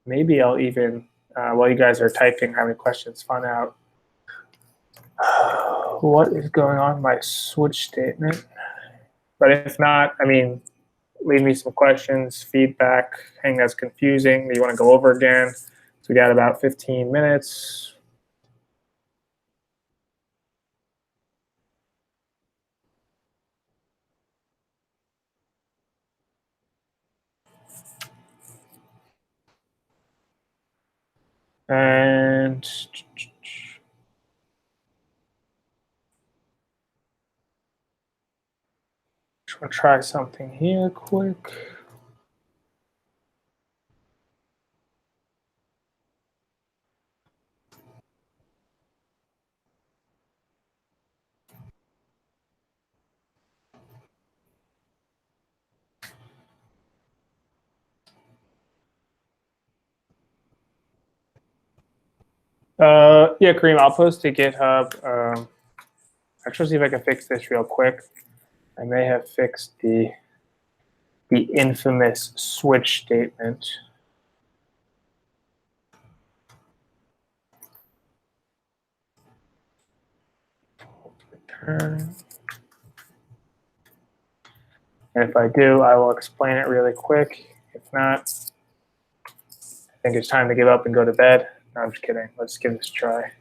Maybe I'll even, while you guys are typing, have any questions, find out what is going on in my switch statement. But if not, I mean, leave me some questions, feedback, anything that's confusing that you want to go over again. So we got about 15 minutes. And just want to try something here quick. Yeah, Kareem, I'll post to GitHub. Actually, see if I can fix this real quick. I may have fixed the infamous switch statement. Return. And if I do, I will explain it really quick. If not, I think it's time to give up and go to bed. No, I'm just kidding. Let's give this a try.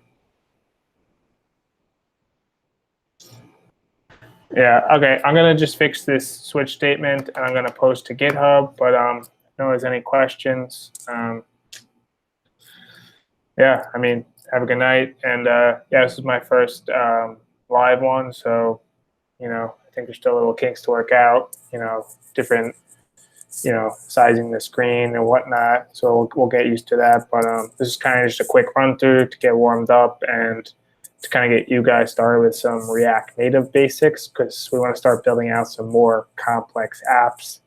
Yeah, okay. I'm going to just fix this switch statement, and I'm going to post to GitHub. But if there's any questions, yeah, I mean, have a good night. And yeah, this is my first live one, so I think there's still little kinks to work out. Different, sizing the screen and whatnot. So we'll get used to that. But this is kind of just a quick run through to get warmed up and to kind of get you guys started with some React Native basics, because we want to start building out some more complex apps.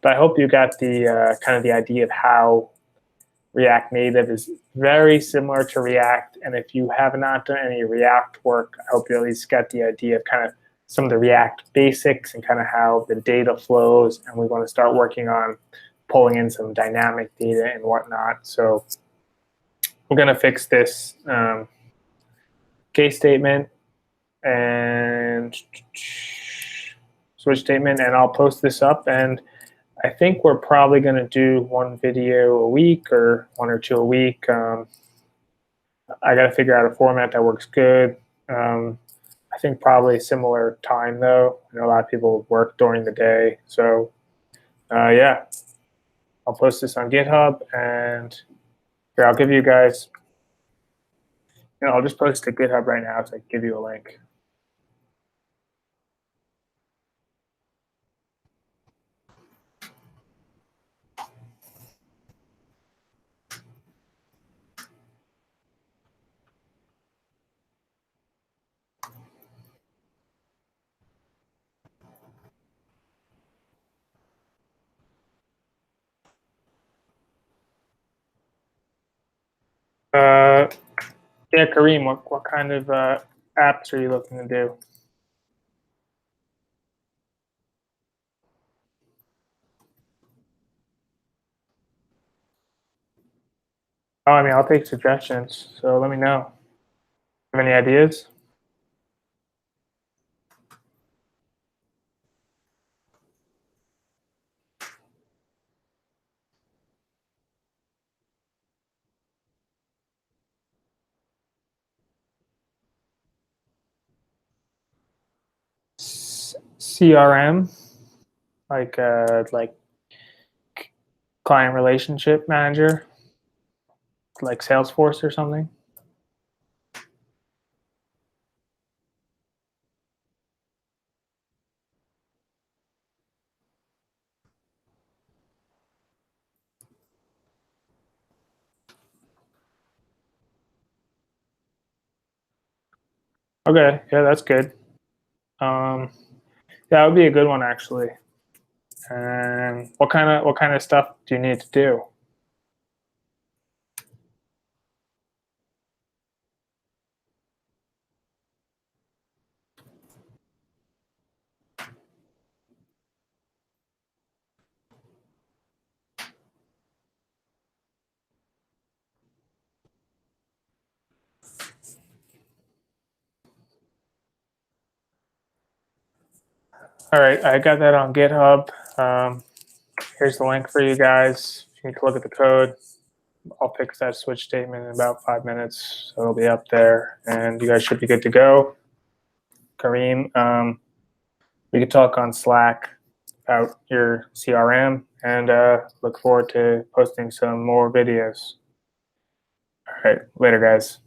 But I hope you got the kind of the idea of how React Native is very similar to React. And if you have not done any React work, I hope you at least got the idea of kind of some of the React basics and kind of how the data flows. And we want to start working on pulling in some dynamic data and whatnot. So we're going to fix this case statement and switch statement, and I'll post this up. And I think we're probably going to do one video a week or one or two a week. I got to figure out a format that works good. I think probably similar time, though. I know a lot of people work during the day. So, yeah, I'll post this on GitHub. And here, I'll give you guys, I'll just post to GitHub right now so I can give you a link. Yeah, Kareem, what kind of apps are you looking to do? Oh, I mean, I'll take suggestions. So let me know. Have any ideas? CRM, like client relationship manager, like Salesforce or something. Okay, yeah, that's good. That would be a good one actually. And what kind of stuff do you need to do? All right, I got that on GitHub. Here's the link for you guys. If you need to look at the code, I'll fix that switch statement in about 5 minutes. So it'll be up there, and you guys should be good to go. Kareem, we could talk on Slack about your CRM, and look forward to posting some more videos. All right, later, guys.